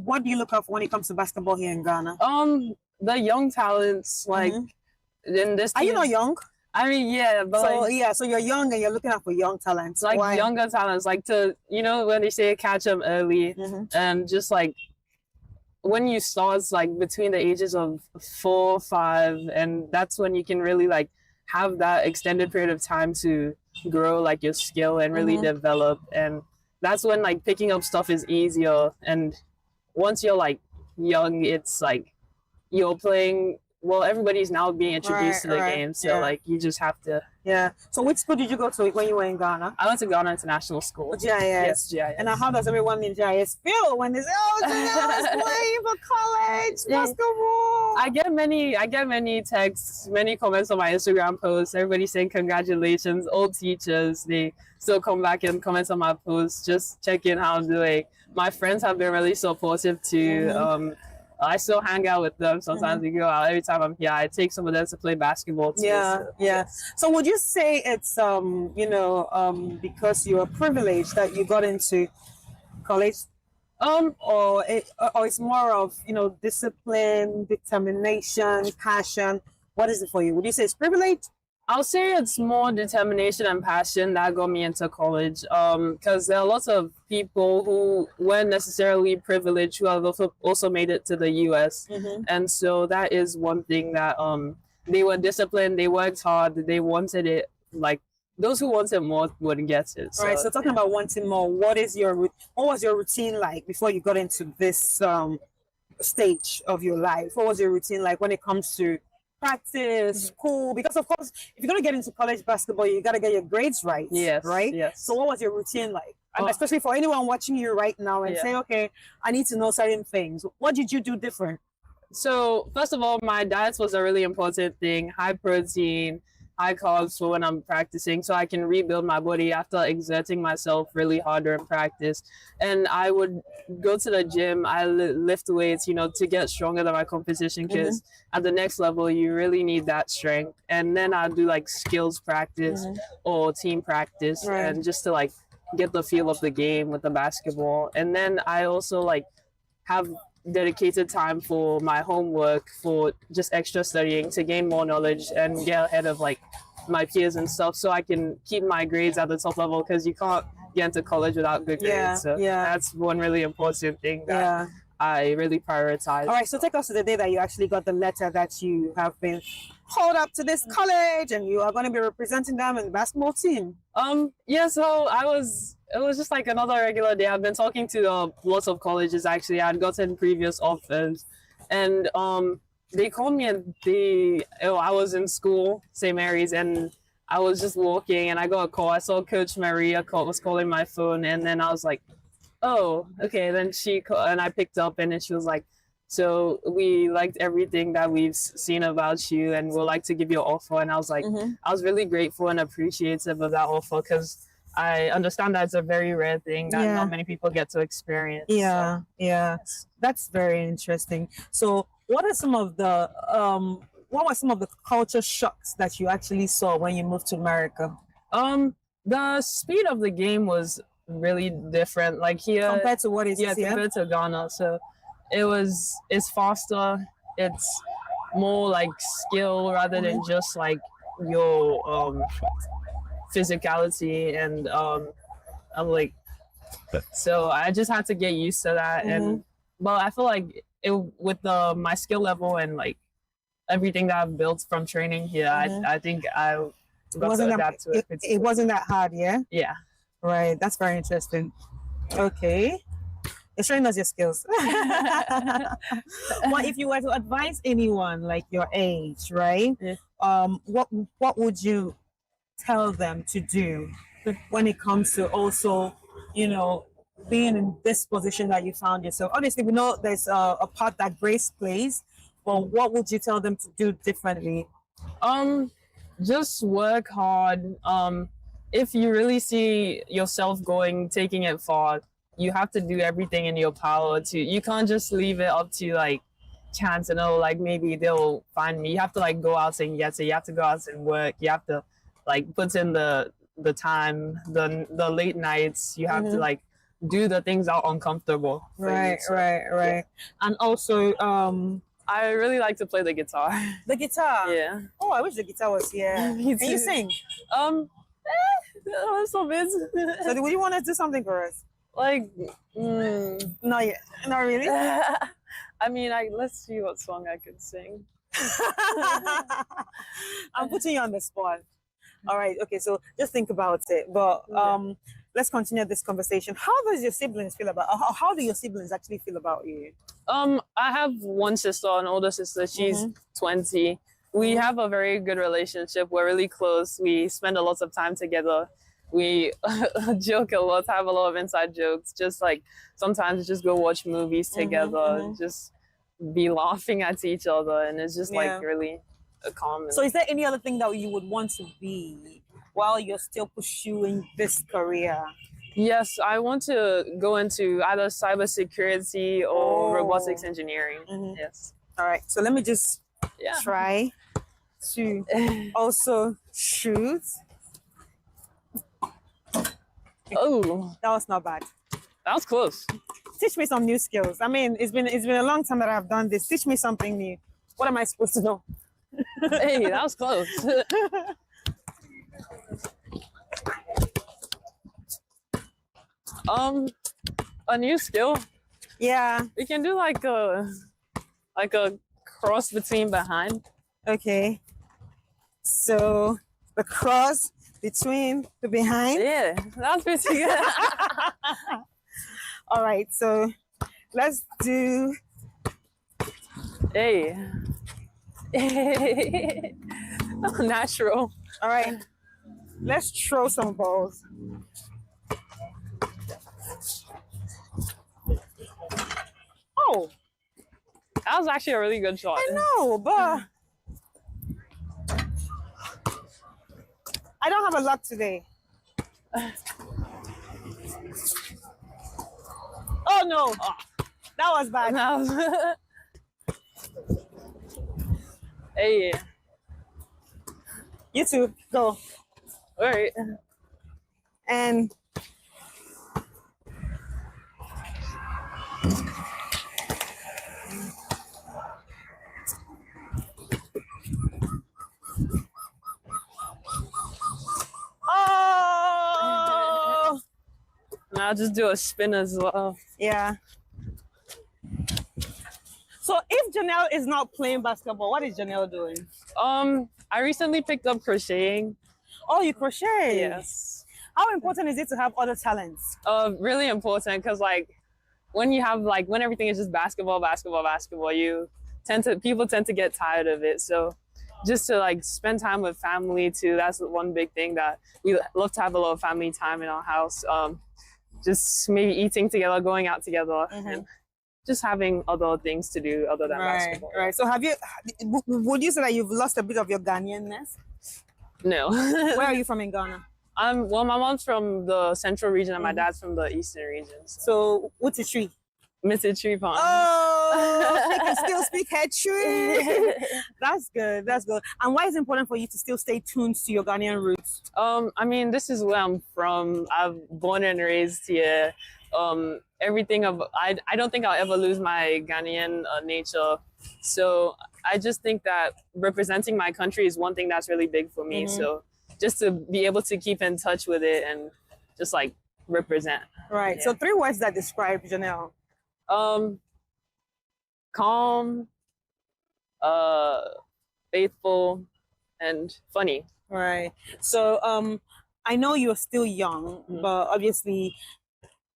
what do you look out for when it comes to basketball here in Ghana? The young talents, like in this. Are you not young? I mean, yeah, but so like, so you're young and you're looking out for young talents, like Why? younger talents, like to, you know, when they say catch them early, and just like when you start like between the ages of 4, 5, and that's when you can really like have that extended period of time to grow like your skill and really develop, and that's when like picking up stuff is easier. And once you're like young, it's like you're playing. Well, everybody's now being introduced to the game, so like you just have to. Yeah. So which school did you go to when you were in Ghana? I went to Ghana International School. GIS. Yes, GIS. And how does everyone in GIS feel when they say, "Oh, Janelle's playing for college basketball"? I get many texts, many comments on my Instagram posts. Everybody saying congratulations. Old teachers, they still come back and comment on my posts, just checking how I'm doing. My friends have been really supportive too. I still hang out with them. Sometimes we go out. Every time I'm here, I take some of them to play basketball too. Yeah. So would you say it's you know, because you're privileged that you got into college, or it's more of, you know, discipline, determination, passion? What is it for you? Would you say it's privilege? I'll say it's more determination and passion that got me into college. Because there are lots of people who weren't necessarily privileged who have also made it to the US. And so that is one thing that they were disciplined, they worked hard, they wanted it. Like those who wanted more would get it. All right. So talking about wanting more, what was your routine like before you got into this stage of your life? What was your routine like when it comes to practice, school? Because of course, if you're gonna get into college basketball, you gotta get your grades right. Yes. Right? Yes. So what was your routine like? And especially for anyone watching you right now and say, okay, I need to know certain things. What did you do different? So first of all, my diet was a really important thing. High protein, high carbs for when I'm practicing, so I can rebuild my body after exerting myself really harder in practice. And I would go to the gym, I lift weights, you know, to get stronger than my competition, because at the next level, you really need that strength. And then I'll do like skills practice or team practice, and just to like get the feel of the game with the basketball. And then I also like have dedicated time for my homework, for just extra studying to gain more knowledge and get ahead of like my peers and stuff, so I can keep my grades at the top level, because you can't get into college without good grades. So that's one really important thing that I really prioritize. All right, so take us to the day that you actually got the letter that you have been called up to this college and you are going to be representing them in the basketball team. Yeah, so it was just like another regular day. I've been talking to lots of colleges actually. I'd gotten previous offers, and they called me and I was in school, St. Mary's, and I was just walking and I got a call. I saw Coach Maria was calling my phone, and then I was like, oh, okay. Then she called and I picked up, and then she was like, so we liked everything that we've seen about you and we'd like to give you an offer. And I was like, I was really grateful and appreciative of that offer, because I understand that it's a very rare thing that not many people get to experience. Yeah, that's very interesting. So what are some of the what were some of the culture shocks that you actually saw when you moved to America? The speed of the game was really different. Like here compared to what is here? Compared to Ghana. So it's faster, it's more like skill rather than just like your physicality, and I'm like, so I just had to get used to that. And but I feel like with my skill level and like everything that I've built from training here, I think I got to adapt to it. It wasn't that hard, yeah? Yeah. Right, that's very interesting. Okay. You're showing us your skills. Well, if you were to advise anyone like your age, right? What would you tell them to do when it comes to also, you know, being in this position that you found yourself? Obviously, we know there's a part that Grace plays, but what would you tell them to do differently? just work hard. If you really see yourself taking it far, you have to do everything in your power to. You can't just leave it up to like chance and like maybe they'll find me. You have to like go out and get it. You have to go out and work. You have to like put in the time, the late nights. You have to like do the things that are uncomfortable. Right. And also, I really like to play the guitar. the guitar. Yeah. Oh, I wish the guitar was here. Me Can you too. sing? A little bit. So do you want to do something for us? Like, not yet. Not really. I mean, let's see what song I could sing. I'm putting you on the spot. All right. Okay. So just think about it. But let's continue this conversation. How does your siblings feel about? How do your siblings actually feel about you? I have one sister, an older sister. She's 20. We have a very good relationship. We're really close. We spend a lot of time together. We joke a lot, have a lot of inside jokes. Just like sometimes just go watch movies together, just be laughing at each other, and it's just like really a common. So is there any other thing that you would want to be while you're still pursuing this career? Yes, I want to go into either cybersecurity or robotics engineering. Yes. All right. So let me just try to also shoot. Oh, that was not bad. That was close. Teach me some new skills. I mean, it's been a long time that I've done this. Teach me something new. What am I supposed to know? Hey, that was close. A new skill. Yeah. We can do like a cross between behind. Okay. So the cross between the behind. Yeah, that's pretty good. All right, so let's do. Hey. Natural. All right, let's throw some balls. Oh, that was actually a really good shot. I know, but I don't have a luck today. Oh no, that was bad. Hey, you two go. All right, and oh, and I'll just do a spin as well. Yeah. So if Janelle is not playing basketball, what is Janelle doing? I recently picked up crocheting. Oh, you crochet? Yes. How important is it to have other talents? Really important, because like when everything is just basketball, people tend to get tired of it. So just to like spend time with family too, that's one big thing that we love to have a lot of family time in our house. Just maybe eating together, going out together, and just having other things to do other than basketball. Right. So would you say that you've lost a bit of your Ghanaian-ness? No. Where are you from in Ghana? Well, my mom's from the central region and my dad's from the eastern region. So what's a tree? Mississippi Pond. Oh, you can still speak head tree. That's good. That's good. And why is it important for you to still stay tuned to your Ghanaian roots? I mean, this is where I'm from. I'm born and raised here. I don't think I'll ever lose my Ghanaian nature. So I just think that representing my country is one thing that's really big for me. So just to be able to keep in touch with it and just like represent. Right. Yeah. So 3 words that describe Janelle. Calm, faithful, and funny. Right. So I know you're still young, but obviously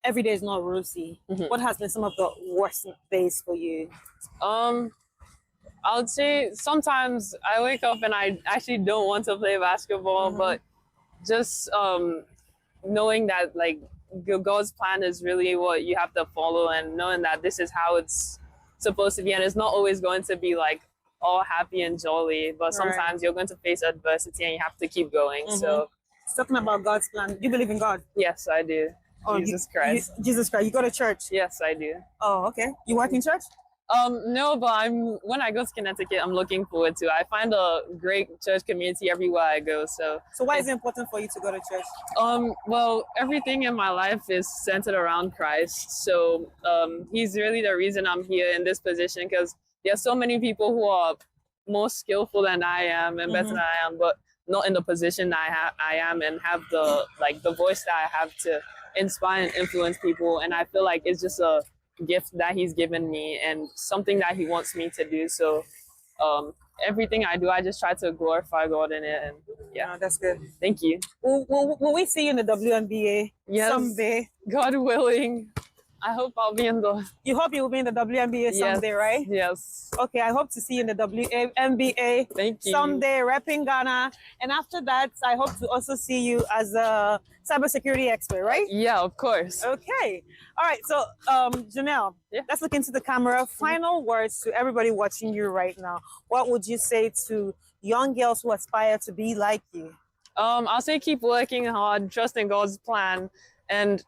every day is not rosy. What has been some of the worst days for you? I would say sometimes I wake up and I actually don't want to play basketball, but just knowing that like God's plan is really what you have to follow, and knowing that this is how it's supposed to be, and it's not always going to be like all happy and jolly, but Right. sometimes you're going to face adversity and you have to keep going. So, talking about God's plan, do you believe in God? yes, I do. Jesus Christ. Jesus Christ. You go to church? Yes, I do. Oh, okay. You work in church? No, but when I go to Connecticut, I'm looking forward to it. I find a great church community everywhere I go. So why is it important for you to go to church? Well, everything in my life is centered around Christ. So he's really the reason I'm here in this position, because there are so many people who are more skillful than I am and better than I am, but not in the position I am and have the voice that I have to inspire and influence people. And I feel like it's just a gift that he's given me and something that he wants me to do. So everything I do, I just try to glorify God in it. And yeah, that's good. Thank you. Will we see you in the WNBA someday? God willing. I hope I'll be in the... You hope you will be in the WNBA someday, right? Yes. Okay, I hope to see you in the WNBA Thank you. someday, repping Ghana. And after that, I hope to also see you as a cybersecurity expert, right? Yeah, of course. Okay. All right, so Janelle, let's look into the camera. Final words to everybody watching you right now. What would you say to young girls who aspire to be like you? I'll say keep working hard, trust in God's plan, and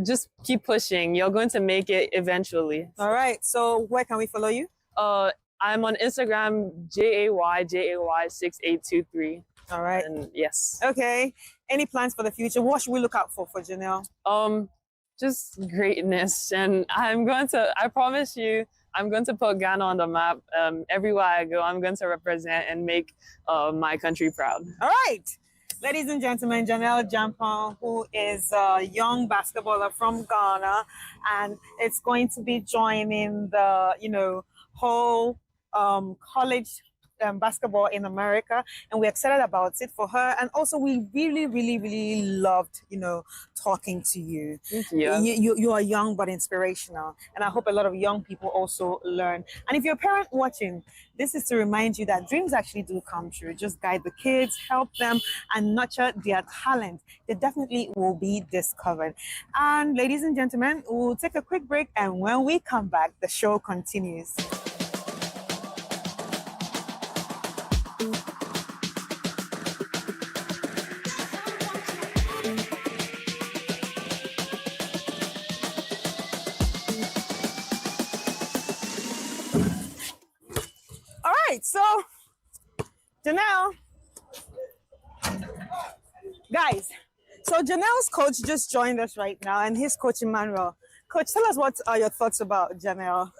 just keep pushing. You're going to make it eventually. All right. So where can we follow you? I'm on Instagram, JAY6823. All right. And yes. Okay. Any plans for the future? What should we look out for Janelle? Just greatness. And I promise you, I'm going to put Ghana on the map. Everywhere I go, I'm going to represent and make my country proud. All right. Ladies and gentlemen, Janelle Jampong, who is a young basketballer from Ghana, and it's going to be joining the, whole college basketball in America, and we're excited about it for her. And also, we really, really, really loved, talking to you. Thank you. You are young but inspirational, and I hope a lot of young people also learn. And if you're a parent watching, this is to remind you that dreams actually do come true. Just guide the kids, help them, and nurture their talent. They definitely will be discovered. And ladies and gentlemen, we'll take a quick break, and when we come back, the show continues. So, Janelle, guys, so Janelle's coach just joined us right now, and his coach, Emmanuel. Coach, tell us what are your thoughts about Janelle,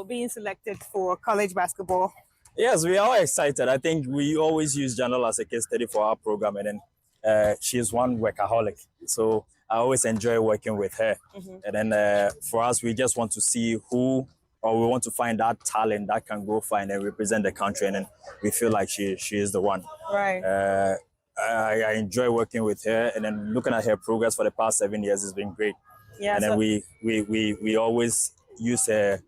being selected for college basketball? Yes, we are excited. I think we always use Janelle as a case study for our program, and then she's one workaholic. So I always enjoy working with her. And then for us, we just want to see we want to find that talent that can go far and then represent the country, and then we feel like she is the one. Right. I enjoy working with her, and then looking at her progress for the past 7 years has been great. Yeah, and then we always use her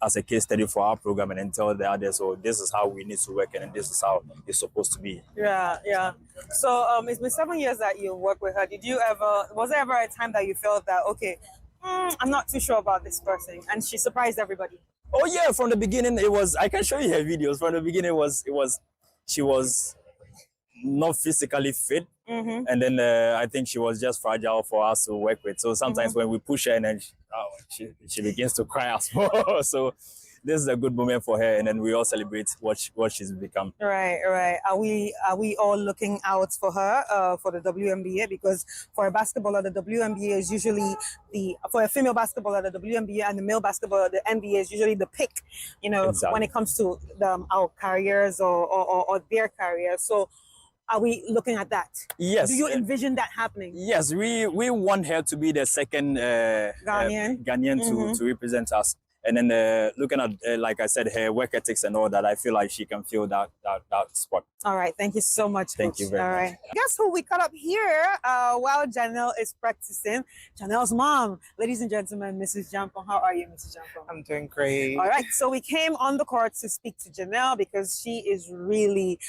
as a case study for our program, and then tell the others, so this is how we need to work, and then this is how it's supposed to be. Yeah. So it's been 7 years that you work with her. Was there ever a time that you felt that, okay, I'm not too sure about this person, and she surprised everybody? Oh yeah, from the beginning I can show you her videos. From the beginning she was not physically fit, and then I think she was just fragile for us to work with. So sometimes when we push her, and then she begins to cry as well. So this is a good moment for her, and then we all celebrate what she's become. Right. Are we all looking out for her for the WNBA? Because for a basketballer, the WNBA is usually for a female basketballer, the WNBA, and the male basketballer, the NBA is usually the pick. Exactly. When it comes to our careers or their careers. So, are we looking at that? Yes. Do you envision that happening? Yes, we want her to be the second Ghanaian to represent us. And then looking at, like I said, her work ethics and all that, I feel like she can fill that spot. All right. Thank you so much. Thank you very much. All right. Guess who we caught up here while Janelle is practicing? Janelle's mom. Ladies and gentlemen, Mrs. Jampong. How are you, Mrs. Jampong? I'm doing great. All right. So we came on the court to speak to Janelle because she is really,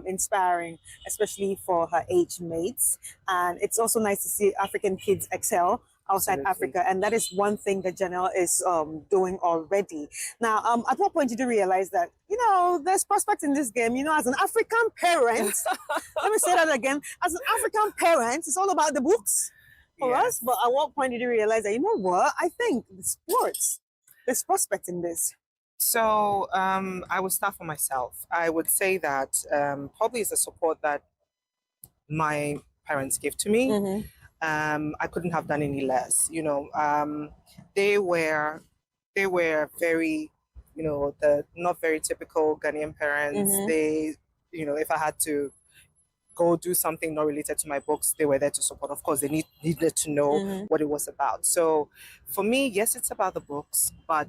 inspiring, especially for her age mates. And it's also nice to see African kids excel outside Africa, and that is one thing that Janelle is doing already. Now, at what point did you realize that, there's prospect in this game? As an African parent, let me say that again. As an African parent, it's all about the books for us. But at what point did you realize that, I think the sports, there's prospect in this? So I would start for myself. I would say that probably is the support that my parents gave to me. I couldn't have done any less. They were very, the not very typical Ghanaian parents. They, if I had to go do something not related to my books, they were there to support. Of course, they needed to know what it was about. So for me, yes, it's about the books, but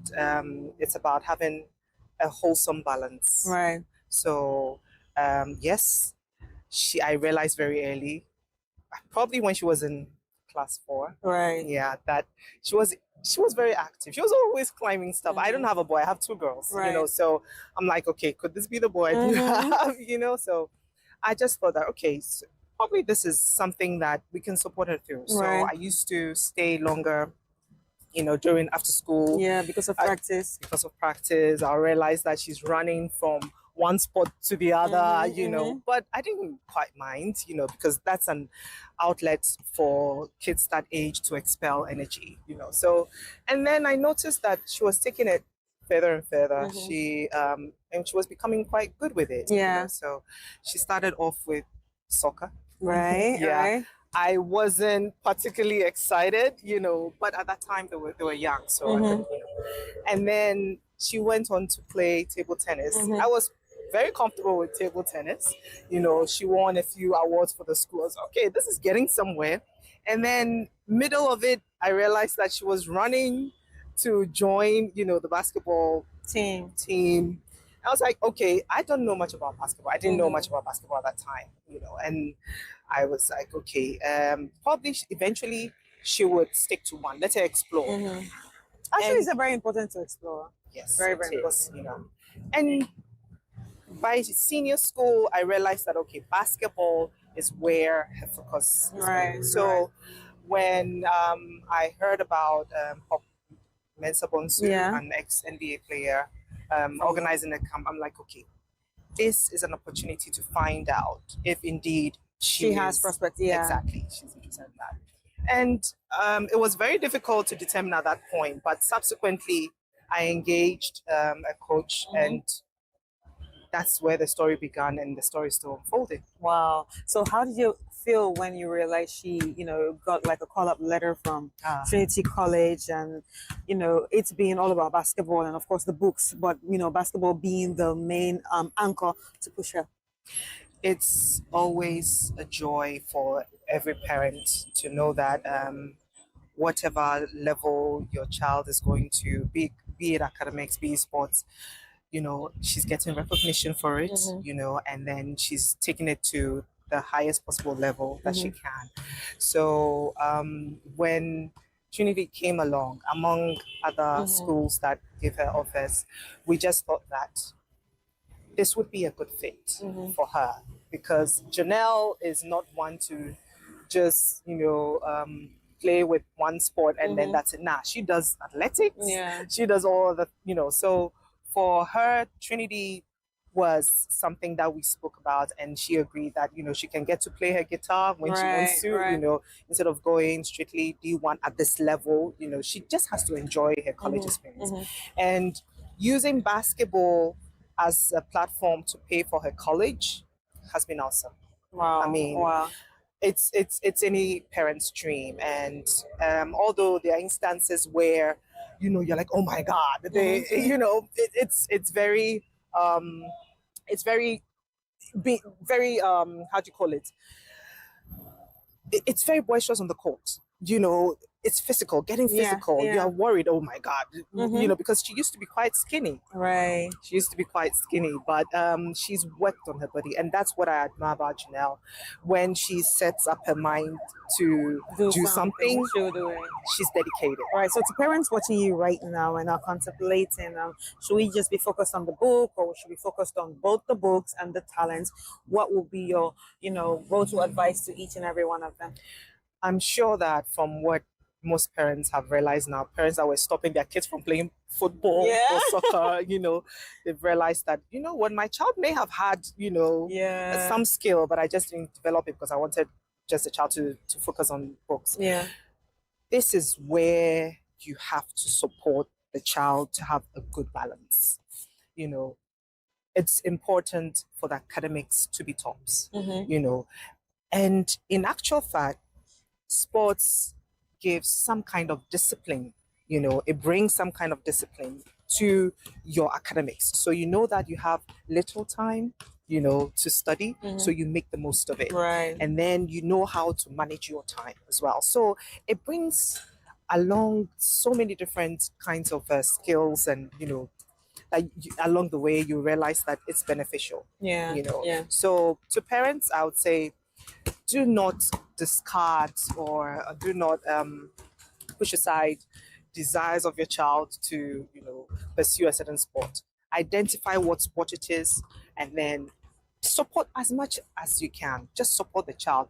it's about having a wholesome balance. Right. So yes, I realized very early, probably when she was in class 4. Right. Yeah, that she was very active. She was always climbing stuff. I don't have a boy, I have 2 girls. Right. So I'm like, okay, could this be the boy I do have? So I just thought that, okay, so probably this is something that we can support her through. So I used to stay longer, during after school. Yeah, because of practice. Because of practice. I realized that she's running from one spot to the other, but I didn't quite mind, because that's an outlet for kids that age to expel energy, So, and then I noticed that she was taking it further and further. And she was becoming quite good with it. Yeah. So she started off with soccer. Right. Yeah. Right. I wasn't particularly excited, but at that time they were young. So, and then she went on to play table tennis. I was very comfortable with table tennis. She won a few awards for the school. I was okay, this is getting somewhere. And then middle of it, I realized that she was running to join, the basketball team. I was like, okay, I don't know much about basketball. I didn't know much about basketball at that time, and I was like, okay, probably eventually she would stick to one. Let her explore. Actually, it's very important to explore. Yes, very, very important. And by senior school, I realized that, okay, basketball is where her focus is. Right. So when I heard about Mensah Bonsu, an ex-NBA player, organizing a camp, I'm like, okay, this is an opportunity to find out if indeed she has prospect. Yeah, exactly. She's interested in that. And it was very difficult to determine at that point, but subsequently I engaged a coach, and that's where the story began, and the story is still unfolding. Wow. So how did you feel when you realized she, got like a call-up letter from Trinity College, and, it's being all about basketball and of course the books, but, basketball being the main anchor to push her? It's always a joy for every parent to know that whatever level your child is going to, be it academics, be it sports, she's getting recognition for it, and then she's taking it to the highest possible level that she can. So when Trinity came along, among other schools that gave her offers, we just thought that this would be a good fit for her, because Janelle is not one to just, play with one sport and then that's it. Nah, she does athletics. Yeah. She does all the, so for her, Trinity was something that we spoke about, and she agreed that, she can get to play her guitar when she wants to, instead of going strictly D1 at this level, she just has to enjoy her college experience. And using basketball as a platform to pay for her college has been awesome. Wow. I mean, it's any parent's dream. And although there are instances where, you're like, oh my God, they, it's very, how do you call it? It's very boisterous on the court. It's physical, getting physical. Yeah. You're worried, oh my God, because she used to be quite skinny. Right. She used to be quite skinny, but she's worked on her body. And that's what I admire about Janelle. When she sets up her mind to do something, she'll do it. She's dedicated. All right. So to parents watching you right now and are contemplating, should we just be focused on the book, or should we be focused on both the books and the talents? What will be your, go-to advice to each and every one of them? I'm sure that from what most parents have realized now, parents that were stopping their kids from playing football or soccer, they've realized that, what my child may have had, some skill, but I just didn't develop it because I wanted just the child to focus on books. Yeah. This is where you have to support the child to have a good balance. It's important for the academics to be tops, and in actual fact, sports gives some kind of discipline, it brings some kind of discipline to your academics. So that you have little time, to study, so you make the most of it. Right. And then you know how to manage your time as well. So it brings along so many different kinds of skills, and along the way you realize that it's beneficial. Yeah. So to parents, I would say, do not discard or do not push aside desires of your child to pursue a certain sport. Identify what sport it is, and then support as much as you can. Just support the child,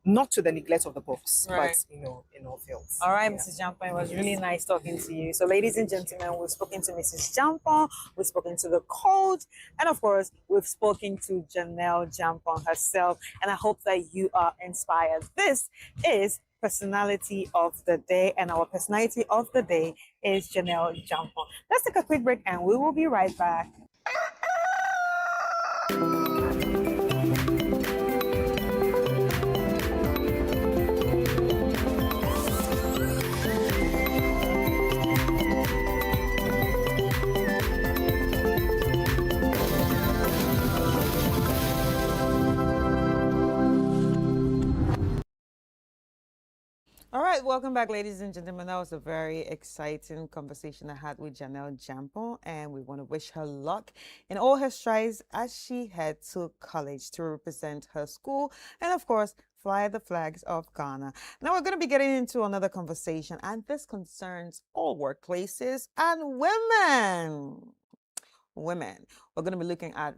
not to the neglect of the books, Right. but in all fields. All right, Mrs. Jampon, it was really nice talking to you. So, ladies and gentlemen, we've spoken to Mrs. Jampon, we've spoken to the coach, and of course, we've spoken to Janelle Jampon herself. And I hope that you are inspired. This is Personality of the Day, and our personality of the day is Janelle Jampon. Let's take a quick break, and we will be right back. All right, welcome back, ladies and gentlemen. That was a very exciting conversation I had with Janelle Jampon, and we want to wish her luck in all her strides as she heads to college to represent her school and, of course, fly the flags of Ghana. Now we're going to be getting into another conversation, and this concerns all workplaces and women. We're going to be looking at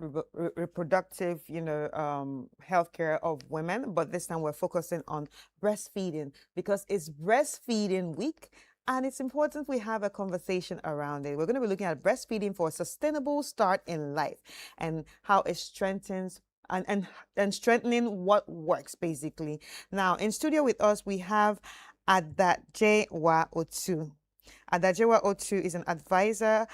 reproductive, healthcare of women, but this time we're focusing on breastfeeding because it's breastfeeding week, and it's important we have a conversation around it. We're going to be looking at breastfeeding for a sustainable start in life and how it strengthens and strengthening what works, basically. Now, in studio with us, we have Adajewa Otu. Adajewa Otu is an advisor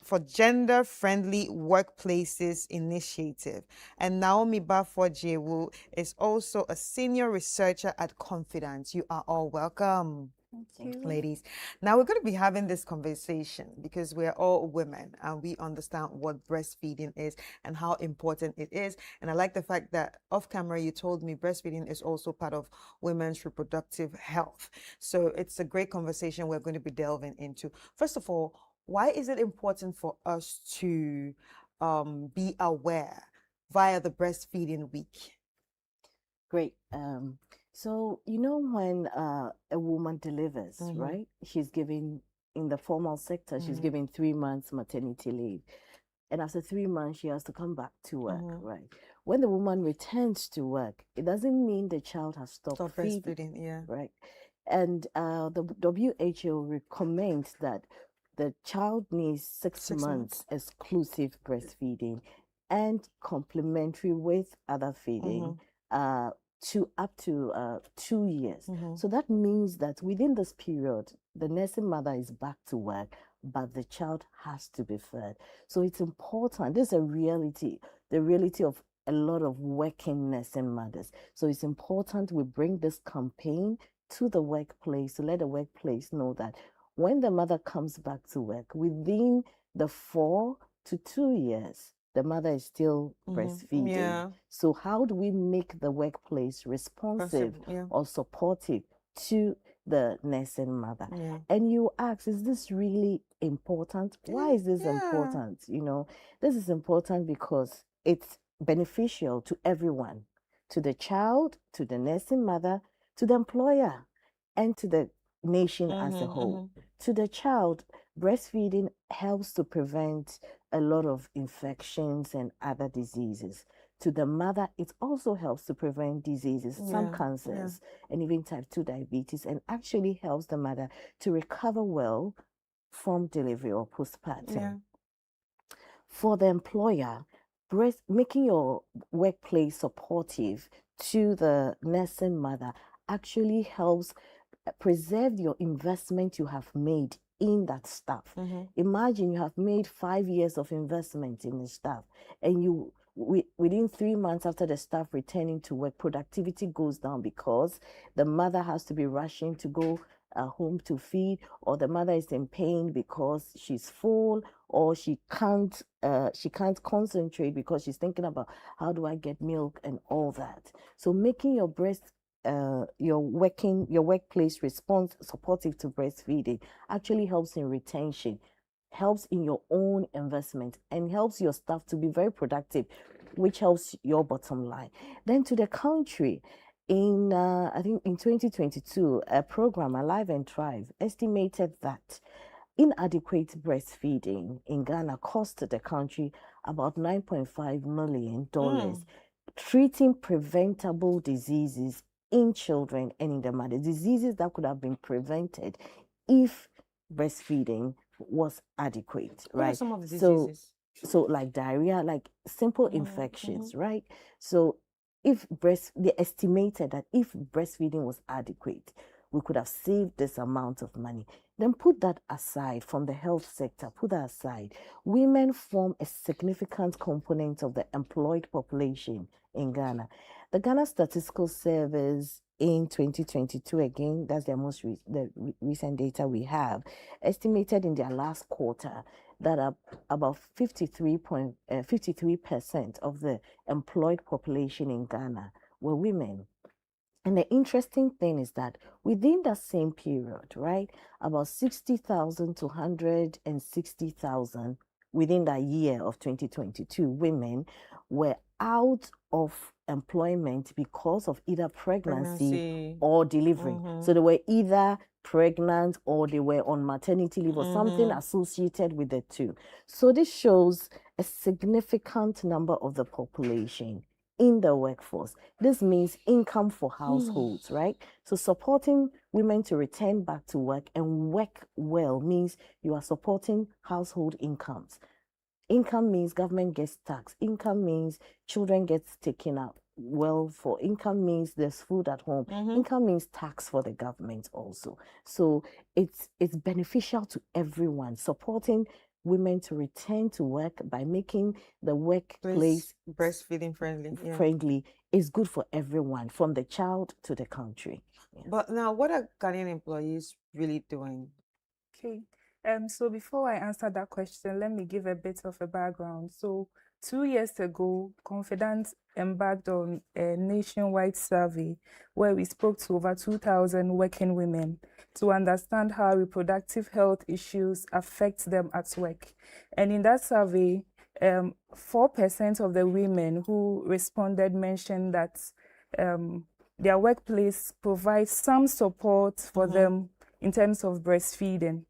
for Gender-Friendly Workplaces Initiative. And Naomi Bafo-Jewu is also a senior researcher at Confidence. You are all welcome. Thank you. Ladies. Now we're going to be having this conversation because we're all women and we understand what breastfeeding is and how important it is. And I like the fact that off camera you told me breastfeeding is also part of women's reproductive health. So it's a great conversation we're going to be delving into. First of all, why is it important for us to be aware via the breastfeeding week? Great. So, when a woman delivers, right, she's given, in the formal sector, she's given 3 months maternity leave. And after 3 months, she has to come back to work, right? When the woman returns to work, it doesn't mean the child has stopped breastfeeding, yeah. Right. And the WHO recommends that the child needs 6 months exclusive breastfeeding and complementary with other feeding to up to 2 years. So that means that within this period, the nursing mother is back to work, but the child has to be fed. So it's important. This is a reality, the reality of a lot of working nursing mothers. So it's important we bring this campaign to the workplace to let the workplace know that when the mother comes back to work, within the 4 to 2 years, the mother is still breastfeeding. Yeah. So how do we make the workplace responsive or supportive to the nursing mother? Yeah. And you ask, is this really important? Why is this important? This is important because it's beneficial to everyone, to the child, to the nursing mother, to the employer, and to the nation as a whole. To the child, breastfeeding helps to prevent a lot of infections and other diseases. to the mother, it also helps to prevent diseases, some Yeah, cancers, and even type 2 diabetes, and actually helps the mother to recover well from delivery or postpartum. Yeah. For the employer, making your workplace supportive to the nursing mother actually helps preserve your investment you have made in that staff. Imagine you have made 5 years of investment in the staff, and you within 3 months after the staff returning to work, productivity goes down because the mother has to be rushing to go home to feed, or the mother is in pain because she's full, or she can't concentrate because she's thinking about how do I get milk and all that. So making your your workplace response supportive to breastfeeding actually helps in retention, helps in your own investment, and helps your staff to be very productive, which helps your bottom line. Then to the country, I think in 2022, a program, Alive and Thrive, estimated that inadequate breastfeeding in Ghana cost the country about $9.5 million, treating preventable diseases in children and in the mother, diseases that could have been prevented if breastfeeding was adequate, What are right? some of the diseases? So like diarrhea, like simple infections, right? So they estimated that if breastfeeding was adequate, we could have saved this amount of money. Then put that aside from the health sector, put that aside. Women form a significant component of the employed population in Ghana. The Ghana Statistical Service in 2022, again, that's their most recent data we have, estimated in their last quarter that about 53% of the employed population in Ghana were women. And the interesting thing is that within that same period, right, about 60,000 to 160,000 within that year of 2022, women were out of employment because of either pregnancy or delivery. So they were either pregnant or they were on maternity leave or something associated with the two. So this shows a significant number of the population in the workforce. This means income for households, right? So supporting women to return back to work and work well means you are supporting household incomes. Income means government gets taxed. Income means children get taken out well for. Income means there's food at home. Income means tax for the government also. So it's beneficial to everyone. Supporting women to return to work by making the workplace breastfeeding friendly. friendly is good for everyone, from the child to the country. But now, what are Ghanaian employees really doing? Okay. So before I answer that question, let me give a bit of a background. So 2 years ago, Confidant embarked on a nationwide survey where we spoke to over 2,000 working women to understand how reproductive health issues affect them at work. And in that survey, 4% of the women who responded mentioned that their workplace provides some support for them in terms of breastfeeding.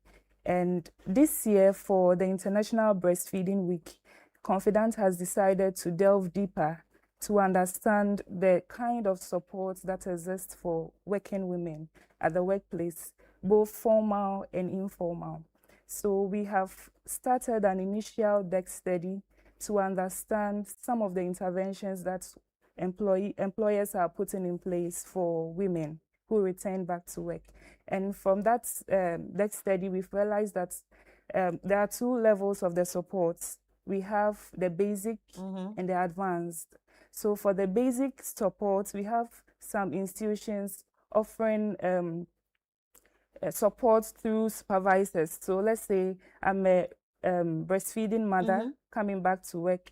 And this year, for the International Breastfeeding Week, Confidant has decided to delve deeper to understand the kind of support that exists for working women at the workplace, both formal and informal. So we have started an initial deck study to understand some of the interventions that employers are putting in place for women who return back to work. And from that deck study, we've realized that there are 2 levels of the support. We have the basic and the advanced. So for the basic support, we have some institutions offering support through supervisors. So let's say I'm a breastfeeding mother coming back to work.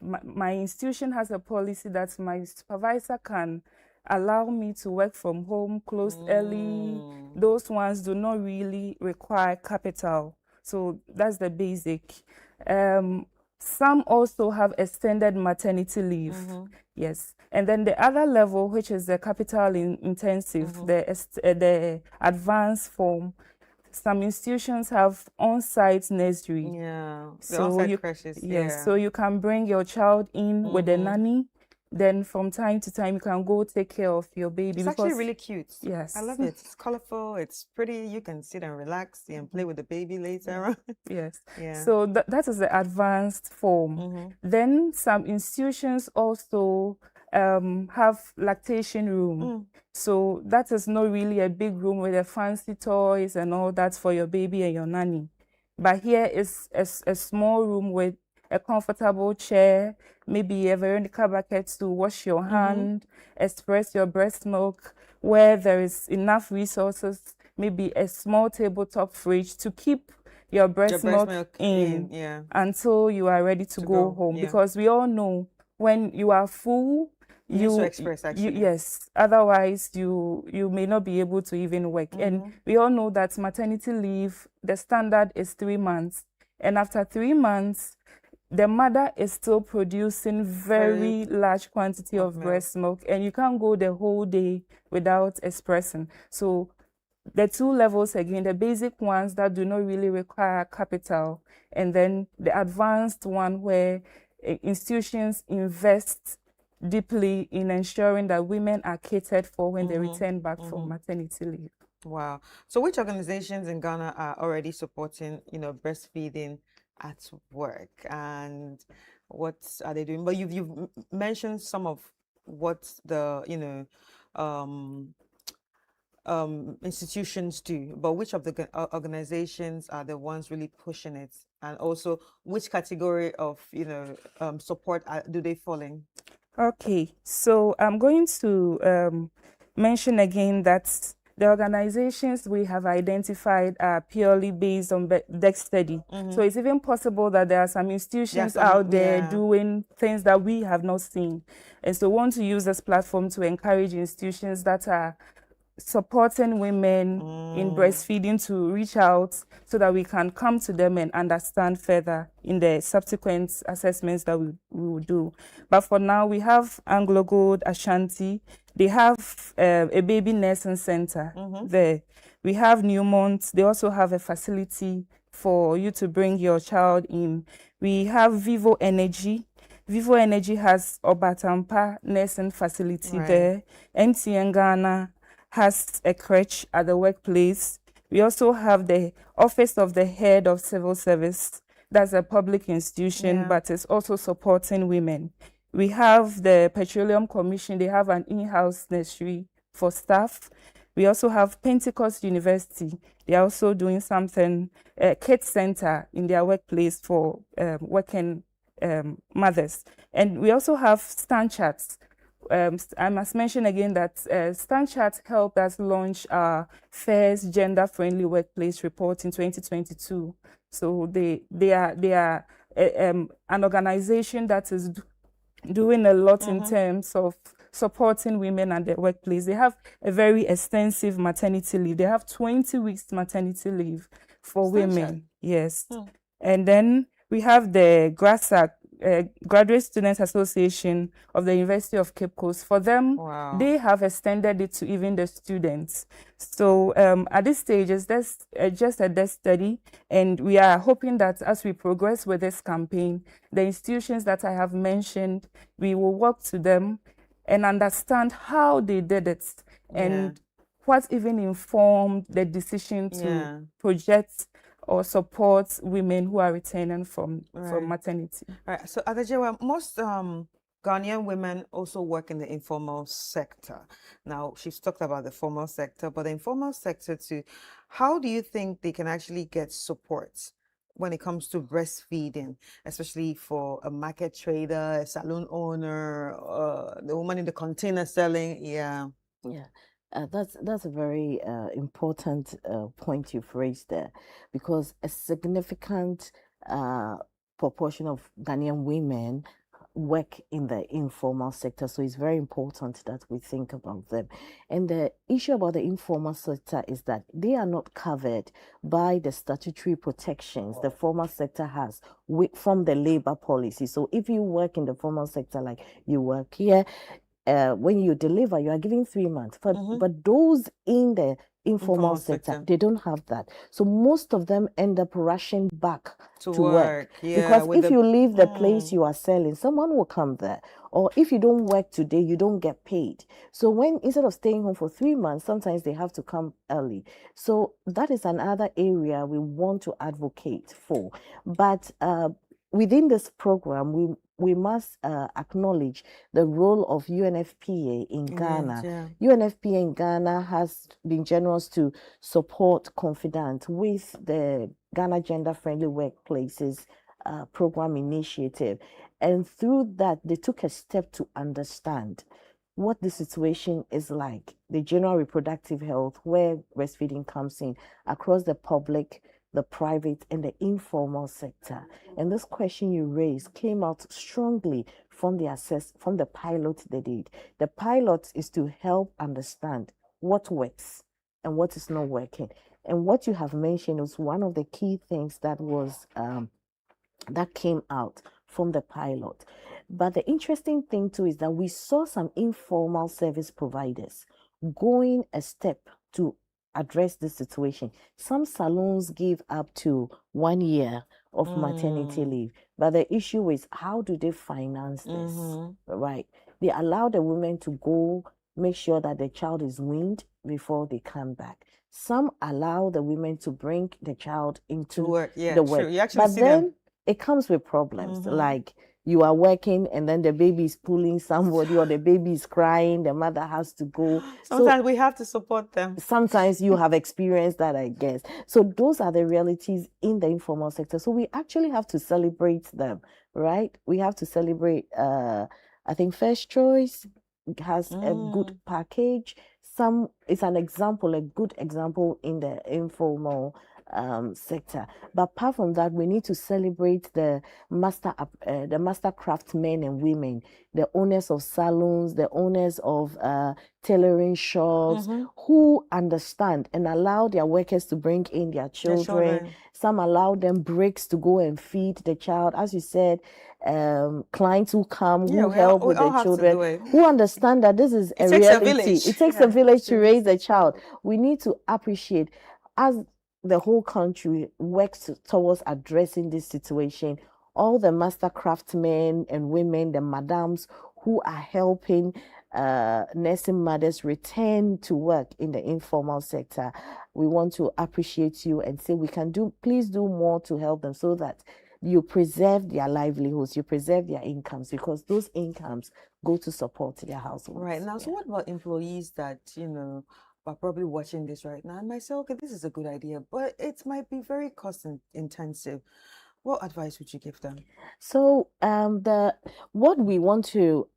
My institution has a policy that my supervisor can allow me to work from home, close early. Those ones do not really require capital. So that's the basic. Some also have extended maternity leave. Yes. And then the other level, which is the capital intensive, the advanced form, some institutions have on-site nursery. Yeah, the So on-site you, crashes. yes, Yeah. so you can bring your child in with a Mhm. nanny. Then from time to time, you can go take care of your baby. It's actually because really cute. Yes. I love it. It's colorful. It's pretty. You can sit and relax and play with the baby later on. Yes. Yeah. So that is the advanced form. Then some institutions also have lactation room. So that is not really a big room with the fancy toys and all that for your baby and your nanny. But here is a small room with a comfortable chair, maybe a Veronica bucket to wash your hand, express your breast milk, where there is enough resources, maybe a small tabletop fridge to keep your breast milk in yeah. until you are ready to go home. yeah. Because we all know when you are full, You need to express, actually. yes, otherwise you may not be able to even work. And we all know that maternity leave, the standard is 3 months. And after 3 months, the mother is still producing very large quantity of breast milk, and you can't go the whole day without expressing. So the two levels again, the basic ones that do not really require capital, and then the advanced one where institutions invest deeply in ensuring that women are catered for when they return back from maternity leave. Wow. So which organizations in Ghana are already supporting, breastfeeding at work, and what are they doing? But you've mentioned some of what the, institutions do, but which of the organizations are the ones really pushing it? And also, which category of, support do they fall in? Okay, so I'm going to mention again that the organizations we have identified are purely based on deck study. So it's even possible that there are some institutions out there doing things that we have not seen. And so we want to use this platform to encourage institutions that are supporting women in breastfeeding to reach out so that we can come to them and understand further in the subsequent assessments that we will do. But for now, we have Anglo Gold Ashanti. They have a baby nursing center there. We have Newmont. They also have a facility for you to bring your child in. We have Vivo Energy. Vivo Energy has Obatampa nursing facility there. MTN Ghana has a crèche at the workplace. We also have the Office of the Head of Civil Service. That's a public institution, but it's also supporting women. We have the Petroleum Commission. They have an in-house nursery for staff. We also have Pentecost University. They are also doing something, a kids center in their workplace for working mothers. And we also have StanChat. I must mention again that StanChat helped us launch our first gender-friendly workplace report in 2022. So they are an organization that is doing a lot in terms of supporting women at their workplace. They have a very extensive maternity leave. They have 20 weeks maternity leave for women. Yes. And then we have the GRASAC, Graduate Students Association of the University of Cape Coast. For them, they have extended it to even the students. So at this stage, it's just a desk study, and we are hoping that as we progress with this campaign, the institutions that I have mentioned, we will work to them and understand how they did it and what even informed the decision to project or support women who are returning from maternity. Right. So, Adejewa, most Ghanaian women also work in the informal sector. Now, she's talked about the formal sector, but the informal sector too, how do you think they can actually get support when it comes to breastfeeding, especially for a market trader, a salon owner, the woman in the container selling? Yeah. That's a very important point you've raised there, because a significant proportion of Ghanaian women work in the informal sector, so it's very important that we think about them. And the issue about the informal sector is that they are not covered by the statutory protections the formal sector has from the labor policy. So if you work in the formal sector, like you work here, when you deliver, you are given 3 months. But those in the informal sector. They don't have that. So most of them end up rushing back to work. Yeah, because if you leave the place you are selling, someone will come there. Or if you don't work today, you don't get paid. So when instead of staying home for 3 months, sometimes they have to come early. So that is another area we want to advocate for. But within this program, we must acknowledge the role of UNFPA in Ghana. UNFPA in Ghana has been generous to support Confidant with the Ghana Gender Friendly Workplaces program initiative. And through that, they took a step to understand what the situation is like, the general reproductive health, where breastfeeding comes in across the public, the private, and the informal sector. And this question you raised came out strongly from the pilot they did. The pilot is to help understand what works and what is not working. And what you have mentioned was one of the key things that was that came out from the pilot. But the interesting thing too is that we saw some informal service providers going a step to address this situation. Some salons give up to 1 year of maternity leave, but the issue is how do they finance this, right? They allow the women to go make sure that the child is weaned before they come back. Some allow the women to bring the child into the work. You actually but see then them. it comes with problems, like you are working and then the baby is pulling somebody or the baby is crying, the mother has to go. Sometimes we have to support them. Sometimes you have experienced that, I guess. So those are the realities in the informal sector. So we actually have to celebrate them, right? We have to celebrate, I think First Choice has a good package. It's an example, a good example in the informal sector. But apart from that, we need to celebrate the master craftsmen and women, the owners of salons, the owners of tailoring shops, who understand and allow their workers to bring in their children. Some allow them breaks to go and feed the child. As you said, clients who come, who help with the children, who understand that this is a reality. It takes a village to raise a child. We need to appreciate, as the whole country works towards addressing this situation, all the master craftsmen and women, the madams who are helping nursing mothers return to work in the informal sector, we want to appreciate you and say please do more to help them so that you preserve their livelihoods, you preserve their incomes, because those incomes go to support their households. Right. Now, so what about employees that, are probably watching this right now and might say, okay, this is a good idea, but it might be very cost intensive. What advice would you give them? So what we want to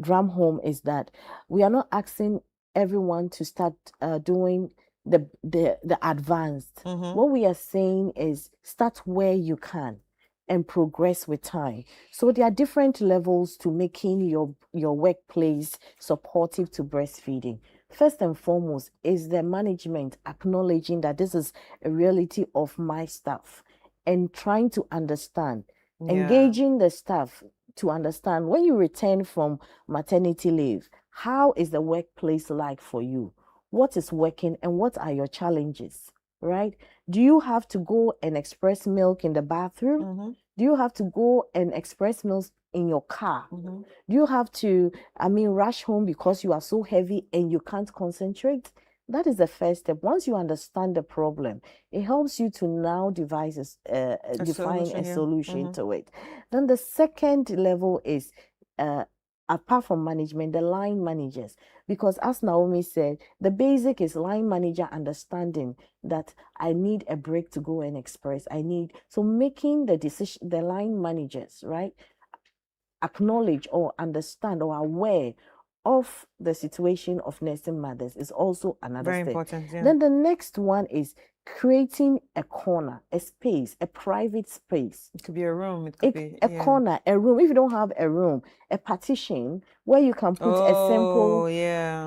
drum home is that we are not asking everyone to start doing the advanced. What we are saying is start where you can and progress with time. So there are different levels to making your workplace supportive to breastfeeding. First and foremost is the management acknowledging that this is a reality of my staff and trying to understand, engaging the staff to understand when you return from maternity leave, how is the workplace like for you? What is working and what are your challenges, right? Do you have to go and express milk in the bathroom? Do you have to go and express milk in your car? Do you have to, rush home because you are so heavy and you can't concentrate? That is the first step. Once you understand the problem, it helps you to now define a solution to it. Then the second level is, apart from management, the line managers. Because as Naomi said, the basic is line manager understanding that I need a break to go and express. So making the decision, the line managers, right, acknowledge or understand or aware of the situation of nursing mothers is also another Very step. important. Yeah. Then the next one is creating a corner, a space, a private space. It could be a room. It could be a corner, a room. If you don't have a room, a partition where you can put a simple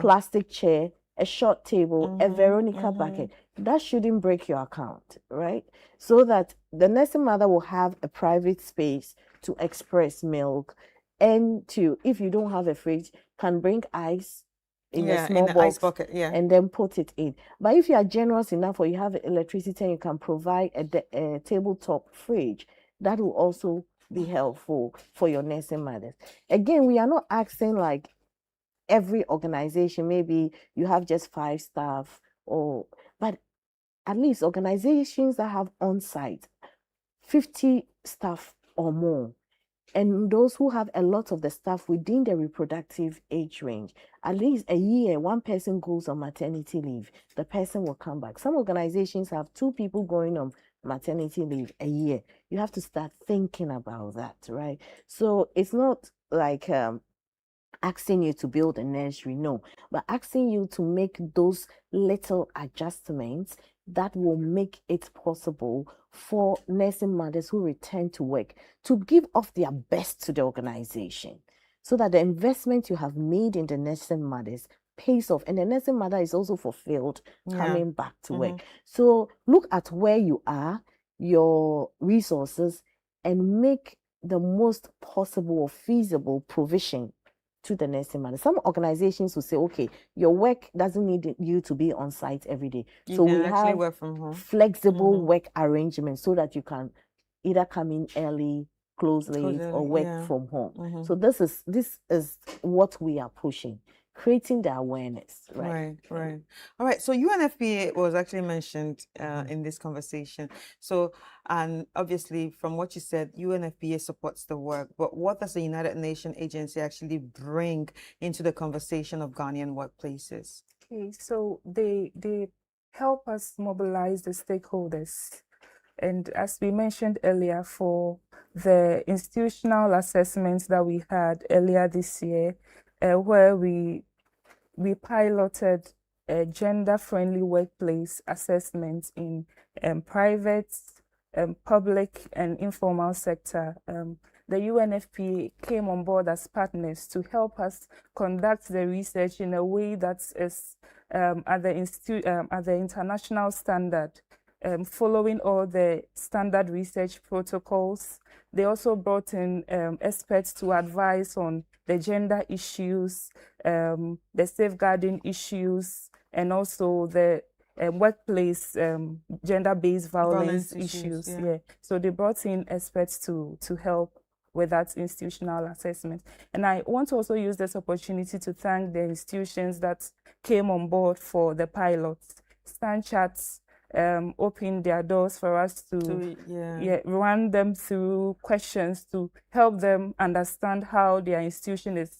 plastic chair, a short table, a Veronica bucket. That shouldn't break your account, right? So that the nursing mother will have a private space to express milk, and to, if you don't have a fridge, can bring ice in Yeah, a small in an box ice bucket, yeah. and then put it in. But if you are generous enough or you have electricity and you can provide a tabletop fridge, that will also be helpful for your nursing mothers. Again, we are not asking like every organization, maybe you have just 5 staff, but at least organizations that have on-site 50 staff or more, and those who have a lot of the staff within the reproductive age range, at least a year, one person goes on maternity leave, the person will come back. Some organizations have 2 people going on maternity leave a year. You have to start thinking about that, right? So it's not like asking you to build a nursery, no, but asking you to make those little adjustments that will make it possible for nursing mothers who return to work to give off their best to the organization, so that the investment you have made in the nursing mothers pays off, and the nursing mother is also fulfilled coming back to work. So look at where you are, your resources, and make the most possible or feasible provision to the nursing mother. Some organizations will say, okay, your work doesn't need you to be on site every day. You can actually work from home. Flexible work arrangements so that you can either come in early, close late, or work from home. So this is what we are pushing, creating the awareness, right? Right. All right. So UNFPA was actually mentioned in this conversation. So, and obviously from what you said, UNFPA supports the work, but what does the United Nations agency actually bring into the conversation of Ghanaian workplaces? Okay, so they help us mobilize the stakeholders. And as we mentioned earlier, for the institutional assessments that we had earlier this year, where we piloted a gender-friendly workplace assessment in private, public, and informal sector. The UNFPA came on board as partners to help us conduct the research in a way that is at the international standard, following all the standard research protocols. They also brought in experts to advise on the gender issues, the safeguarding issues, and also the workplace gender-based violence issues. Yeah. So they brought in experts to help with that institutional assessment. And I want to also use this opportunity to thank the institutions that came on board for the pilots. StanChat opened their doors for us to run them through questions to help them understand how their institution is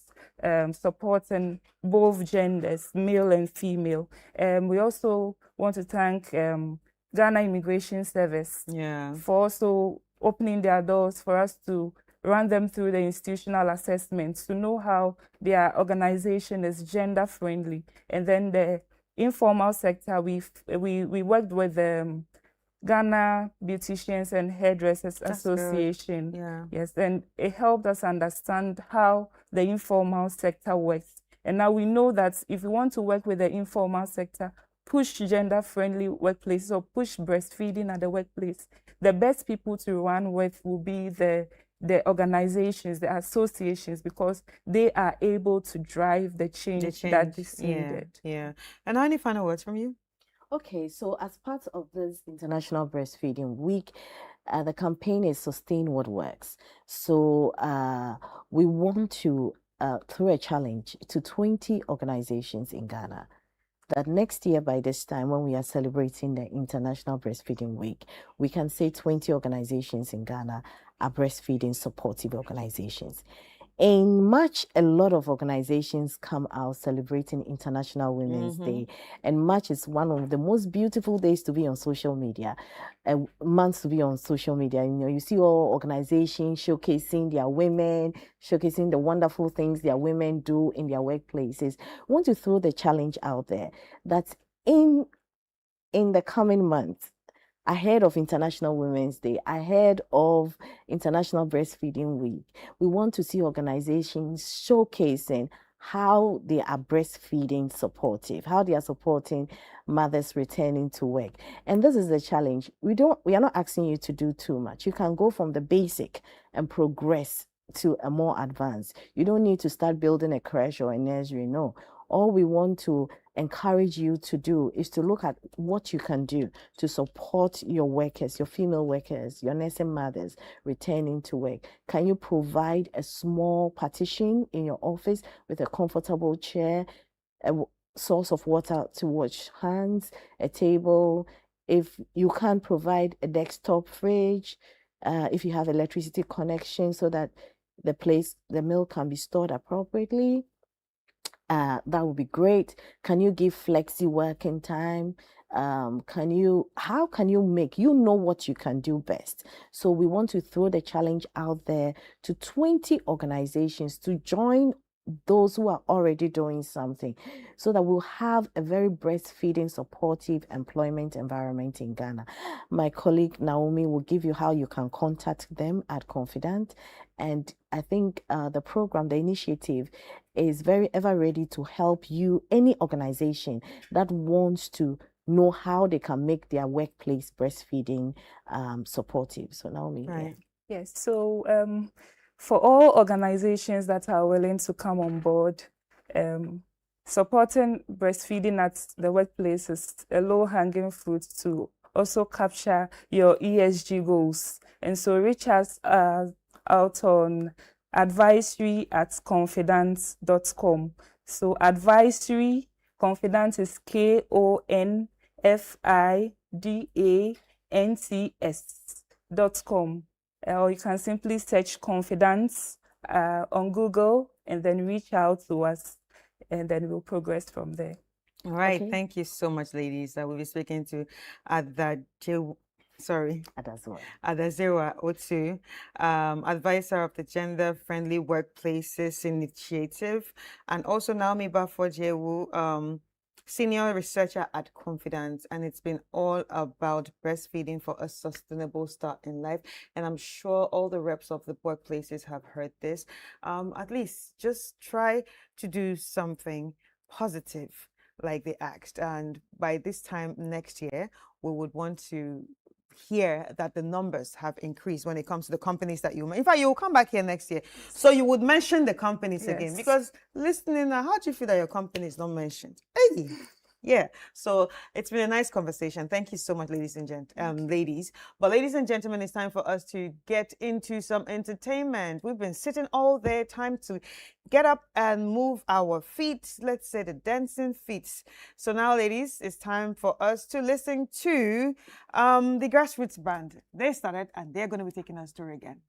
supporting both genders, male and female. We also want to thank Ghana Immigration Service for also opening their doors for us to run them through the institutional assessments to know how their organization is gender friendly. And then the informal sector, we worked with Ghana Beauticians and Hairdressers Association. Yes, and it helped us understand how the informal sector works. And now we know that if we want to work with the informal sector, push gender-friendly workplaces or push breastfeeding at the workplace, the best people to run with will be the organizations, the associations, because they are able to drive the change that is needed. Yeah. And any final words from you? Okay, so as part of this International Breastfeeding Week, the campaign is Sustain What Works. So we want to throw a challenge to 20 organizations in Ghana that next year by this time, when we are celebrating the International Breastfeeding Week, we can say 20 organizations in Ghana are breastfeeding supportive organizations. In March, a lot of organizations come out celebrating International Women's Day, and March is one of the most beautiful days to be on social media, months to be on social media. You know, you see all organizations showcasing their women, showcasing the wonderful things their women do in their workplaces. I want to throw the challenge out there that in the coming months, ahead of International Women's Day, ahead of International Breastfeeding Week, we want to see organizations showcasing how they are breastfeeding supportive, how they are supporting mothers returning to work. And this is the challenge. We are not asking you to do too much. You can go from the basic and progress to a more advanced. You don't need to start building a creche or a nursery, no. All we want to encourage you to do is to look at what you can do to support your workers, your female workers, your nursing mothers returning to work. Can you provide a small partition in your office with a comfortable chair, a source of water to wash hands, a table? If you can't provide a desktop fridge, if you have electricity connection so that the milk can be stored appropriately, that would be great. Can you give flexi working time? How can you make, you know what you can do best. So we want to throw the challenge out there to 20 organizations to join those who are already doing something, so that we'll have a very breastfeeding supportive employment environment in Ghana. My colleague Naomi will give you how you can contact them at Confident. And I think the program, the initiative, is very ever ready to help you, any organization that wants to know how they can make their workplace breastfeeding supportive. So Naomi. Right. Yes. So for all organizations that are willing to come on board, supporting breastfeeding at the workplace is a low-hanging fruit to also capture your ESG goals. And so reach us out on advisory@confidence.com. So advisory, Confidence is KONFIDANTS.com. Or you can simply search Confidence on Google and then reach out to us, and then we'll progress from there. All right. Okay. Thank you so much, ladies. We'll be speaking to Adazewa Otu, advisor of the Gender Friendly Workplaces Initiative, and also Naomi Bafo-Jewu, senior researcher at Confidence, and it's been all about breastfeeding for a sustainable start in life. And I'm sure all the reps of the workplaces have heard this. At least just try to do something positive like they asked. And by this time next year, we would want to hear that the numbers have increased when it comes to the companies that you, in fact, you will come back here next year, so you would mention the companies again, because listening now, how do you feel that your company is not mentioned? Hey, yeah. So it's been a nice conversation. Thank you so much, ladies and ladies. But ladies and gentlemen, it's time for us to get into some entertainment. We've been sitting all day, time to get up and move our feet, let's say the dancing feet. So now, ladies, it's time for us to listen to the Grassroots Band. They started and they're going to be taking us through again.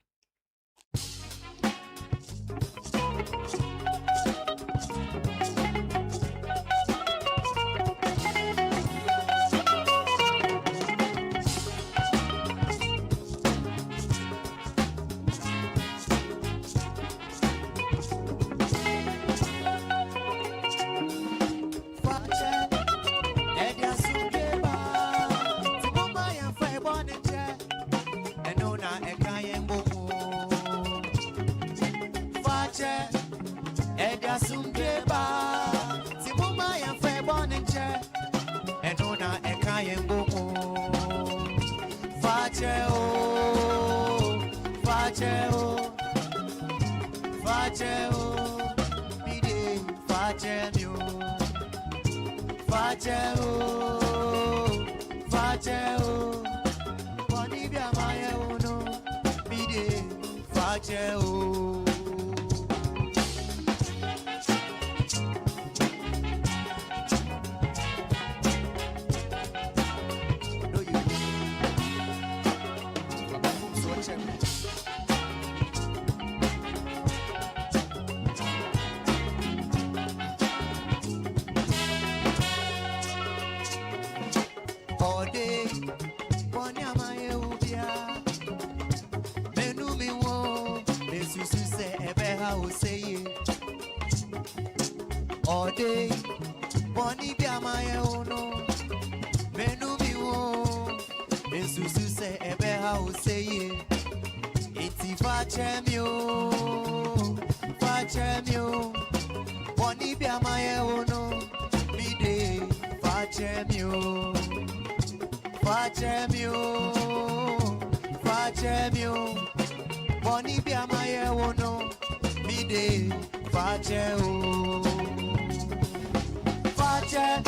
Fache,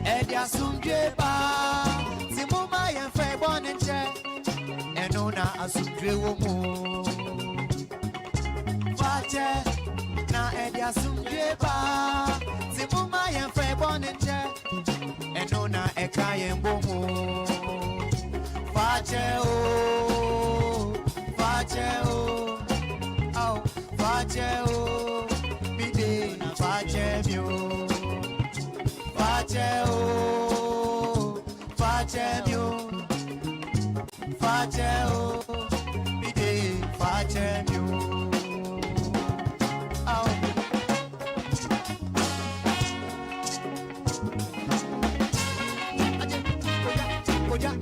Edia Sundreba, Simuma and Fairborn and Che, and Ona Asundrewomo. Fache, na Edia Sundreba, Simuma and Fairborn and Che, and Ona Ekayen Bomo. Fache, oh, Fache, oh, oh, Fache, oh, Bide, Fache, mio. Fache, oh, Fache, mio. Fache, oh, Bide, Fache, mio. Oh. Oja.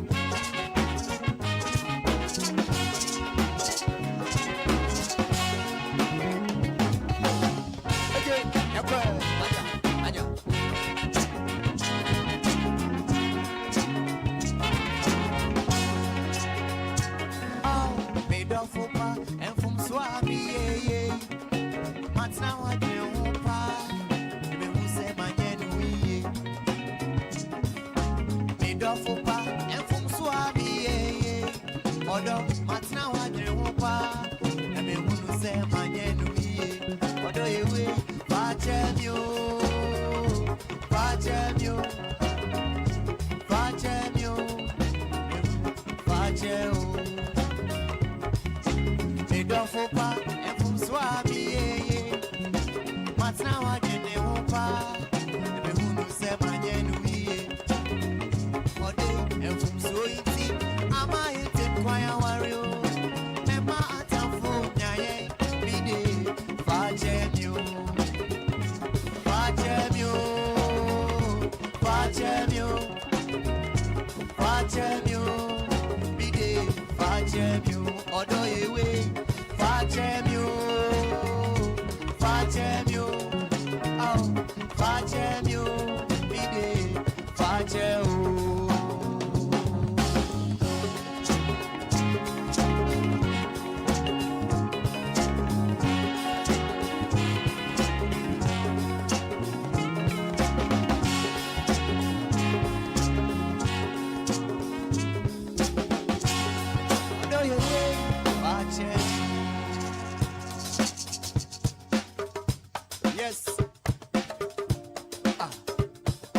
Yes.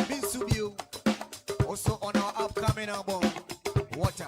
Binsubio. Also on our upcoming album, Water.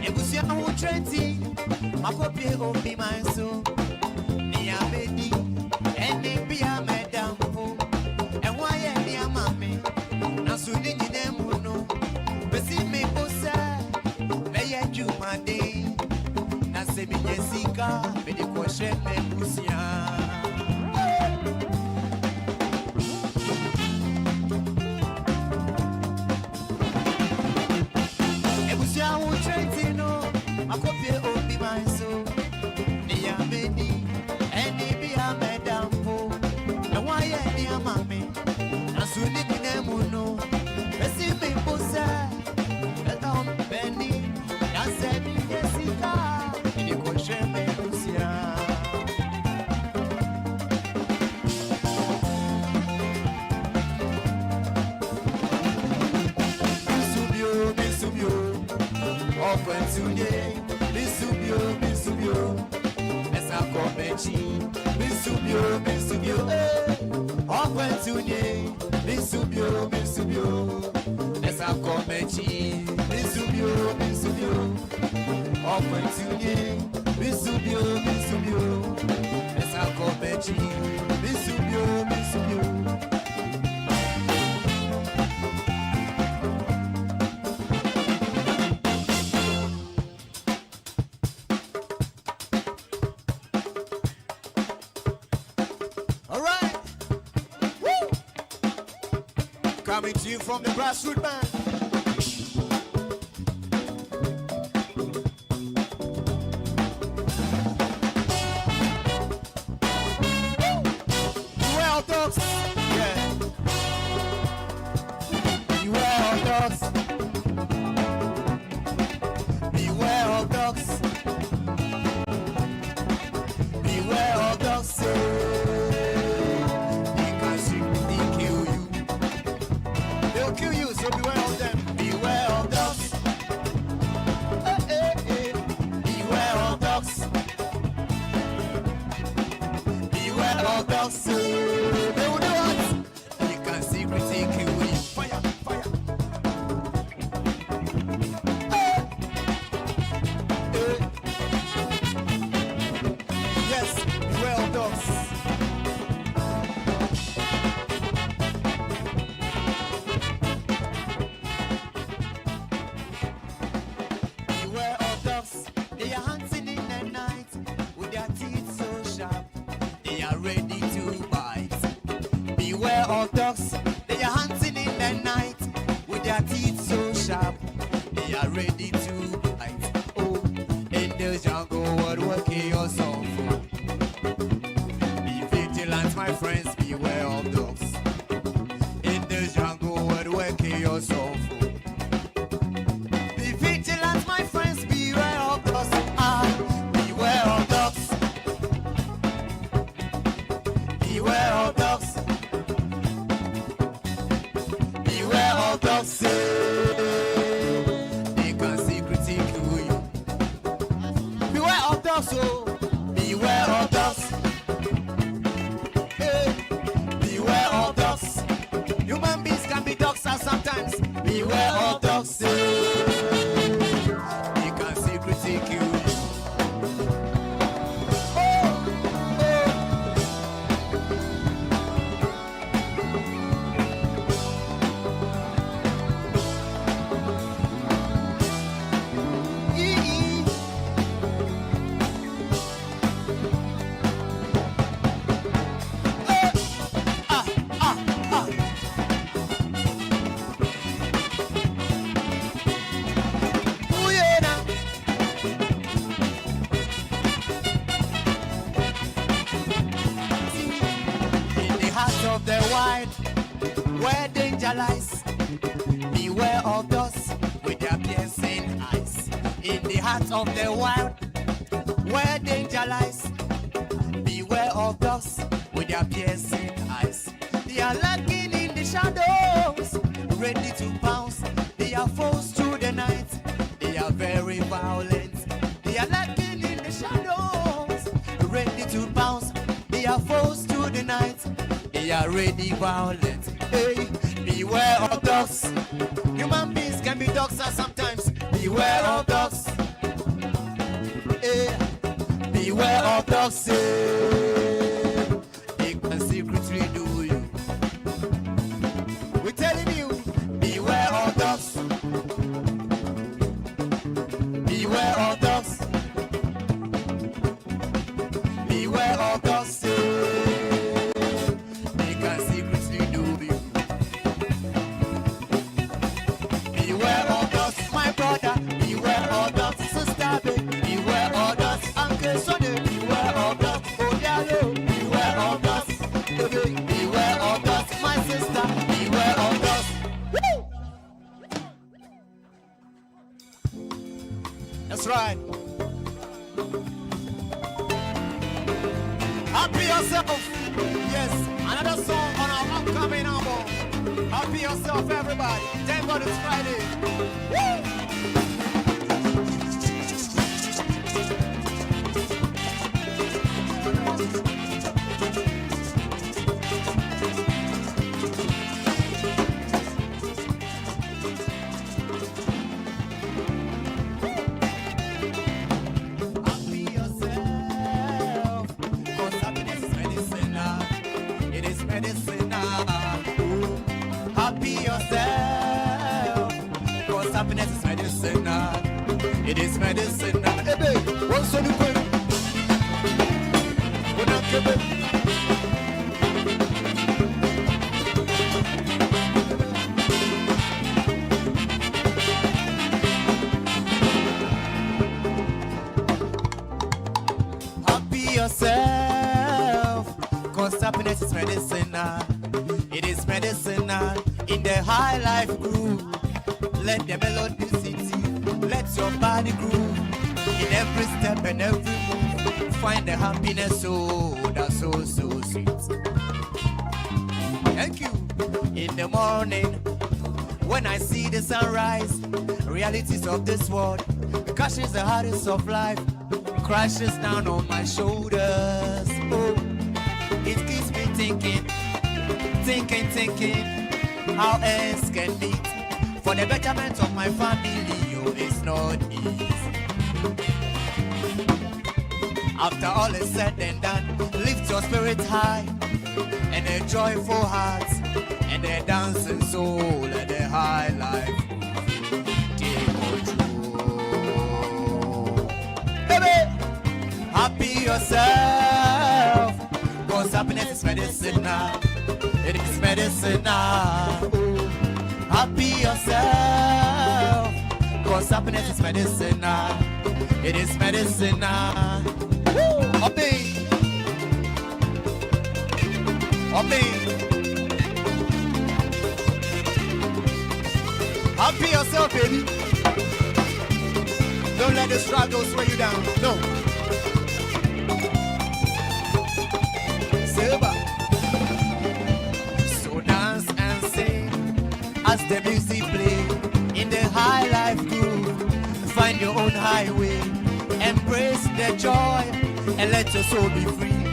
Ebusia hu trenti, makopie obi manso. Ni abedi, eni bia medampo. Enwa ye ni amame, na so ni nyine mu no. Besi me bosa, meye jumade. Na se mi nyesika, me de kwoshe me busia. Akopie obi manso ni ya bedi eni bi amedampo na waye ni amame asuni kinemu no esi mi posa etom beni na se mi yesika ni ko sheme usia Bisubio Opportunity Bisubio Essa comechi Bisubio Opportunity Bisubio Essa comechi Bisubio Opportunity Bisubio Essa comechi Bisubio Coming to you from the grassroots band. Beware of dogs, yeah. Beware of dogs. Beware of dogs. Beware of dogs. Kill you, so beware of them. Beware of dogs. Beware of dogs. Beware of dogs. They will do what? You can secretly kill you. Fire, fire. Yes, beware of dogs. They are hunting in the night with their teeth so sharp. They are ready to bite. Beware of dogs. They are hunting in the night with their teeth so sharp. They are ready to bite. Oh, in the jungle, what working yourself? Be vigilant, my friends. Beware of dogs. In the jungle, what working yourself? Be vigilant, my friends. Beware of dogs. Beware of dogs. Beware of dogs. Beware of dogs. They can secretly kill you. Beware of dogs. Oh, beware of dogs. Hey. Beware of dogs. Human beings can be dogs sometimes. Beware of dogs. They can secretly kill you. Of the wild, where danger lies. Beware of those with their piercing eyes. In the heart of the wild, where danger lies. Beware of those with their piercing eyes. They are lurking in the shadows, ready to pounce. They are foes through the night. They are very violent. They are lurking in the shadows, ready to pounce. They are foes through the night. They are ready violent. Hey, beware of dogs. Human beings can be dogs sometimes. Beware of dogs. dogs say they can secretly do you. We're telling you, beware of dogs. Beware of dogs. Beware of dogs say they can secretly do you. Beware of dogs, my brother. Beware of dogs, sister, baby. Beware of dogs, Uncle Sonny. Beware of dogs, Odialo. Beware of dogs, baby. Beware of dogs, my sister. Beware of dogs. Woo! That's right. Happy yourself. Yes, another song on our upcoming album. Happy yourself, everybody. Thank God it's Friday. Woo! Happy yourself, cause happiness is medicinal. It is medicinal. Hey, babe, what's on the way? What up, baby? Happy yourself, cause happiness is medicinal. It is medicinal in the high life groove. Let the melody city, let your body groove. In every step and every move, find the happiness, oh, that's so, so sweet. Thank you. In the morning, when I see the sunrise, realities of this world, crashes the hardest of life, crashes down on my shoulders. Oh, it keeps me thinking, how else can be for the betterment of my family. Oh, it's not easy. After all is said and done, lift your spirit high and a joyful heart and a dancing soul and a high life. Take control, baby. Happy yourself, cause happiness is medicinal. It is medicinal. Happy yourself, cause happiness is medicinal. It is medicinal. Obey. Obey. Happy yourself, baby. Don't let the struggle sway you down. No. Silver. As the music play in the high life groove, find your own highway, embrace the joy, and let your soul be free.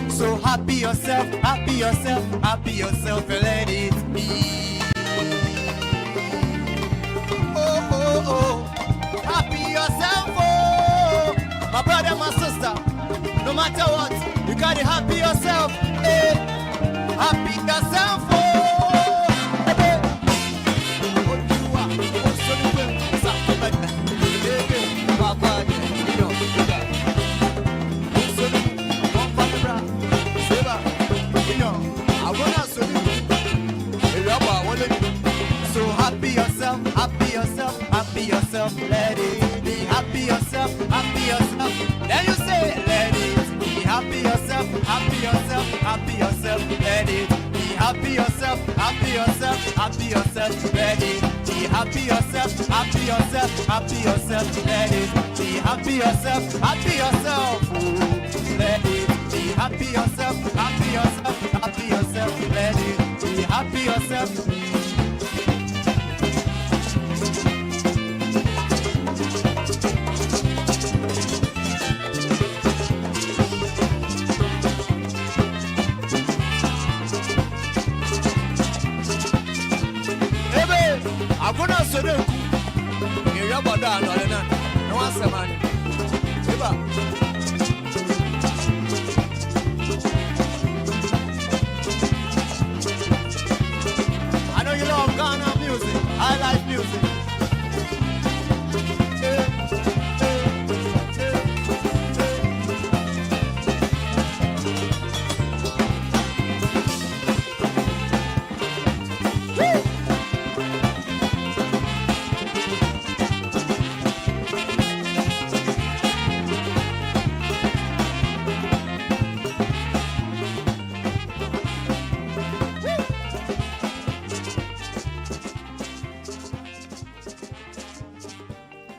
So happy yourself, happy yourself, happy yourself, and let it be. Oh, oh, oh, happy yourself, oh, my brother, my sister, no matter what, you gotta happy yourself, eh? Happy yourself, oh. So happy yourself, happy yourself, happy yourself, let it be. Happy yourself, happy yourself. Then you say, let it be. Happy yourself, happy yourself, happy yourself, let it be. Happy yourself, happy yourself, happy yourself, let it be. Happy yourself, happy yourself, happy yourself, let it be. Happy yourself, happy yourself, let it be. Happy yourself, happy yourself, happy yourself, let it be. Happy yourself. I'm gonna say that you're about that, no one say man. High life music.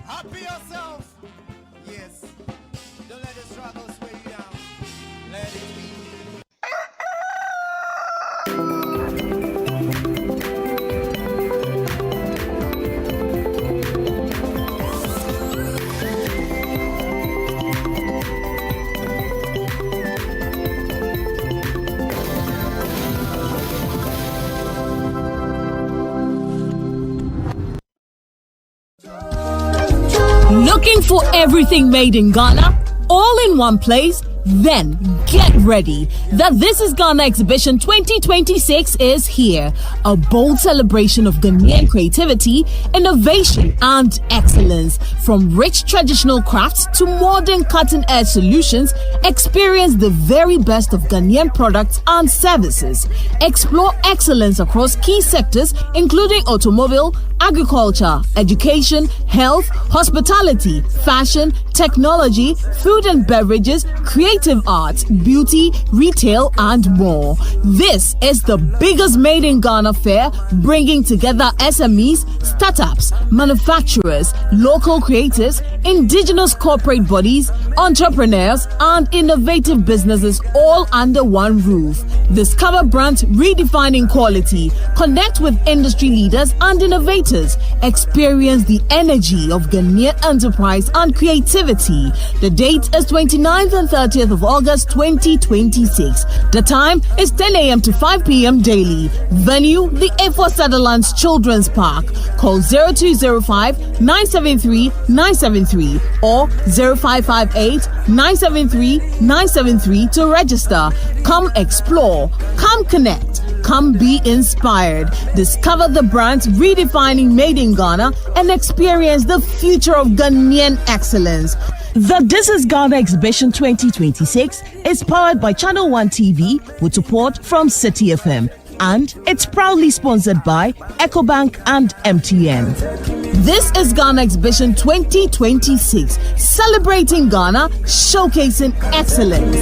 Happy yourself. Yes. Don't let the struggle sway you down. Let it be. Looking for everything made in Ghana, all in one place? Then get ready. The This is Ghana Exhibition 2026 is here. A bold celebration of Ghanaian creativity, innovation, and excellence. From rich traditional crafts to modern cutting-edge solutions, experience the very best of Ghanaian products and services. Explore excellence across key sectors, including automobile, agriculture, education, health, hospitality, fashion, technology, food and beverages, creative arts, beauty, retail, and more. This is the biggest Made in Ghana fair, bringing together SMEs, startups, manufacturers, local creators, indigenous corporate bodies, entrepreneurs, and innovative businesses all under one roof. Discover brands redefining quality, connect with industry leaders and innovators, experience the energy of Ghanaian enterprise and creativity. The date is 29th and 30th of August 2026. The time is 10 a.m. to 5 p.m. daily. Venue, the A4 Sutherland's Children's Park. Call 0205 973 973 or 0558 973 973 to register. Come explore, come connect, come be inspired. Discover the brands redefining Made in Ghana and experience the future of Ghanaian excellence. The This is Ghana Exhibition 2026 is powered by Channel One TV with support from City FM, and it's proudly sponsored by EcoBank and MTN. This is Ghana Exhibition 2026, celebrating Ghana, showcasing excellence.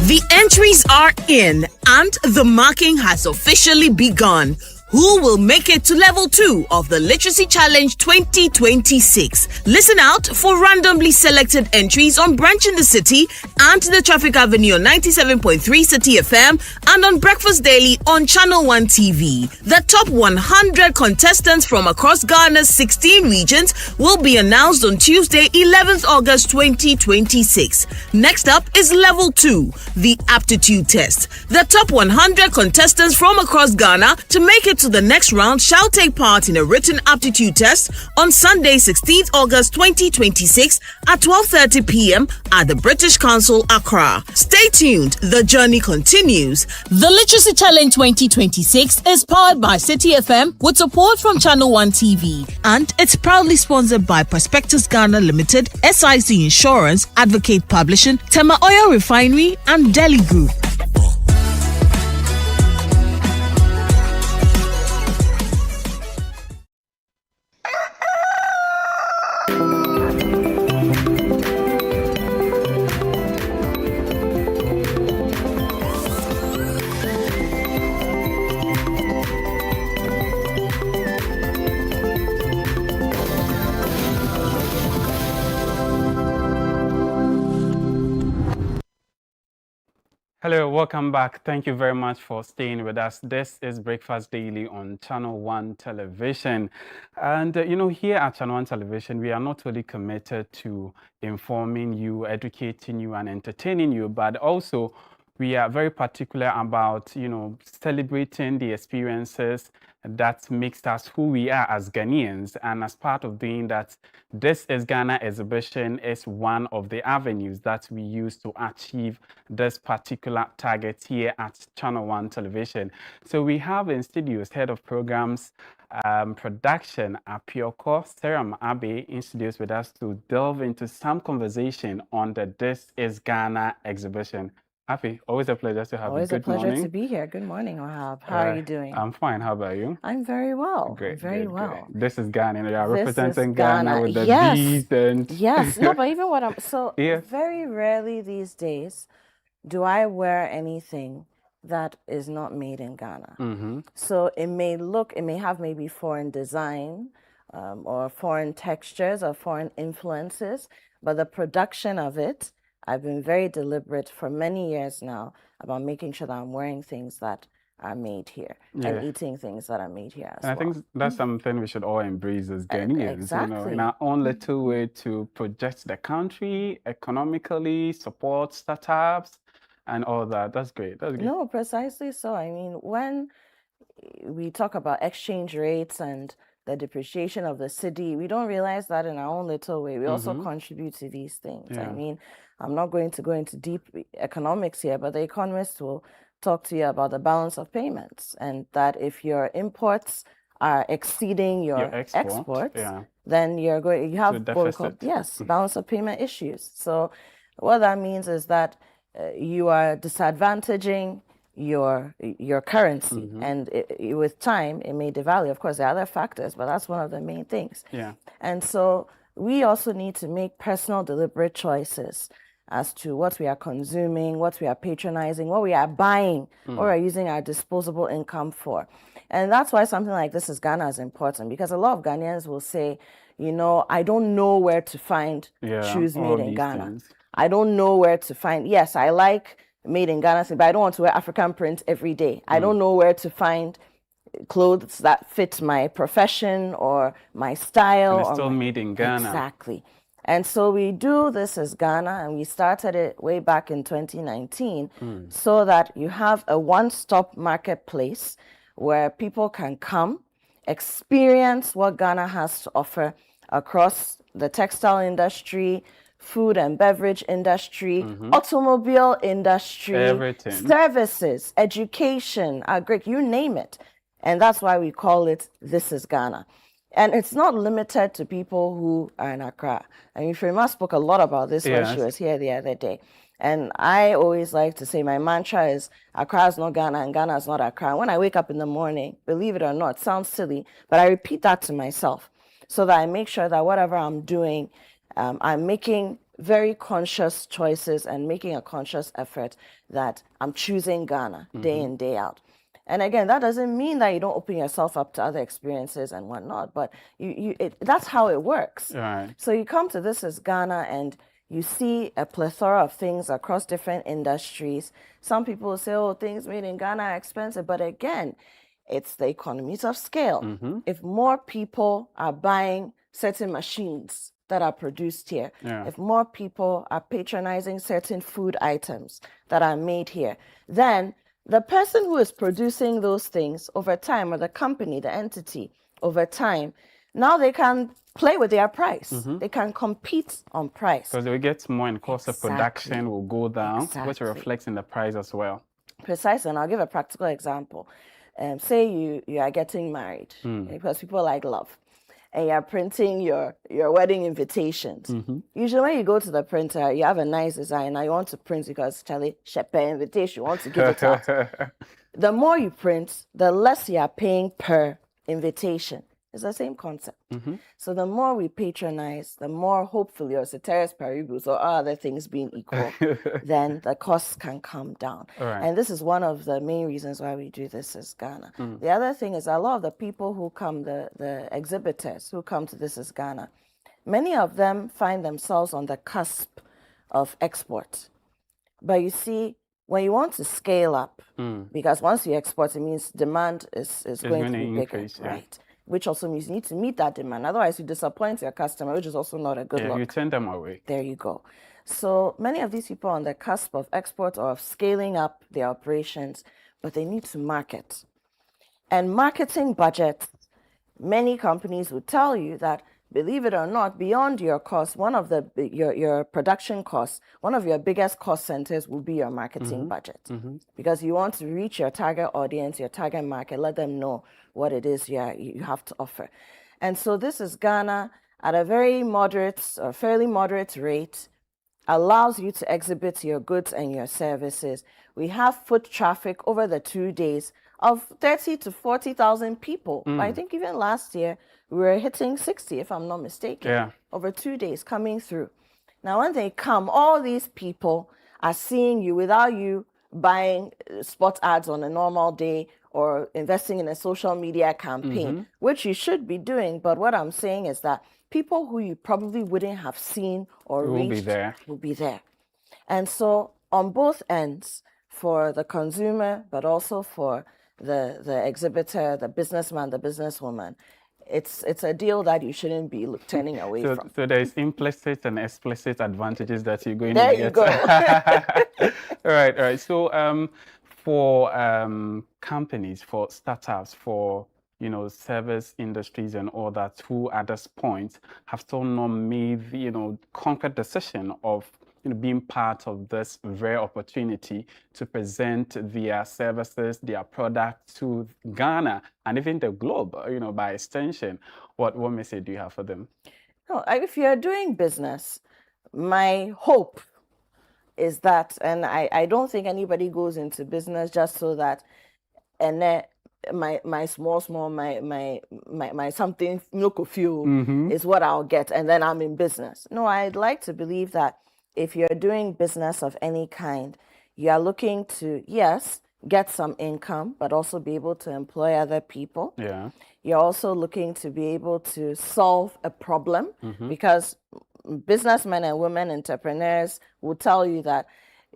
The entries are in and the marking has officially begun. Who will make it to level 2 of the Literacy Challenge 2026? Listen out for randomly selected entries on Branch in the City and the Traffic Avenue on 97.3 City FM and on Breakfast Daily on Channel One TV. The top 100 contestants from across Ghana's 16 regions will be announced on Tuesday, 11th August 2026. Next up is level 2, the aptitude test. The top 100 contestants from across Ghana to make it to the next round shall take part in a written aptitude test on Sunday, 16th August 2026 at 12:30 p.m. at the British Council, Accra. Stay tuned, the journey continues. The Literacy Challenge 2026 is powered by City FM with support from Channel One TV, and it's proudly sponsored by Prospectus Ghana Limited, SIC Insurance, Advocate Publishing, Tema Oil Refinery, and Delhi Group. Hello, welcome back. Thank you very much for staying with us. This is Breakfast Daily on Channel One Television. And, here at Channel One Television, we are not only committed to informing you, educating you, and entertaining you, but also we are very particular about, celebrating the experiences that makes us who we are as Ghanaians. And as part of doing that, This Is Ghana exhibition is one of the avenues that we use to achieve this particular target here at Channel One Television. So we have in studios head of programs production Apioko Seram Abe in studios with us to delve into some conversation on the This Is Ghana exhibition. Happy, always a pleasure to have Always you. a pleasure to be here. Good morning, Ohab. How are you doing? I'm fine. How about you? I'm very well. Great. Very great, well. Great. This is Ghana. You are This representing is Ghana with the Yes. bees and Yes. No, but even what I'm so Yeah. very rarely these days do I wear anything that is not made in Ghana. Mm-hmm. So it may have maybe foreign design or foreign textures or foreign influences, but the production of it, I've been very deliberate for many years now about making sure that I'm wearing things that are made here Yeah. and eating things that are made here as And I well. think that's something we should all embrace as Ghanaians, exactly. in our own little way to project the country economically, support startups, and all that. That's great. That's great. No, precisely so. I mean, when we talk about exchange rates and the depreciation of the city, we don't realize that in our own little way. We also Mhm. contribute to these things. I Yeah. mean, I'm not going to go into deep economics here, but the economists will talk to you about the balance of payments and that if your imports are exceeding your exports, yeah. then you have To what we call, deficit. yes, balance of payment issues. So what that means is that you are disadvantaging your currency, Mhm. and with time it may devalue. Of course, there are other factors, but that's one of the main things. Yeah. And so we also need to make personal, deliberate choices as to what we are consuming, what we are patronizing, what we are buying, what we're using our disposable income for. And that's why something like This Is Ghana is important, because a lot of Ghanaians will say, I don't know where to find shoes all made in these Ghana. things. I don't know where to find, yes, I like made in Ghana, but I don't want to wear African print every day. I don't know where to find clothes that fit my profession or my style. And it's or still my- made in Ghana. Exactly. And so we do This Is Ghana, and we started it way back in 2019 so that you have a one-stop marketplace where people can come, experience what Ghana has to offer across the textile industry, food and beverage industry, automobile industry, Everything. services, education, agri, you name it. And that's why we call it This Is Ghana. And it's not limited to people who are in Accra. I mean, Firma spoke a lot about this when she Yes. was here the other day. And I always like to say my mantra is Accra is not Ghana and Ghana is not Accra. When I wake up in the morning, believe it or not, it sounds silly, but I repeat that to myself so that I make sure that whatever I'm doing, I'm making very conscious choices and making a conscious effort that I'm choosing Ghana day in, day out. And again, that doesn't mean that you don't open yourself up to other experiences and whatnot, but that's how it works. Right. So you come to This Is Ghana and you see a plethora of things across different industries. Some people will say, oh, things made in Ghana are expensive. But again, it's the economies of scale. If more people are buying certain machines that are produced here, Yeah. if more people are patronizing certain food items that are made here, then the person who is producing those things over time, or the company, the entity over time, now they can play with their price. They can compete on price. Because we get more in cost of production will go down, which Exactly. reflects in the price as well. Precisely, and I'll give a practical example. Say you are getting married, because people like love, and you're printing your wedding invitations. Usually when you go to the printer, you have a nice design. Now you want to print because Charlie, shepe invitation, you want to give it out. The more you print, the less you are paying per invitation. It's the same concept. So the more we patronize, the more hopefully, or ceteris paribus, or other things being equal, then the costs can come down. All right. And this is one of the main reasons why we do This Is Ghana. The other thing is a lot of the people who come, the exhibitors who come to This Is Ghana, many of them find themselves on the cusp of export. But you see, when you want to scale up, because once you export, it means demand is going to gonna be bigger, increase, yeah. right? Which also means you need to meet that demand. Otherwise, you disappoint your customer, which is also not a good Yeah, look. you turn them away. There you go. So many of these people are on the cusp of export or of scaling up their operations, but they need to market. And marketing budgets, many companies will tell you that, believe it or not, beyond your cost, one of your production costs, one of your biggest cost centers will be your marketing budget. Because you want to reach your target audience, your target market, let them know what it is you have to offer. And so this is Ghana at a very moderate or fairly moderate rate, allows you to exhibit your goods and your services. We have foot traffic over the 2 days of 30 to 40,000 people. I think even last year we were hitting 60, if I'm not mistaken, over 2 days coming through. Now, when they come, all these people are seeing you without you buying spot ads on a normal day or investing in a social media campaign, which you should be doing. But what I'm saying is that people who you probably wouldn't have seen or reached will be there. And so on both ends, for the consumer, but also for the exhibitor, the businessman, the businesswoman, it's a deal that you shouldn't be turning away from. So there's implicit and explicit advantages that you're going there to get. There you go. All right. So for companies, for startups, for service industries and all that, who at this point have still not made concrete decision of being part of this rare opportunity to present their services, their products to Ghana and even the globe, by extension. What message do you have for them? No, if you're doing business, my hope is that, and I don't think anybody goes into business just so that, and then my small my something local fuel is what I'll get and then I'm in business. No, I'd like to believe that if you're doing business of any kind, you are looking to, yes, get some income, but also be able to employ other people. Yeah. You're also looking to be able to solve a problem, because businessmen and women entrepreneurs will tell you that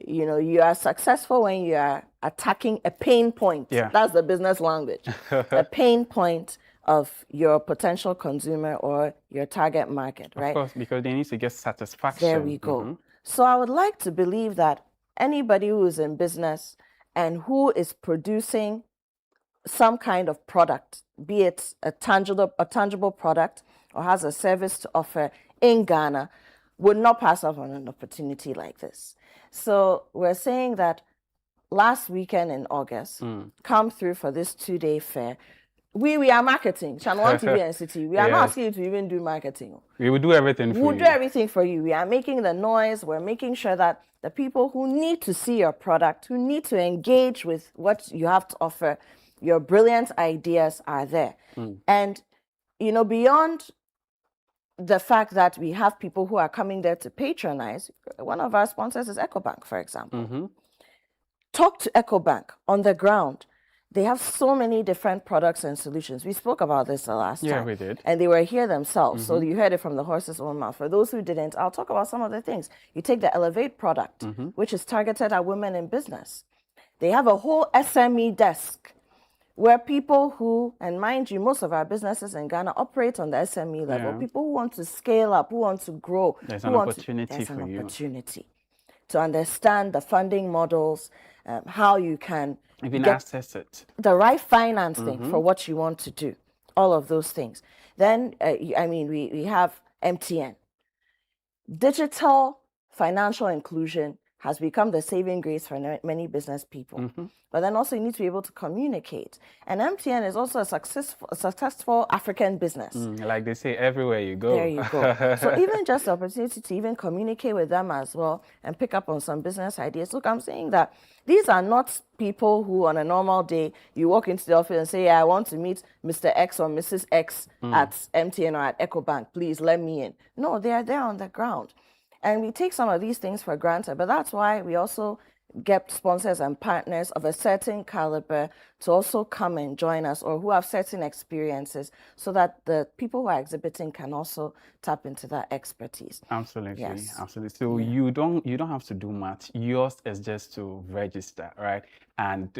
you are successful when you are attacking a pain point. Yeah. That's the business language. A pain point of your potential consumer or your target market, right? Of course, because they need to get satisfaction. There we go. So I would like to believe that anybody who is in business and who is producing some kind of product, be it a tangible product or has a service to offer in Ghana, would not pass up on an opportunity like this. So we're saying that last weekend in August, come through for this 2-day fair. We are marketing, Channel 1 TV and City. We are not asking you to even do marketing. We will do everything for you. We'll do everything for you. We are making the noise. We're making sure that the people who need to see your product, who need to engage with what you have to offer, your brilliant ideas are there. And, beyond the fact that we have people who are coming there to patronize, one of our sponsors is EcoBank, for example. Talk to EcoBank on the ground. They have so many different products and solutions. We spoke about this the last time. Yeah, we did. And they were here themselves. So you heard it from the horse's own mouth. For those who didn't, I'll talk about some of the things. You take the Elevate product, which is targeted at women in business. They have a whole SME desk where people who, and mind you, most of our businesses in Ghana operate on the SME level. People who want to scale up, who want to grow. There's an opportunity for you. There's an opportunity to understand the funding models, how you can even get access it, the right financing for what you want to do, all of those things. Then, we have MTN. Digital financial inclusion has become the saving grace for many business people. But then also you need to be able to communicate. And MTN is also a successful African business. Like they say, everywhere you go. There you go. So even just the opportunity to even communicate with them as well and pick up on some business ideas. Look, I'm saying that these are not people who on a normal day, you walk into the office and say, I want to meet Mr. X or Mrs. X at MTN or at EcoBank. Please let me in. No, they are there on the ground. And we take some of these things for granted, but that's why we also get sponsors and partners of a certain caliber to also come and join us, or who have certain experiences, so that the people who are exhibiting can also tap into that expertise. Absolutely. Yes. Absolutely. So you don't have to do much. Yours is just to register, right? And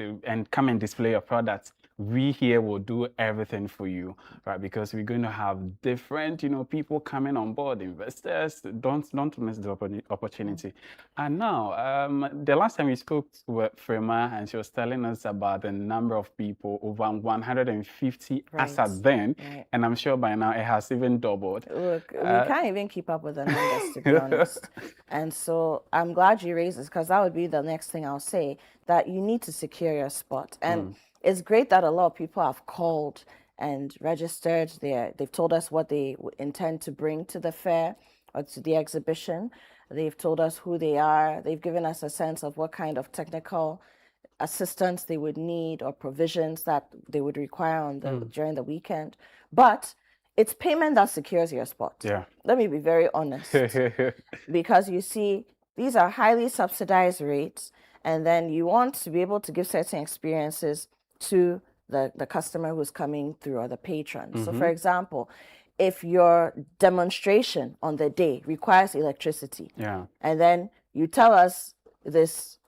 come and display your products. we here will do everything for you, right? Because we're going to have different, people coming on board, investors. Don't miss the opportunity. And now, the last time we spoke with Frema, and she was telling us about the number of people, over 150 as at then, and I'm sure by now it has even doubled. Look, we can't even keep up with the numbers, to be honest. And so I'm glad you raised this, because that would be the next thing I'll say, that you need to secure your spot. And it's great that a lot of people have called and registered. They've told us what they intend to bring to the fair or to the exhibition. They've told us who they are. They've given us a sense of what kind of technical assistance they would need or provisions that they would require on during the weekend. But it's payment that secures your spot. Yeah. Let me be very honest. Because you see, these are highly subsidized rates, and then you want to be able to give certain experiences to the customer who's coming through, or the patron. So for example, if your demonstration on the day requires electricity, and then you tell us this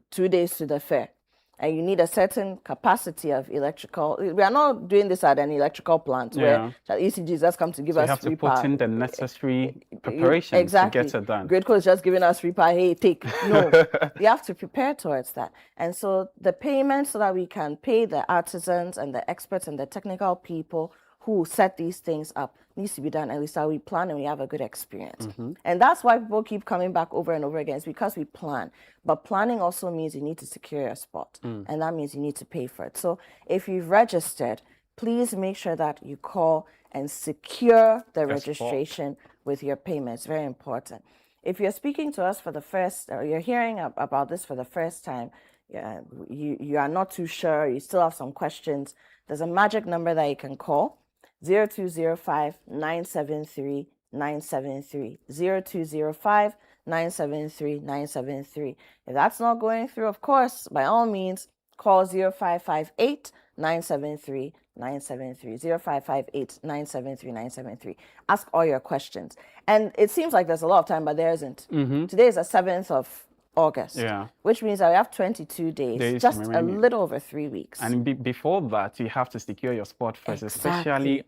2 days to the fair, and you need a certain capacity of electrical. We are not doing this at an electrical plant where ECG just come to give us you have free to put power. in the necessary preparations to get it done. Gridco is just giving us free power. Hey, take. No, you have to prepare towards that. And so the payment, so that we can pay the artisans and the experts and the technical people who set these things up, needs to be done at least how we plan and we have a good experience. And that's why people keep coming back over and over again. It's because we plan. But planning also means you need to secure your spot. And that means you need to pay for it. So if you've registered, please make sure that you call and secure the registration with your payment. It's very important. If you're speaking to us for the first, or you're hearing about this for the first time, you are not too sure, you still have some questions, there's a magic number that you can call. 0205 973 973. 0205 973 973. If that's not going through, of course, by all means, call 0558 973 973. 0558 973 973. Ask all your questions. And it seems like there's a lot of time, but there isn't. Today is the 7th of August, which means that we have 22 days, just a little over 3 weeks. And before that, you have to secure your spot first, especially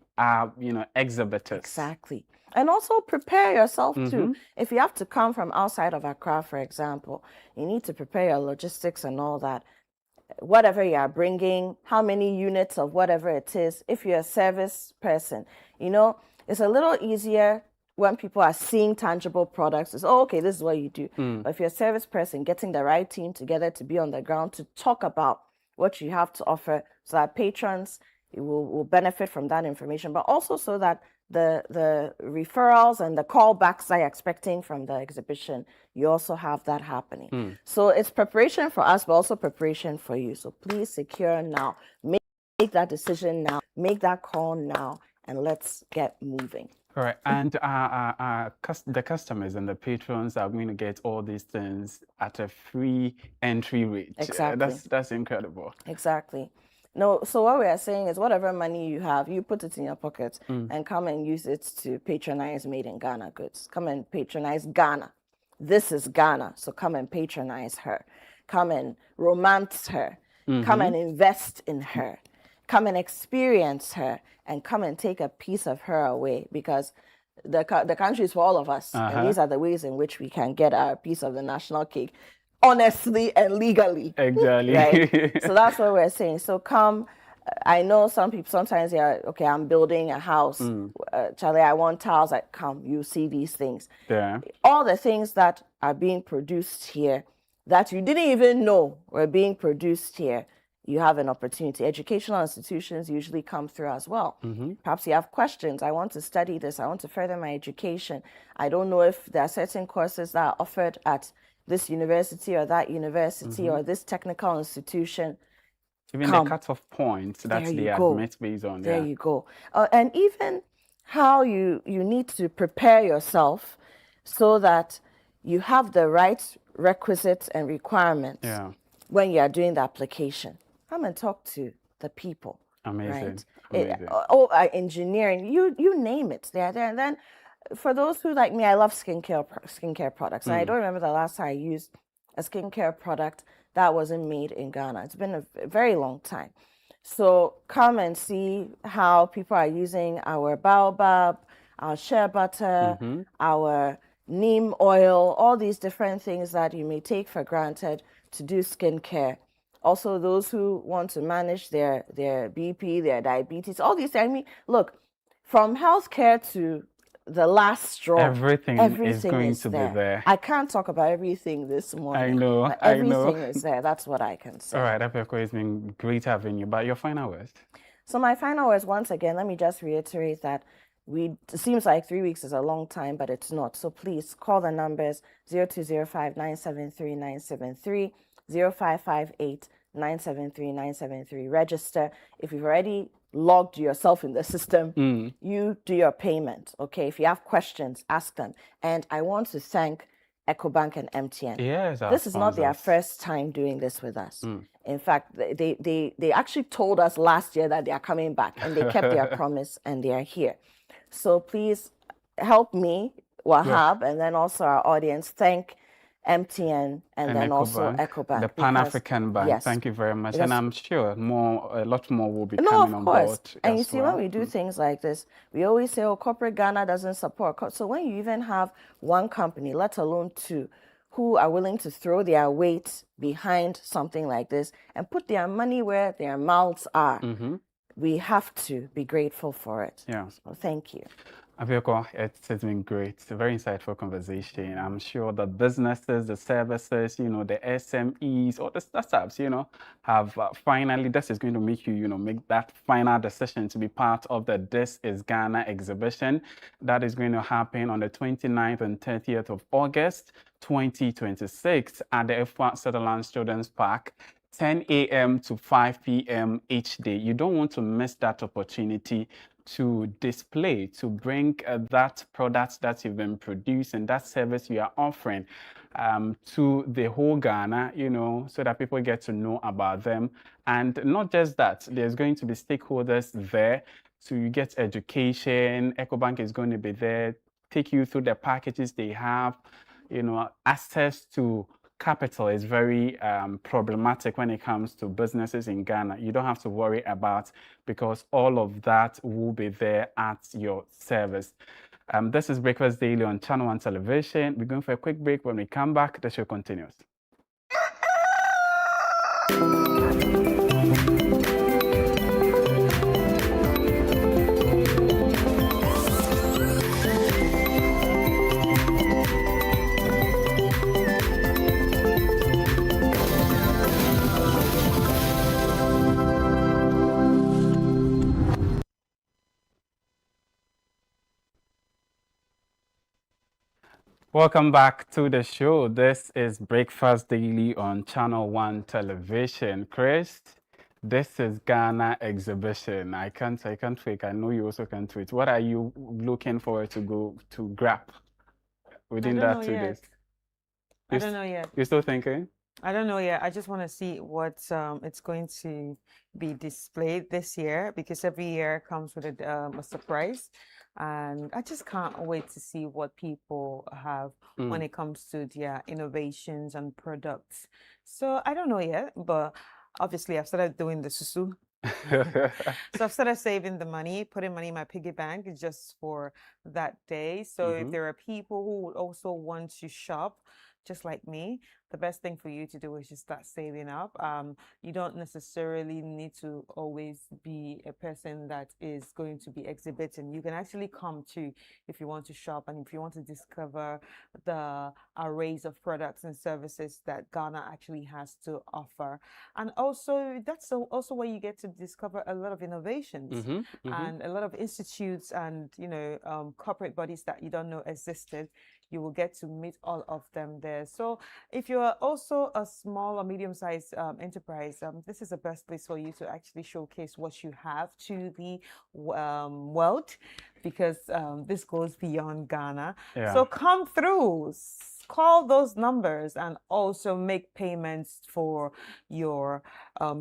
exhibitors. Exactly. And also prepare yourself too. If you have to come from outside of Accra, for example, you need to prepare your logistics and all that. Whatever you are bringing, how many units of whatever it is. If you're a service person, it's a little easier when people are seeing tangible products. It's, okay, this is what you do. But if you're a service person, getting the right team together to be on the ground to talk about what you have to offer, so that patrons will benefit from that information, but also so that the referrals and the callbacks that you're expecting from the exhibition, you also have that happening. So it's preparation for us, but also preparation for you. So please secure now. Make that decision now. Make that call now, and let's get moving. All right, and the customers and the patrons are going to get all these things at a free entry rate. Exactly. That's incredible. Exactly. No, so what we are saying is whatever money you have, you put it in your pocket and come and use it to patronize Made in Ghana goods. Come and patronize Ghana. This is Ghana, so come and patronize her. Come and romance her. Come and invest in her. Come and experience her, and come and take a piece of her away, because the country is for all of us. And these are the ways in which we can get our piece of the national cake, honestly and legally. Exactly. Right? So that's what we're saying. So come. I know some people, sometimes they're, okay, I'm building a house. Charlie, I want tiles. Come, you see these things. Yeah. All the things that are being produced here that you didn't even know were being produced here, you have an opportunity. Educational institutions usually come through as well. Perhaps you have questions. I want to study this. I want to further my education. I don't know if there are certain courses that are offered at this university or that university or this technical institution. Even the cut-off points that they admit based on. There you go. And even how you need to prepare yourself so that you have the right requisites and requirements when you are doing the application. Come and talk to the people. Amazing. Right? Engineering, you name it. They're there. And then for those who, like me, I love skincare products. And I don't remember the last time I used a skincare product that wasn't made in Ghana. It's been a very long time. So come and see how people are using our baobab, our shea butter, our neem oil, all these different things that you may take for granted to do skincare. Also, those who want to manage their BP, their diabetes, all these things. I mean, look, from healthcare to the last straw, Everything is going to be there. I can't talk about everything this morning. I know, but I know. everything is there. That's what I can say. All right, Apiako, it's been great having you. But your final words? So my final words, once again, let me just reiterate that it seems like 3 weeks is a long time, but it's not. So please call the numbers 0205 973 973, 0558 973 973. Register. If you've already logged yourself in the system, you do your payment. Okay. If you have questions, ask them. And I want to thank EcoBank and MTN. Yes, this is not their first time doing this with us. In fact, they actually told us last year that they are coming back, and they kept their promise, and they are here. So please help me, Wahab, and then also our audience thank MTN and then also EcoBank. The Pan-African Bank. Yes, thank you very much. And I'm sure a lot more will be no, coming of on course. board. And you see, when we do things like this, we always say, oh, corporate Ghana doesn't support. So when you even have one company, let alone two, who are willing to throw their weight behind something like this and put their money where their mouths are, we have to be grateful for it. Yeah. So thank you. Apiako, it's been great. It's a very insightful conversation. I'm sure the businesses, the services, the SMEs, or the startups, have finally, this is going to make you, make that final decision to be part of the This is Ghana exhibition. That is going to happen on the 29th and 30th of August, 2026 at the Efua Sutherland Children's Park. 10 a.m. to 5 p.m. each day. You don't want to miss that opportunity to display, to bring that product that you've been producing, that service you are offering to the whole Ghana, so that people get to know about them. And not just that, there's going to be stakeholders there, so you get education. EcoBank is going to be there, take you through the packages they have, access to capital is very problematic when it comes to businesses in Ghana. You don't have to worry about, because all of that will be there at your service. This is Breakfast Daily on Channel One Television. We're going for a quick break. When we come back, the show continues. Welcome back to the show. This is Breakfast Daily on Channel One Television. Chris, this is Ghana exhibition. I can't fake. I know you also can't wait. What are you looking forward to go to grab within that 2 days? I don't know yet. You're still thinking? I don't know yet. I just want to see what it's going to be displayed this year, because every year comes with a surprise. And I just can't wait to see what people have when it comes to their innovations and products. So I don't know yet, but obviously I've started doing the susu. So I've started saving the money, putting money in my piggy bank just for that day. So if there are people who would also want to shop just like me, the best thing for you to do is just start saving up. You don't necessarily need to always be a person that is going to be exhibiting. You can actually come to, if you want to shop and if you want to discover the arrays of products and services that Ghana actually has to offer. And also, that's also where you get to discover a lot of innovations and a lot of institutes and, corporate bodies that you don't know existed. You will get to meet all of them there. So if you're also a small or medium-sized enterprise, this is the best place for you to actually showcase what you have to the world, because this goes beyond Ghana. Yeah. So come through, call those numbers, and also make payments for your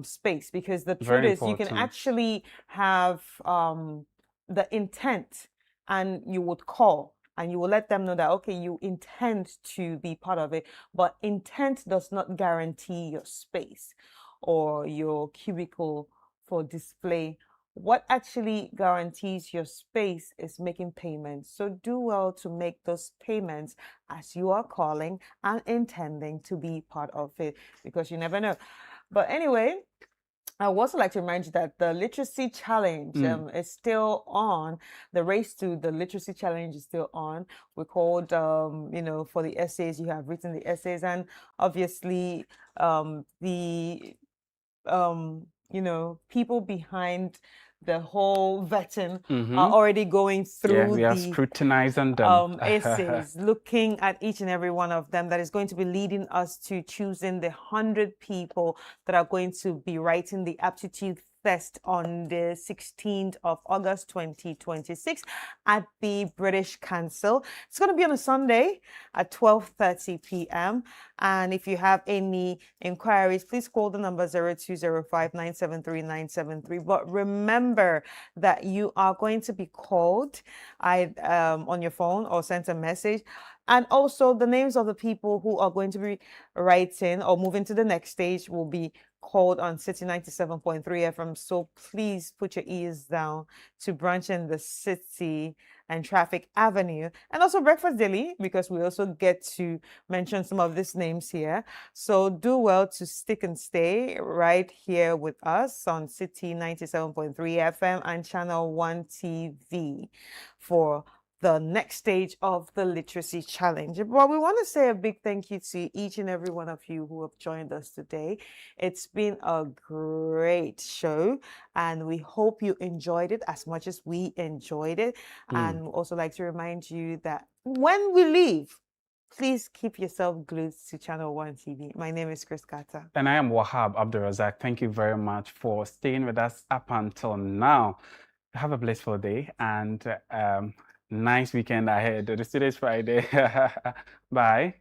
space, because the truth is you can actually have the intent, and you would call and you will let them know that, okay, you intend to be part of it, but intent does not guarantee your space or your cubicle for display. What actually guarantees your space is making payments. So do well to make those payments as you are calling and intending to be part of it, because you never know. But anyway, I would also like to remind you that the Literacy Challenge is still on. The race to the Literacy Challenge is still on. We called, you know, for the essays, you have written the essays, and obviously you know, people behind the whole vetting are already going through we are the scrutinizing them. essays, looking at each and every one of them. That is going to be leading us to choosing the 100 people that are going to be writing the aptitude test on the 16th of August 2026 at the British Council. It's going to be on a Sunday at 12:30 p.m. And if you have any inquiries, please call the number 0205-973-973. But remember that you are going to be called on your phone or sent a message. And also the names of the people who are going to be writing or moving to the next stage will be called on City 97.3 FM. So please put your ears down to Branch in the City and Traffic Avenue, and also Breakfast Daily, because we also get to mention some of these names here. So do well to stick and stay right here with us on City 97.3 FM and Channel 1 TV for the next stage of the Literacy Challenge. But we want to say a big thank you to each and every one of you who have joined us today. It's been a great show, and we hope you enjoyed it as much as we enjoyed it. And we'd also like to remind you that when we leave, please keep yourself glued to Channel 1 TV. My name is Chris Carter. And I am Wahab Abdulrazak. Thank you very much for staying with us up until now. Have a blissful day and nice weekend ahead. Today's Friday. Bye.